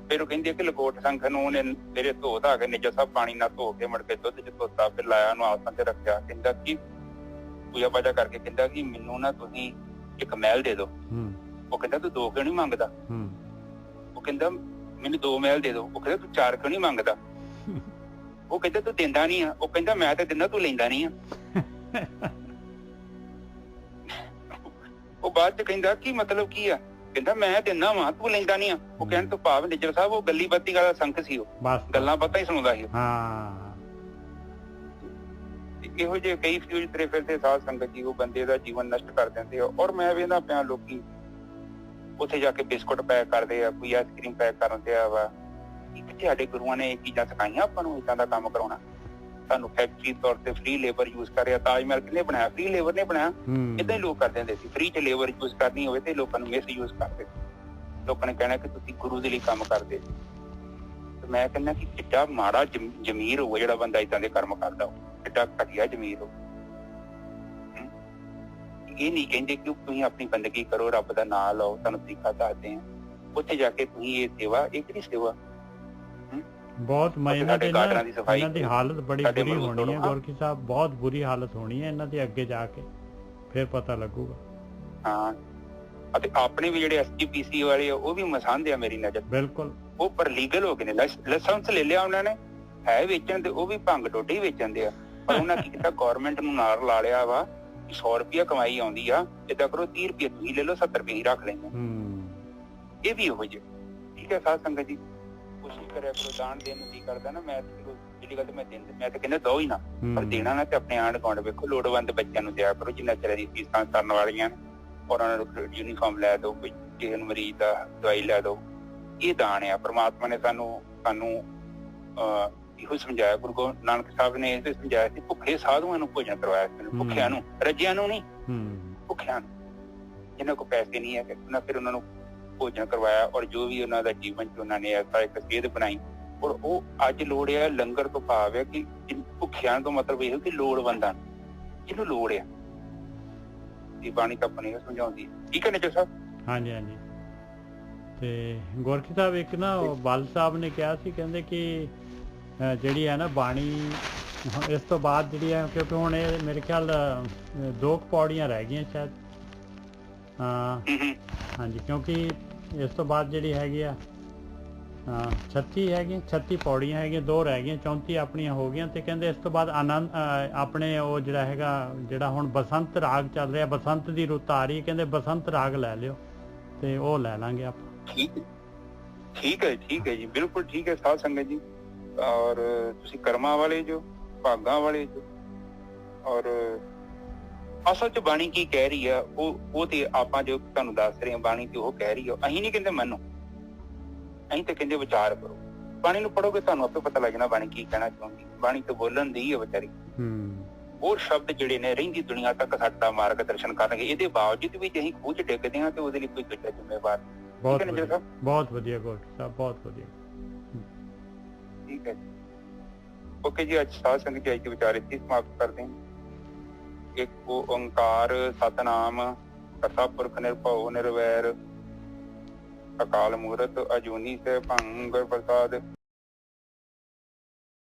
ਫਿਰ ਉਹ ਕਹਿੰਦੀ ਕਿ ਲਗੋਟ ਸੰਖ ਨੂੰ ਉਹਨੇ ਮੇਰੇ ਧੋ ਧਾ ਕੇ ਨਿੱਜਰ ਸਾਹਿਬ ਪਾਣੀ ਨਾਲ ਧੋ ਕੇ ਮੁੜ ਕੇ ਦੁੱਧ ਚ ਧੋਤਾ, ਫਿਰ ਲਾਇਆ ਉਹਨੂੰ ਆਸਣ ਤੇ ਰੱਖਿਆ। ਕਹਿੰਦਾ ਕਿ ਪੂਜਾ ਪਾਜਾ ਕਰਕੇ ਕਹਿੰਦਾ ਕਿ ਮੈਨੂੰ ਨਾ ਤੁਸੀਂ ਇੱਕ ਮਹਿਲ ਦੇ ਦਿਓ। ਉਹ ਕਹਿੰਦਾ ਤੂੰ 2 ਕਿਉਂ ਨੀ ਮੰਗਦਾ? ਉਹ ਕਹਿੰਦਾ ਮੈਨੂੰ 2 ਮਹਿਲ ਦੇ ਦਿਓ। ਉਹ ਕਹਿੰਦਾ ਤੂੰ 4 ਕਿਉਂ ਨੀ ਮੰਗਦਾ? ਉਹ ਕਹਿੰਦਾ ਤੂੰ ਦਿੰਦਾ ਨੀ ਆ। ਉਹ ਕਹਿੰਦਾ ਮੈਂ ਤੇ ਦਿੰਦਾ, ਤੂੰ ਲੈਂਦਾ ਨੀ ਆ। ਉਹ ਬਾਅਦ ਚ ਕਹਿੰਦਾ ਕੀ ਮਤਲਬ ਕੀ ਆ? ਕਹਿੰਦਾ ਮੈਂ ਦਿੰਦਾ ਵਾਂ, ਤੂੰ ਲੈਂਦਾ ਨੀ ਆ। ਉਹ ਕਹਿਣ ਤੋਂ ਭਾਵ ਨਿੱਜਰ ਸਾਹਿਬ ਉਹ ਗੱਲੀ ਬੱਤੀ ਵਾਲਾ ਸੰਖ ਸੀ, ਉਹ ਗੱਲਾਂ ਪਤਾ ਹੀ ਸੁਣਦਾ ਸੀ। ਇਹੋ ਜਿਹੇ ਕਈ ਫਿਊਜ਼ ਤੇਰੇ ਫਿਰਦੇ ਸਾਧ ਸੰਗਤ ਜੀ, ਉਹ ਬੰਦੇ ਦਾ ਜੀਵਨ ਨਸ਼ਟ ਕਰ ਦਿੰਦੇ ਆ। ਔਰ ਮੈਂ ਵੇਖਦਾ ਪਿਆ ਲੋਕੀ ਉੱਥੇ ਜਾ ਕੇ ਬਿਸਕੁਟ ਪੈਕ ਕਰਦੇ ਆ, ਕੋਈ ਆਈਸਕ੍ਰੀਮ ਪੈਕ ਕਰਦੇ ਆ ਵਾ। ਸਾਡੇ ਗੁਰੂਆਂ ਨੇ ਇਹ ਚੀਜ਼ਾਂ ਸਿਖਾਈਆਂ ਆਪਾਂ ਨੂੰ ਏਦਾਂ ਦਾ ਕੰਮ ਕਰਾਉਣਾ? ਸਾਨੂੰ ਫੈਕਟਰੀ ਤੌਰ ਤੇ ਫ੍ਰੀ ਲੇਬਰ ਯੂਜ਼ ਕਰ ਰਿਹਾ। ਤਾਜ ਮਹਿਲ ਕਿਹਨੇ ਬਣਾਇਆ? ਫ੍ਰੀ ਲੇਬਰ ਨੇ ਬਣਾਇਆ। ਏਦਾਂ ਹੀ ਲੋਕ ਕਰਦੇ ਹੁੰਦੇ ਸੀ, ਫ੍ਰੀ ਚ ਲੇਬਰ ਯੂਜ਼ ਕਰਨੀ ਹੋਵੇ ਤੇ ਲੋਕਾਂ ਨੂੰ ਮਿਸ ਯੂਜ਼ ਕਰਦੇ। ਲੋਕਾਂ ਨੇ ਕਹਿਣਾ ਕਿ ਤੁਸੀਂ ਗੁਰੂ ਦੇ ਲਈ ਕੰਮ ਕਰਦੇ। ਮੈਂ ਕਹਿੰਦਾ ਕਿ ਕਿੱਡਾ ਮਾੜਾ ਜ਼ਮੀਰ ਹੋਊ ਜਿਹੜਾ ਬੰਦਾ ਏਦਾਂ ਦੇ ਕਰਮ ਕਰਦਾ, ਕਿੱਡਾ ਘਟੀਆ ਜ਼ਮੀਰ ਹੋ। ਇਹ ਨਹੀਂ ਕਹਿੰਦੇ ਕਿ ਤੁਸੀਂ ਆਪਣੀ ਬੰਦਗੀ ਕਰੋ, ਰੱਬ ਦਾ ਨਾਂ ਲਓ, ਤੁਹਾਨੂੰ ਤਰੀਕਾ ਦੱਸਦੇ ਆ। ਉੱਥੇ ਜਾ ਕੇ ਤੁਸੀਂ ਇਹ ਸੇਵਾ, ਇਹ ਕਿਹੜੀ ਸੇਵਾ? ਬਹੁਤ ਇਹਨਾਂ ਦੀ ਹਾਲਤ ਬੜੀ ਬੁਰੀ ਹੋਣੀ ਹੈ ਗੋਰਖੀ ਸਾਹਿਬ, ਬਹੁਤ ਬੁਰੀ ਹਾਲਤ ਹੋਣੀ ਹੈ ਇਹਨਾਂ ਦੀ ਅੱਗੇ ਜਾ ਕੇ, ਫਿਰ ਪਤਾ ਲੱਗੂਗਾ। ਹਾਂ, ਅਤੇ ਆਪਣੇ ਵੀ ਜਿਹੜੇ SGPC ਵਾਲੇ ਆ ਉਹ ਵੀ ਮਸੰਦ ਆ ਮੇਰੀ ਨਜ਼ਰ। ਬਿਲਕੁਲ, ਉਹ ਪਰ ਲੀਗਲ ਹੋ ਗਏ ਨੇ, ਲਾਇਸੈਂਸ ਲੈ ਲਿਆ ਉਹਨਾਂ ਨੇ, ਹੈ ਵੇਚਣ ਦੇ, ਉਹ ਵੀ ਭੰਗ ਡੋਡੇ ਹੀ ਵੇਚਣ ਦੇ ਆ। ਪਰ ਉਹਨਾਂ ਕੀ ਕੀਤਾ, ਗੌਰਮੈਂਟ ਨੂੰ ਨਾਲ ਲਾ ਲਿਆ ਵਾ, 100 ਰੁਪਇਆ ਕਮਾਈ ਆਉਂਦੀ ਆ, ਏਦਾਂ ਕਰੋ 30 ਰੁਪਏ ਤੁਸੀਂ ਲੈ ਲਓ, 70 ਰੁਪਏ ਹੀ ਰੱਖ ਲੈਂਦੇ। ਇਹ ਵੀ ਉਹੋ ਜਿਹੇ, ਠੀਕ ਹੈ ਸਾਧ ਸੰਗਤ ਜੀ, ਕੋਸ਼ਿਸ਼ ਕਰਿਆ ਕਰੋ ਦਾਨ ਦੇਣ ਨੂੰ। ਕੀ ਕਰਦਾ ਨਾ, ਮੈਂ ਜਿਹੜੀ ਗੱਲ ਮੈਂ ਤਾਂ ਕਹਿੰਦਾ ਦੋ ਹੀ ਨਾ, ਪਰ ਦੇਣਾ ਨਾ ਤੇ ਆਪਣੇ ਆਂਢ ਗੁਆਂਢ ਵੇਖੋ, ਲੋੜਵੰਦ ਬੱਚਿਆਂ ਨੂੰ ਦਿਆ ਕਰੋ ਜਿੰਨਾ ਚਿਰ ਦੀ ਫੀਸਾਂ ਕਰਨ ਵਾਲੀਆਂ, ਔਰ ਉਹਨਾਂ ਨੂੰ ਯੂਨੀਫਾਰਮ ਲੈ ਦਿਓ, ਕੋਈ ਕਿਸੇ ਨੂੰ ਮਰੀਜ਼ ਦਾ ਦਵਾਈ ਲੈ ਦਿਓ। ਇਹ ਦਾਨ ਆ। ਪ੍ਰਮਾਤਮਾ ਨੇ ਸਾਨੂੰ ਇਹੋ ਸਮਝਾਇਆ, ਗੁਰੂ ਨਾਨਕ ਸਾਹਿਬ ਨੇ ਇਹ ਸਮਝਾਇਆ ਸੀ, ਭੁੱਖੇ ਸਾਧੂਆਂ ਨੂੰ ਭੋਜਨ ਕਰਵਾਇਆ ਸੀ, ਭੁੱਖਿਆਂ ਨੂੰ, ਰੱਜਿਆਂ ਨੂੰ ਨਹੀਂ, ਭੁੱਖਿਆਂ ਨੂੰ। ਜਿਨ੍ਹਾਂ ਕੋਲ ਪੈਸੇ ਨਹੀਂ ਹੈ ਫਿਰ ਉਹਨਾਂ ਨੂੰ ਭੋਜਨ ਕਰਵਾਇਆ, ਔਰ ਜੋ ਵੀ ਉਹਨਾਂ ਦਾ ਜੀਵਨ ਚ ਉਹਨਾਂ ਨੇ ਐਸਾ ਇੱਕ ਸੇਧ ਬਣਾਈ। ਔਰ ਉਹ ਅੱਜ ਲੋੜ ਆ ਲੰਗਰ ਤੋਂ ਭਾਵ ਹੈ ਕਿ ਭੁੱਖਿਆਂ ਤੋਂ ਮਤਲਬ ਇਹ ਕਿ ਲੋੜਵੰਦਾਂ ਜਿਹਨੂੰ ਲੋੜ ਆ, ਇਹ ਬਾਣੀ ਤਾਂ ਆਪਣੀ ਸਮਝਾਉਂਦੀ। ਠੀਕ ਹੈ ਨਿੱਜਰ ਸਾਹਿਬ? ਹਾਂਜੀ ਹਾਂਜੀ। ਤੇ ਗੋਰਖੀ ਸਾਹਿਬ ਇੱਕ ਨਾ ਬਲ ਸਾਹਿਬ ਨੇ ਕਿਹਾ ਸੀ, ਕਹਿੰਦੇ ਕਿ ਜਿਹੜੀ ਹੈ ਨਾ ਬਾਣੀ ਇਸ ਤੋਂ ਬਾਅਦ ਜਿਹੜੀ ਹੈ, ਕਿਉਂਕਿ ਹੁਣ ਇਹ ਮੇਰੇ ਖਿਆਲ 2 ਪੌੜੀਆਂ ਰਹਿ ਗਈਆਂ ਸ਼ਾਇਦ, ਹਾਂਜੀ, ਕਿਉਂਕਿ ਇਸ ਤੋਂ ਬਾਅਦ ਜਿਹੜੀ ਹੈਗੀ ਆ 36 ਹੈਗੀਆਂ, 36 ਪੌੜੀਆਂ ਹੈਗੀਆਂ, 2 ਰਹਿ ਗਈਆਂ, 34 ਆਪਣੀਆਂ ਹੋ ਗਈਆਂ। ਤੇ ਕਹਿੰਦੇ ਇਸ ਤੋਂ ਬਾਅਦ ਆਨੰਦ ਆਪਣੇ ਉਹ ਜਿਹੜਾ ਹੈਗਾ, ਜਿਹੜਾ ਹੁਣ ਬਸੰਤ ਰਾਗ ਚੱਲ ਰਿਹਾ, ਬਸੰਤ ਦੀ ਰੁੱਤ ਆ ਰਹੀ ਹੈ, ਕਹਿੰਦੇ ਬਸੰਤ ਰਾਗ ਲੈ ਲਿਓ ਤੇ ਉਹ ਲੈ ਲਾਂਗੇ ਆਪਾਂ। ਠੀਕ ਹੈ ਜੀ, ਬਿਲਕੁਲ ਠੀਕ ਹੈ ਸਾਧ ਸੰਗਤ ਜੀ। ਔਰ ਤੁਸੀਂ ਕਰਮਾਂ ਵਾਲੇ ਜੋ, ਭਾਗਾਂ ਵਾਲੇ ਜੋ। ਔਰ ਅਸਲ ਚ ਬਾਣੀ ਕੀ ਕਹਿ ਰਹੀ ਆ, ਉਹ ਤੇ ਆਪਾਂ ਜੋ ਤੁਹਾਨੂੰ ਦੱਸ ਰਹੇ ਹਾਂ, ਬਾਣੀ ਤੇ ਉਹ ਕਹਿ ਰਹੀ ਆ। ਅਸੀਂ ਨਹੀਂ ਕਹਿੰਦੇ ਮੰਨੋ, ਅਸੀਂ ਤਾਂ ਕਹਿੰਦੇ ਵਿਚਾਰ ਕਰੋ। ਬਾਣੀ ਨੂੰ ਪੜੋਗੇ ਤੁਹਾਨੂੰ ਆਪੇ ਪਤਾ ਲੱਗ ਜਾਣਾ ਬਾਣੀ ਕੀ ਕਹਿਣਾ ਚਾਹੁੰਦੀ। ਬਾਣੀ ਤੋਂ ਬੋਲਣ ਦੀ ਹੈ ਵਿਚਾਰੀ। ਹੋਰ ਸ਼ਬਦ ਜਿਹੜੇ ਨੇ ਰਹਿੰਦੀ ਦੁਨੀਆ ਤੱਕ ਸਾਡਾ ਮਾਰਗ ਦਰਸ਼ਨ ਕਰਨਗੇ। ਇਹਦੇ ਬਾਵਜੂਦ ਵੀ ਜੇ ਅਸੀਂ ਖੂਹ ਚ ਡਿੱਗਦੇ ਹਾਂ ਤੇ ਉਹਦੇ ਲਈ ਕੋਈ ਦੂਜਾ ਜ਼ਿੰਮੇਵਾਰ। ਬਹੁਤ ਵਧੀਆ ਗੋਡ ਸਾਹਿਬ, ਬਹੁਤ ਵਧੀਆ। ਠੀਕ ਹੈ ਜੀ, ਓਕੇ ਜੀ। ਅੱਜ ਸਾਧ ਸੰਗਤ ਜੀ ਅੱਜ ਦੇ ਵਿਚਾਰ ਇੱਥੇ ਸਮਾਪਤ ਕਰਦੇ ਹਾਂ। ਇੱਕ ਓੰਕਾਰ ਸਤਨਾਮ ਕਰਤਾ ਪੁਰਖ ਨਿਰਭਉ ਨਿਰਵੈਰ ਅਕਾਲ ਮੂਰਤ ਅਜੂਨੀ ਸੈਭੰ ਗੁਰ ਪ੍ਰਸਾਦ।